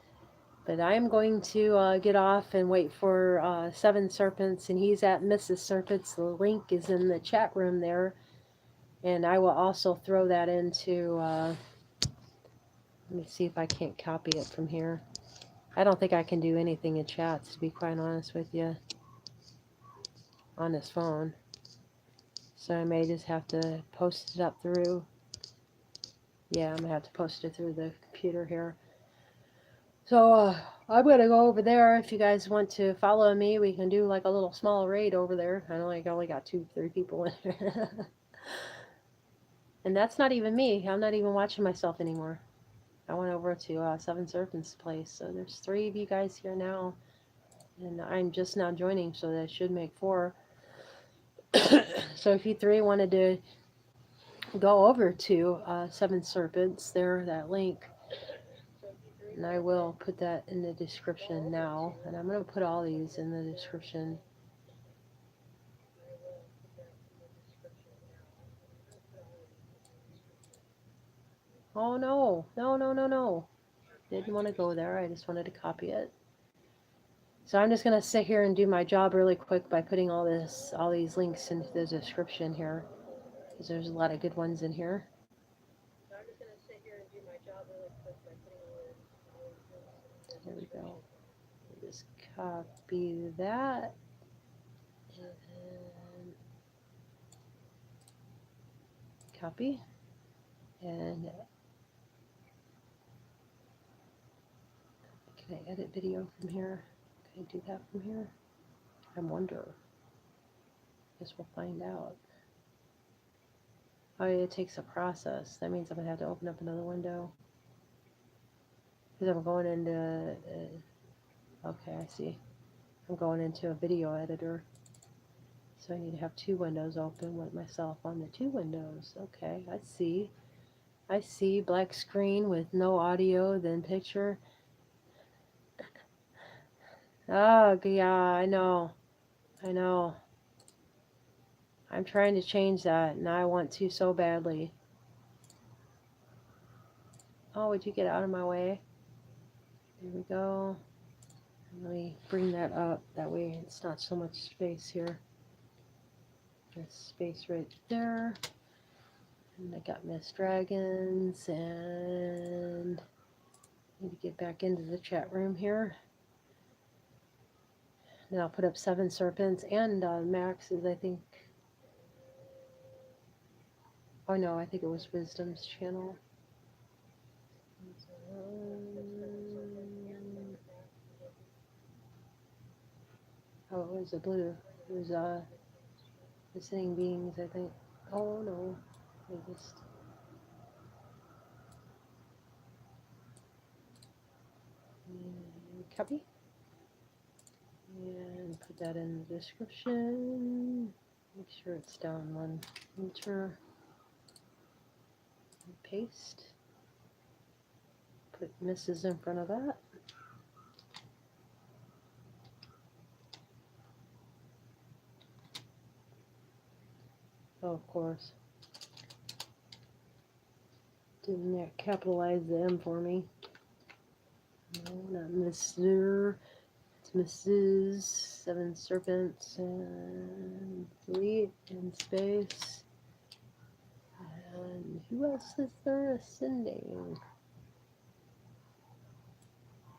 But I'm going to get off and wait for Seven Serpents, and he's at Mrs. Serpents. The link is in the chat room there, and I will also throw that into. Let me see if I can't copy it from here. I don't think I can do anything in chats, to be quite honest with you, on this phone. So I may just have to post it up through. Yeah, I'm gonna have to post it through the computer here. So I'm gonna go over there. If you guys want to follow me, we can do like a little small raid over there. I know I only got 2-3 people in there. And that's not even me. I'm not even watching myself anymore. I went over to Seven Serpents' place. So there's 3 of you guys here now. And I'm just now joining, so that should make 4. So if you 3 wanted to go over to Seven Serpents, there, that link. And I will put that in the description now. And I'm going to put all these in the description. Oh no, no, no, no, no. Didn't want to go there. I just wanted to copy it. So I'm just going to sit here and do my job really quick by putting all these links into the description here. Because there's a lot of good ones in here. There we go. Just copy that. And copy. And can I edit video from here? Can I do that from here? I wonder. Guess we'll find out. Oh, it takes a process. That means I'm going to have to open up another window. Because I'm going into... okay, I see. I'm going into a video editor. So I need to have 2 windows open with myself on the 2 windows. Okay, I see. I see. Black screen with no audio, then picture. Oh, yeah, I know. I know. I'm trying to change that, and I want to so badly. Oh, would you get out of my way? There we go. Let me bring that up. That way it's not so much space here. There's space right there. And I got Miss Dragons, and I need to get back into the chat room here. Then I'll put up Seven Serpents and Max's, I think. Oh no, I think it was Wisdom's channel. Oh, it was a blue. It was Listening Beings, I think. Oh no, I just... copy. And put that in the description. Make sure it's down 1 meter. And paste. Put Mrs. in front of that. Oh, of course. Didn't capitalize the M for me. No, not Mr. It's Mrs. Seven Serpents and delete and space. And who else is there ascending?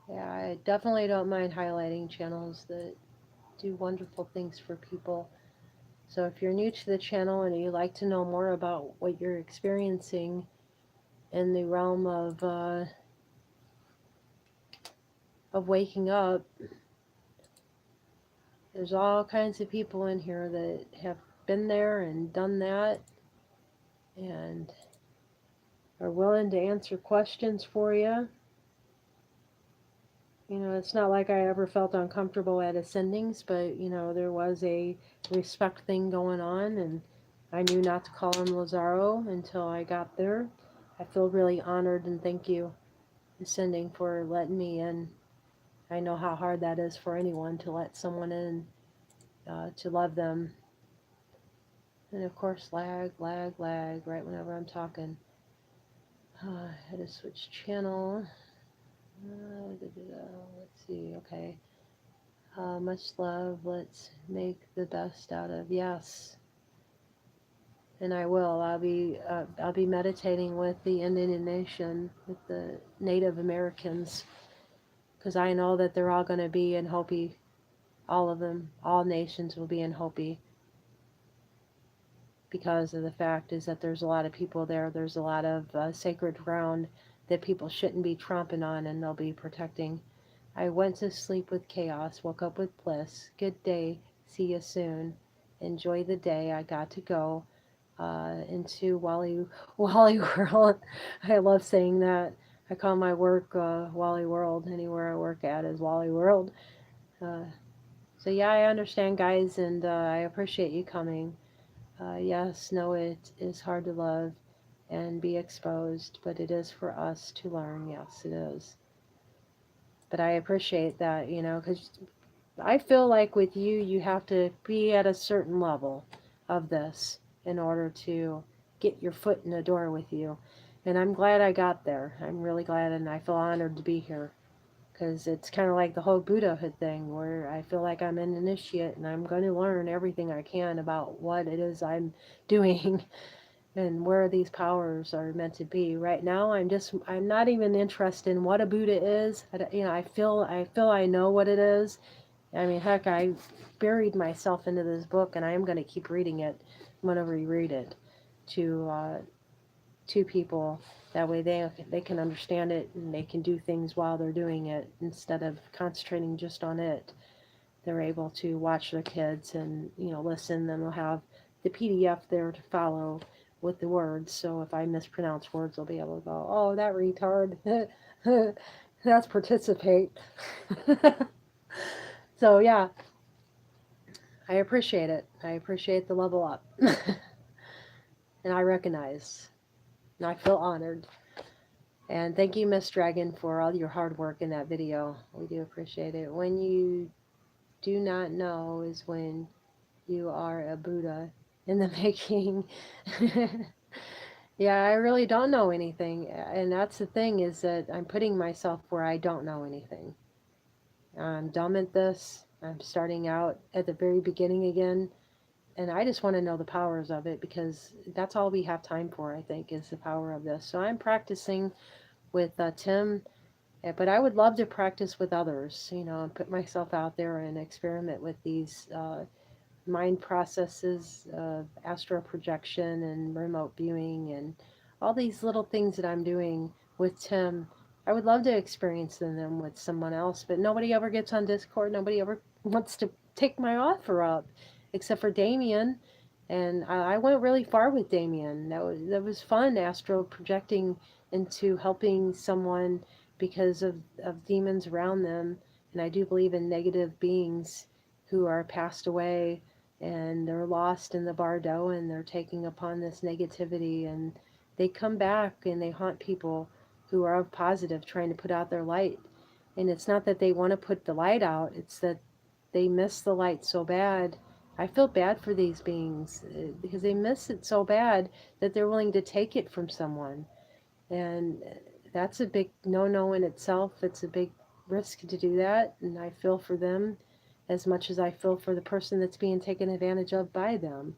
Yeah, I definitely don't mind highlighting channels that do wonderful things for people. So if you're new to the channel and you'd like to know more about what you're experiencing in the realm of waking up, there's all kinds of people in here that have been there and done that and are willing to answer questions for you. You know, it's not like I ever felt uncomfortable at ascendings, but you know, there was a respect thing going on, and I knew not to call him Lazaro until I got there. I feel really honored and thank you, ascending, for letting me in. I know how hard that is for anyone to let someone in, to love them. And of course, lag, right whenever I'm talking. I had to switch channel. Let's see, okay. Much love. Let's make the best out of. Yes, and I will. I'll be meditating with the Indian nation, with the Native Americans, because I know that they're all going to be in Hopi. All of them, all nations will be in Hopi, because of the fact is that there's a lot of people there. There's a lot of sacred ground that people shouldn't be tromping on, and they'll be protecting. I went to sleep with chaos, woke up with bliss. Good day. See you soon. Enjoy the day. I got to go into Wally World. I love saying that. I call my work Wally World. Anywhere I work at is Wally World. Uh, so yeah, I understand, guys, and I appreciate you coming. Yes, no, it is hard to love and be exposed, but it is for us to learn. Yes, it is. But I appreciate that, you know, because I feel like with you, you have to be at a certain level of this in order to get your foot in the door with you. And I'm glad I got there. I'm really glad, and I feel honored to be here, because it's kind of like the whole Buddhahood thing, where I feel like I'm an initiate and I'm going to learn everything I can about what it is I'm doing and where these powers are meant to be. Right now, I'm not even interested in what a Buddha is. You know, I feel I know what it is. I mean, heck, I buried myself into this book, and I am going to keep reading it. I'm going to reread it to people. That way, they can understand it and they can do things while they're doing it instead of concentrating just on it. They're able to watch their kids and listen. Then they'll have the PDF there to follow with the words. So if I mispronounce words, they'll be able to go, "Oh, that retard." That's participate. So yeah, I appreciate it. I appreciate the level up. And I recognize, and I feel honored. And thank you, Miss Dragon, for all your hard work in that video. We do appreciate it. When you do not know is when you are a Buddha in the making. Yeah, I really don't know anything. And that's the thing, is that I'm putting myself where I don't know anything. I'm dumb at this. I'm starting out at the very beginning again. And I just want to know the powers of it, because that's all we have time for, I think, is the power of this. So I'm practicing with Tim, but I would love to practice with others, and put myself out there and experiment with these mind processes of astral projection and remote viewing and all these little things that I'm doing with Tim. I would love to experience them with someone else, but nobody ever gets on Discord. Nobody ever wants to take my offer up, except for Damien. And I went really far with Damien. That was fun, astral projecting into helping someone because of demons around them. And I do believe in negative beings who are passed away, and they're lost in the bardo, and they're taking upon this negativity, and they come back and they haunt people who are positive, trying to put out their light. And it's not that they want to put the light out, it's that they miss the light so bad. I feel bad for these beings, because they miss it so bad that they're willing to take it from someone. And that's a big no-no in itself. It's a big risk to do that, and I feel for them as much as I feel for the person that's being taken advantage of by them.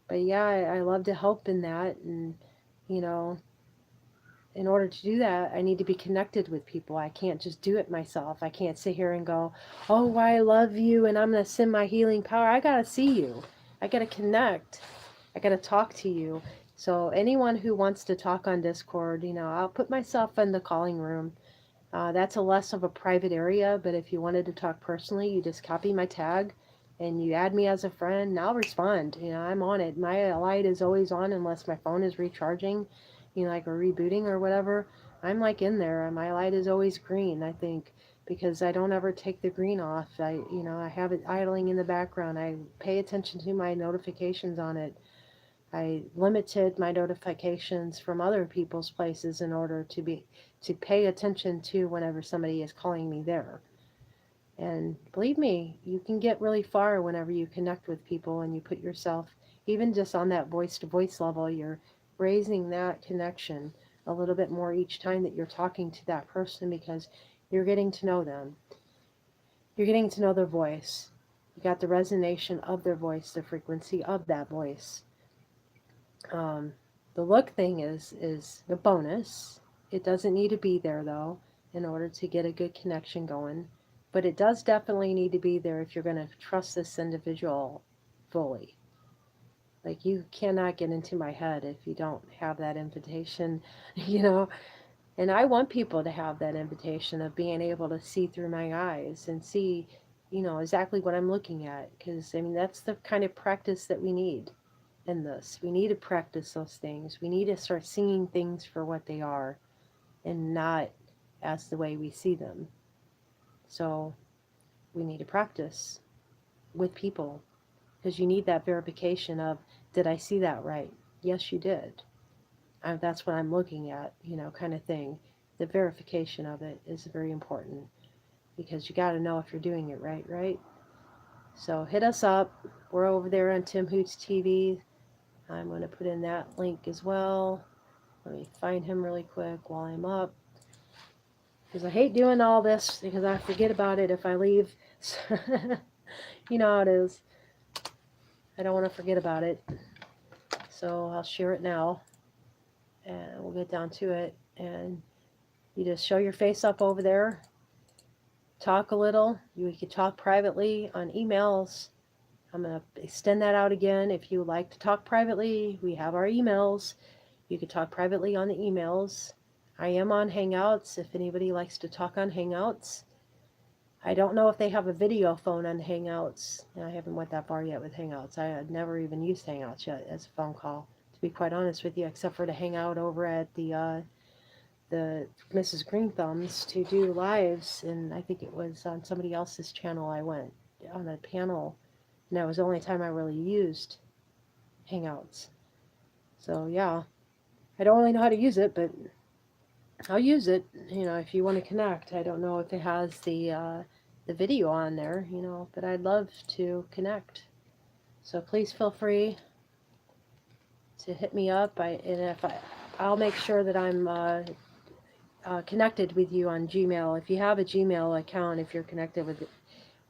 But yeah, I love to help in that, and you know, in order to do that, I need to be connected with people. I can't just do it myself. I can't sit here and go, "Oh, I love you, and I'm gonna send my healing power." I gotta see you. I gotta connect. I gotta talk to you. So anyone who wants to talk on Discord, I'll put myself in the calling room. That's a less of a private area, but if you wanted to talk personally, you just copy my tag and you add me as a friend, and I'll respond. I'm on it. My light is always on unless my phone is recharging, like or rebooting or whatever. I'm like in there. My light is always green, I think, because I don't ever take the green off. I have it idling in the background. I pay attention to my notifications on it. I limited my notifications from other people's places in order to pay attention to whenever somebody is calling me there. And believe me, you can get really far whenever you connect with people and you put yourself, even just on that voice to voice level, you're raising that connection a little bit more each time that you're talking to that person because you're getting to know them. You're getting to know their voice. You got the resonation of their voice, the frequency of that voice. Um, the look thing is a bonus. It doesn't need to be there though in order to get a good connection going. But it does definitely need to be there if you're going to trust this individual fully. Like you cannot get into my head if you don't have that invitation, you know. And I want people to have that invitation of being able to see through my eyes and see, exactly what I'm looking at. Because I mean, that's the kind of practice that we need in this. We need to practice those things. We need to start seeing things for what they are and not as the way we see them. So we need to practice with people because you need that verification of, did I see that right? Yes, you did. That's what I'm looking at, kind of thing. The verification of it is very important because you got to know if you're doing it right, right? So hit us up. We're over there on Tim Hoots TV. I'm going to put in that link as well. Let me find him really quick while I'm up. Because I hate doing all this because I forget about it if I leave. You know how it is. I don't want to forget about it. So I'll share it now. And we'll get down to it. And you just show your face up over there. Talk a little. You can talk privately on emails. I'm going to extend that out again. If you would like to talk privately, we have our emails. You can talk privately on the emails. I am on Hangouts if anybody likes to talk on Hangouts. I don't know if they have a video phone on Hangouts. I haven't went that far yet with Hangouts. I had never even used Hangouts yet as a phone call, to be quite honest with you, except for to hang out over at the Mrs. Green Thumbs to do lives, and I think it was on somebody else's channel I went on a panel, and that was the only time I really used Hangouts. So yeah, I don't really know how to use it, but I'll use it, if you want to connect. I don't know if it has the video on there, but I'd love to connect. So please feel free to hit me up. I'll make sure that I'm connected with you on Gmail. If you have a Gmail account, if you're connected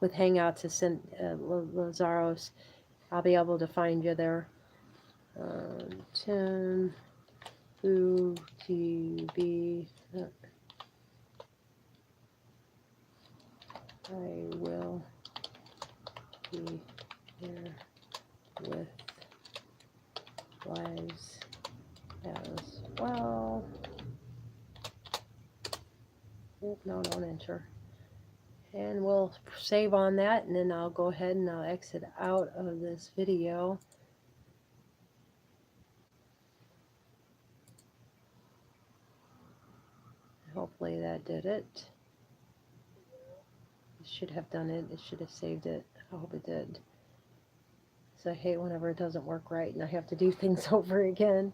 with Hangouts to send Lazaros, I'll be able to find you there. Tim Who TV. I will be there with lives as well. No, don't enter. And we'll save on that, and then I'll go ahead and I'll exit out of this video. Hopefully that did it. It should have done it. It should have saved it. I hope it did. So I hate whenever it doesn't work right and I have to do things over again.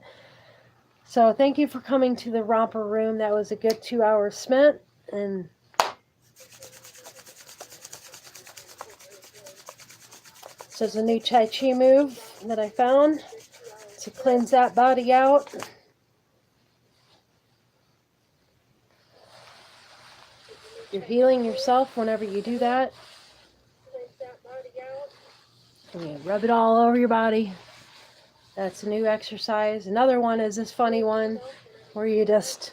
So thank you for coming to the Romper Room. That was a good 2 hours spent. And this is a new Tai Chi move that I found to cleanse that body out. You're healing yourself whenever you do that. And you rub it all over your body. That's a new exercise. Another one is this funny one where you just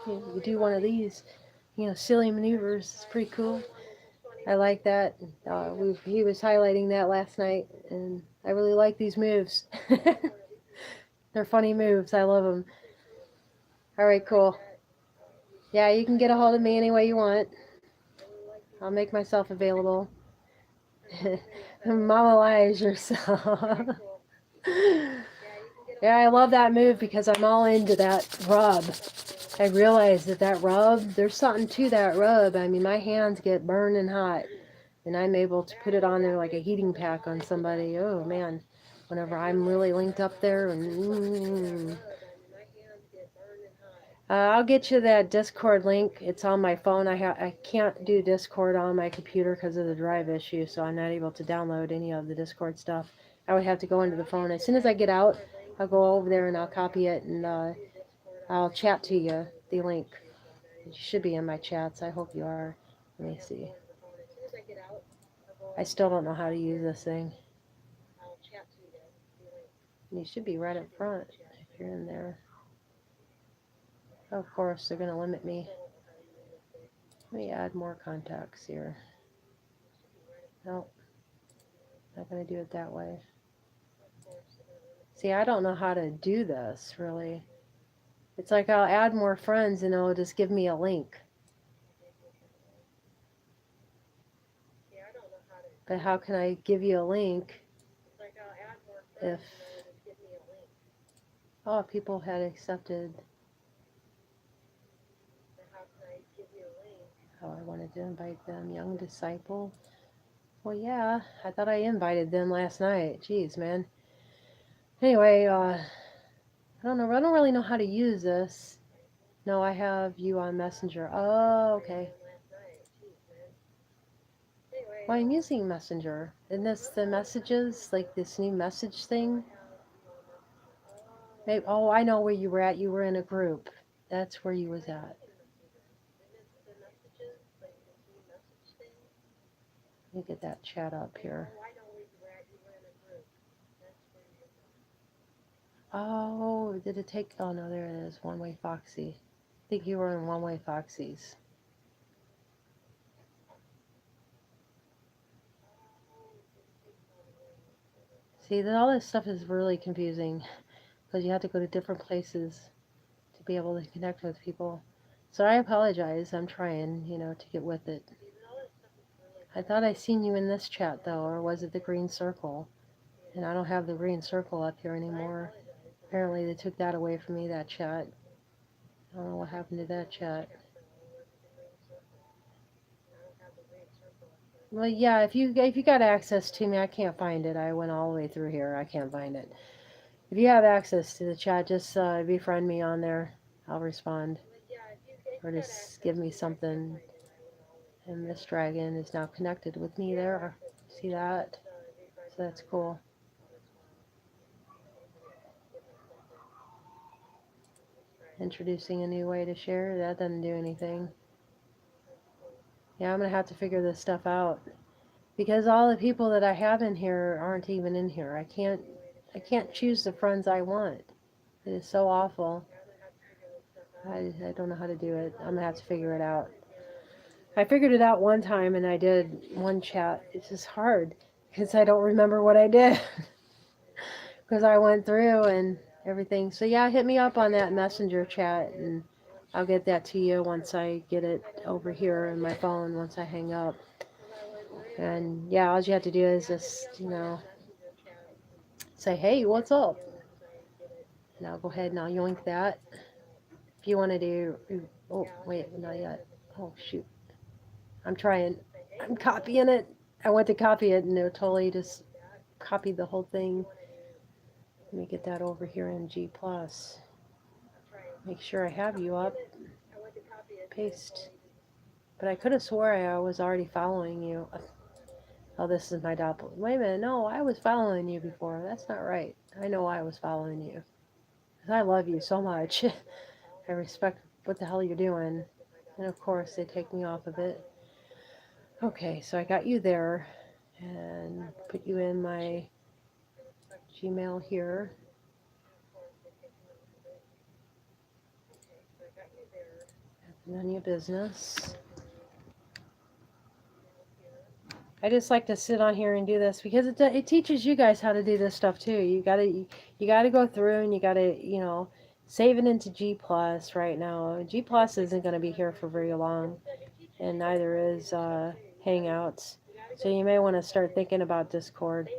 you do one of these, silly maneuvers. It's pretty cool. I like that. He was highlighting that last night, and I really like these moves. They're funny moves. I love them. All right, cool. Yeah, you can get a hold of me any way you want. I'll make myself available. Mama lies yourself. Yeah, I love that move because I'm all into that rub. I realize that rub, there's something to that rub. I mean, my hands get burning hot, and I'm able to put it on there like a heating pack on somebody. Oh man, whenever I'm really linked up there, and I'll get you that Discord link. It's on my phone. I can't do Discord on my computer because of the drive issue, so I'm not able to download any of the Discord stuff. I would have to go into the phone. As soon as I get out, I'll go over there and I'll copy it and I'll chat to you the link. You should be in my chats. I hope you are. Let me see. I still don't know how to use this thing. You should be right up front if you're in there. Of course, they're going to limit me. Let me add more contacts here. Nope, not going to do it that way. See, I don't know how to do this, really. It's like I'll add more friends and it'll just give me a link. But how can I give you a link if... Oh, people had accepted... Oh, I wanted to invite them. Young disciple. Well, yeah, I thought I invited them last night. Jeez, man. Anyway, I don't know. I don't really know how to use this. No, I have you on Messenger. Oh, okay. Well, I'm using Messenger. Isn't this the messages? Like this new message thing? Maybe, oh, I know where you were at. You were in a group. That's where you was at. Let me get that chat up here. Oh, did it take? Oh, no, there it is. One Way Foxy. I think you were in One Way Foxy's. See, all this stuff is really confusing because you have to go to different places to be able to connect with people. So I apologize. I'm trying, to get with it. I thought I seen you in this chat though, or was it the green circle? And I don't have the green circle up here anymore. Apparently they took that away from me, that chat. I don't know what happened to that chat. Well, yeah, if you got access to me, I can't find it. I went all the way through here. I can't find it. If you have access to the chat, just befriend me on there. I'll respond. Or just give me something. And this dragon is now connected with me there. See that? So that's cool. Introducing a new way to share. That doesn't do anything. Yeah, I'm going to have to figure this stuff out. Because all the people that I have in here aren't even in here. I can't choose the friends I want. It is so awful. I don't know how to do it. I'm going to have to figure it out. I figured it out one time and I did one chat. It's just hard because I don't remember what I did. Because I went through and everything. So yeah, hit me up on that messenger chat and I'll get that to you once I get it over here in my phone once I hang up. And yeah, all you have to do is just, say, hey, what's up? And I'll go ahead and I'll yoink that. If you want to do, oh, wait, not yet. Oh, shoot. I'm trying. I'm copying it. I went to copy it and it totally just copied the whole thing. Let me get that over here in G+. Make sure I have you up. Paste. But I could have swore I was already following you. Oh, this is my doppel. Wait a minute. No, I was following you before. That's not right. I know I was following you. Because I love you so much. I respect what the hell you're doing. And of course, they take me off of it. Okay, so I got you there. And put you in my Gmail here. None of your business. I just like to sit on here and do this because it teaches you guys how to do this stuff too. You gotta go through and you gotta save it into G Plus right now. G Plus isn't gonna be here for very long, and neither is Hangouts. So you may want to start thinking about Discord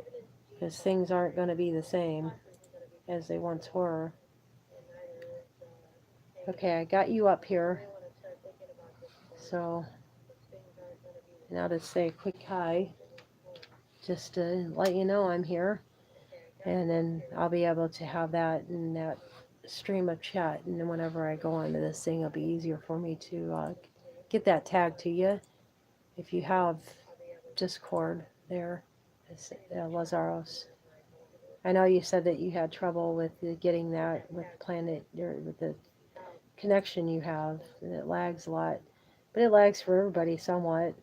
because things aren't gonna be the same. as they once were. Okay, I got you up here. So now to say a quick hi, just to let you know I'm here. And then I'll be able to have that in that stream of chat. And then whenever I go onto this thing, it'll be easier for me to get that tag to you. If you have Discord there, Lazaros. I know you said that you had trouble with getting that with Planet or with the connection you have, and it lags a lot. But it lags for everybody somewhat.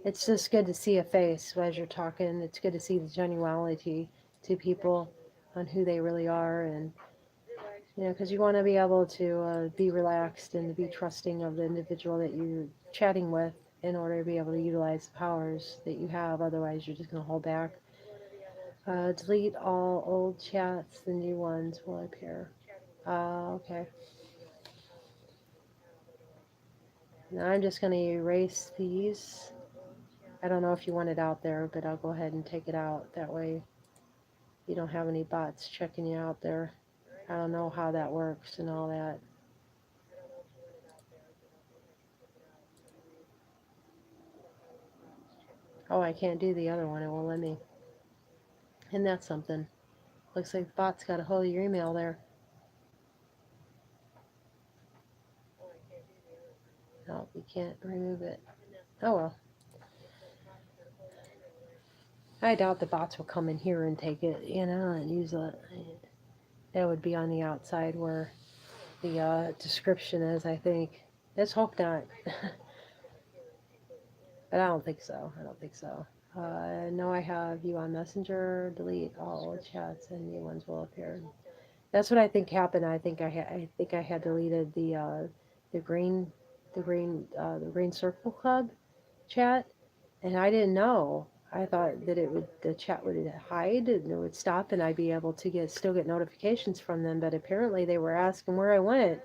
It's just good to see a face as you're talking. It's good to see the genuality to people on who they really are, and because you want to be able to be relaxed and to be trusting of the individual that you're chatting with in order to be able to utilize the powers that you have. Otherwise, you're just going to hold back. Delete all old chats. The new ones will appear. Okay. Now I'm just going to erase these. I don't know if you want it out there, but I'll go ahead and take it out. That way you don't have any bots checking you out there. I don't know how that works and all that. Oh, I can't do the other one. It won't let me. And that's something. Looks like the bot's got a hold of your email there. No, you can't remove it. Oh well. I doubt the bots will come in here and take it, and use it. That would be on the outside where the description is, I think. Let's hope not. But I don't think so. I don't think so. No, I have you on Messenger. Delete all old chats, and new ones will appear. That's what I think happened. I think I had deleted the green, the green circle club chat, and I didn't know. I thought that the chat would hide and it would stop, and I'd be able to still get notifications from them. But apparently, they were asking where I went,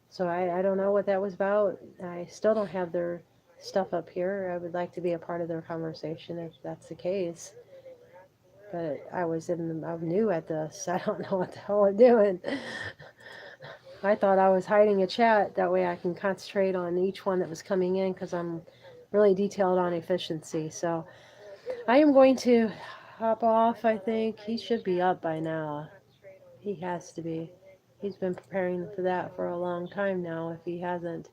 so I don't know what that was about. I still don't have their stuff up here. I would like to be a part of their conversation if that's the case. But I'm new at this. I don't know what the hell I'm doing. I thought I was hiding a chat. That way I can concentrate on each one that was coming in because I'm really detailed on efficiency. So I am going to hop off, I think. He should be up by now. He has to be. He's been preparing for that for a long time now, if he hasn't.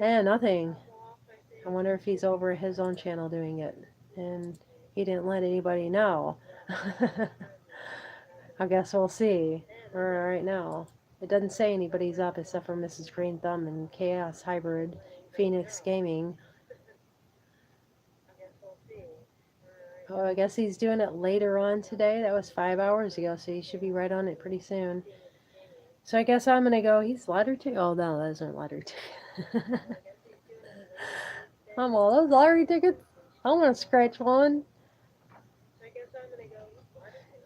And nothing. I wonder if he's over at his own channel doing it. And he didn't let anybody know. I guess we'll see. Right now. It doesn't say anybody's up except for Mrs. Green Thumb and Chaos Hybrid, Phoenix Gaming. Oh, I guess he's doing it later on today. That was 5 hours ago, so he should be right on it pretty soon. So I guess I'm gonna go. He's lottery ticket. Oh no, those aren't lottery tickets. I'm all those lottery tickets. I want to scratch one.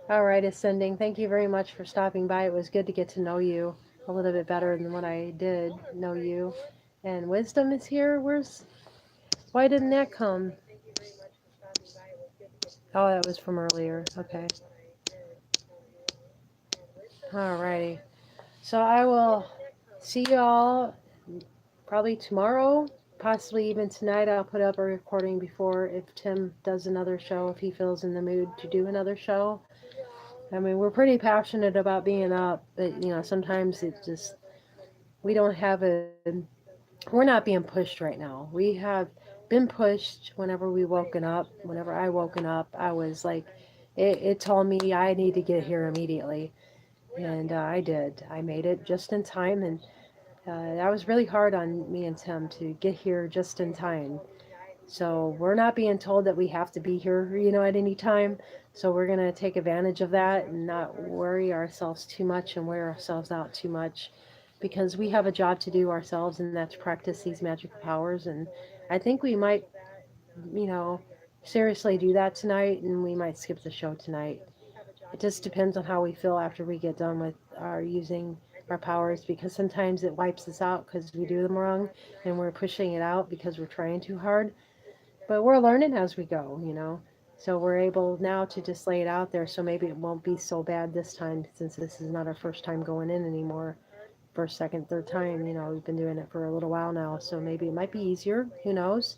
All right, Ascending. Thank you very much for stopping by. It was good to get to know you a little bit better than what I did know you. And Wisdom is here. Why didn't that come? Oh, that was from earlier. Okay. Alrighty. So I will see y'all probably tomorrow, possibly even tonight. I'll put up a recording before if Tim does another show, if he feels in the mood to do another show. I mean, we're pretty passionate about being up, but sometimes it just we don't have we're not being pushed right now. We have been pushed whenever we woken up. Whenever I woken up, I was like, it told me I need to get here immediately. And I did. I made it just in time, and that was really hard on me and Tim to get here just in time. So we're not being told that we have to be here, at any time. So we're going to take advantage of that and not worry ourselves too much and wear ourselves out too much because we have a job to do ourselves, and that's practice these magical powers. And I think we might, you know, seriously do that tonight, and we might skip the show tonight. It just depends on how we feel after we get done with our using our powers, because sometimes it wipes us out because we do them wrong and we're pushing it out because we're trying too hard. But we're learning as we go. So we're able now to just lay it out there, so maybe it won't be so bad this time, since this is not our first time going in anymore. First, second, third time, we've been doing it for a little while now, so maybe it might be easier. Who knows?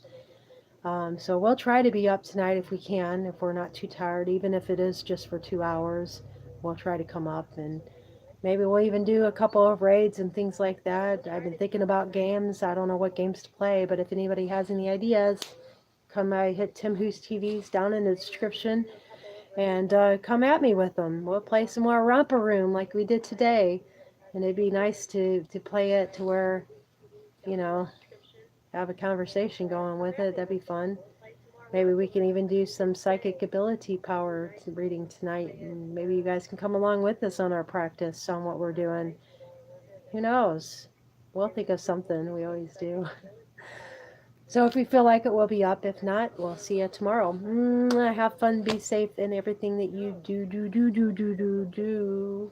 So we'll try to be up tonight if we can, if we're not too tired, even if it is just for 2 hours. We'll try to come up, and maybe we'll even do a couple of raids and things like that. I've been thinking about games. I don't know what games to play, but if anybody has any ideas, come hit Tim Who's TVs down in the description, and come at me with them. We'll play some more Romper Room like we did today, and it'd be nice to play it to where, you know, have a conversation going with it. That'd be fun. Maybe we can even do some psychic ability power reading tonight, and maybe you guys can come along with us on our practice on what we're doing. Who knows? We'll think of something. We always do. So if we feel like it, we'll be up. If not, we'll see you tomorrow. Have fun, be safe in everything that you do.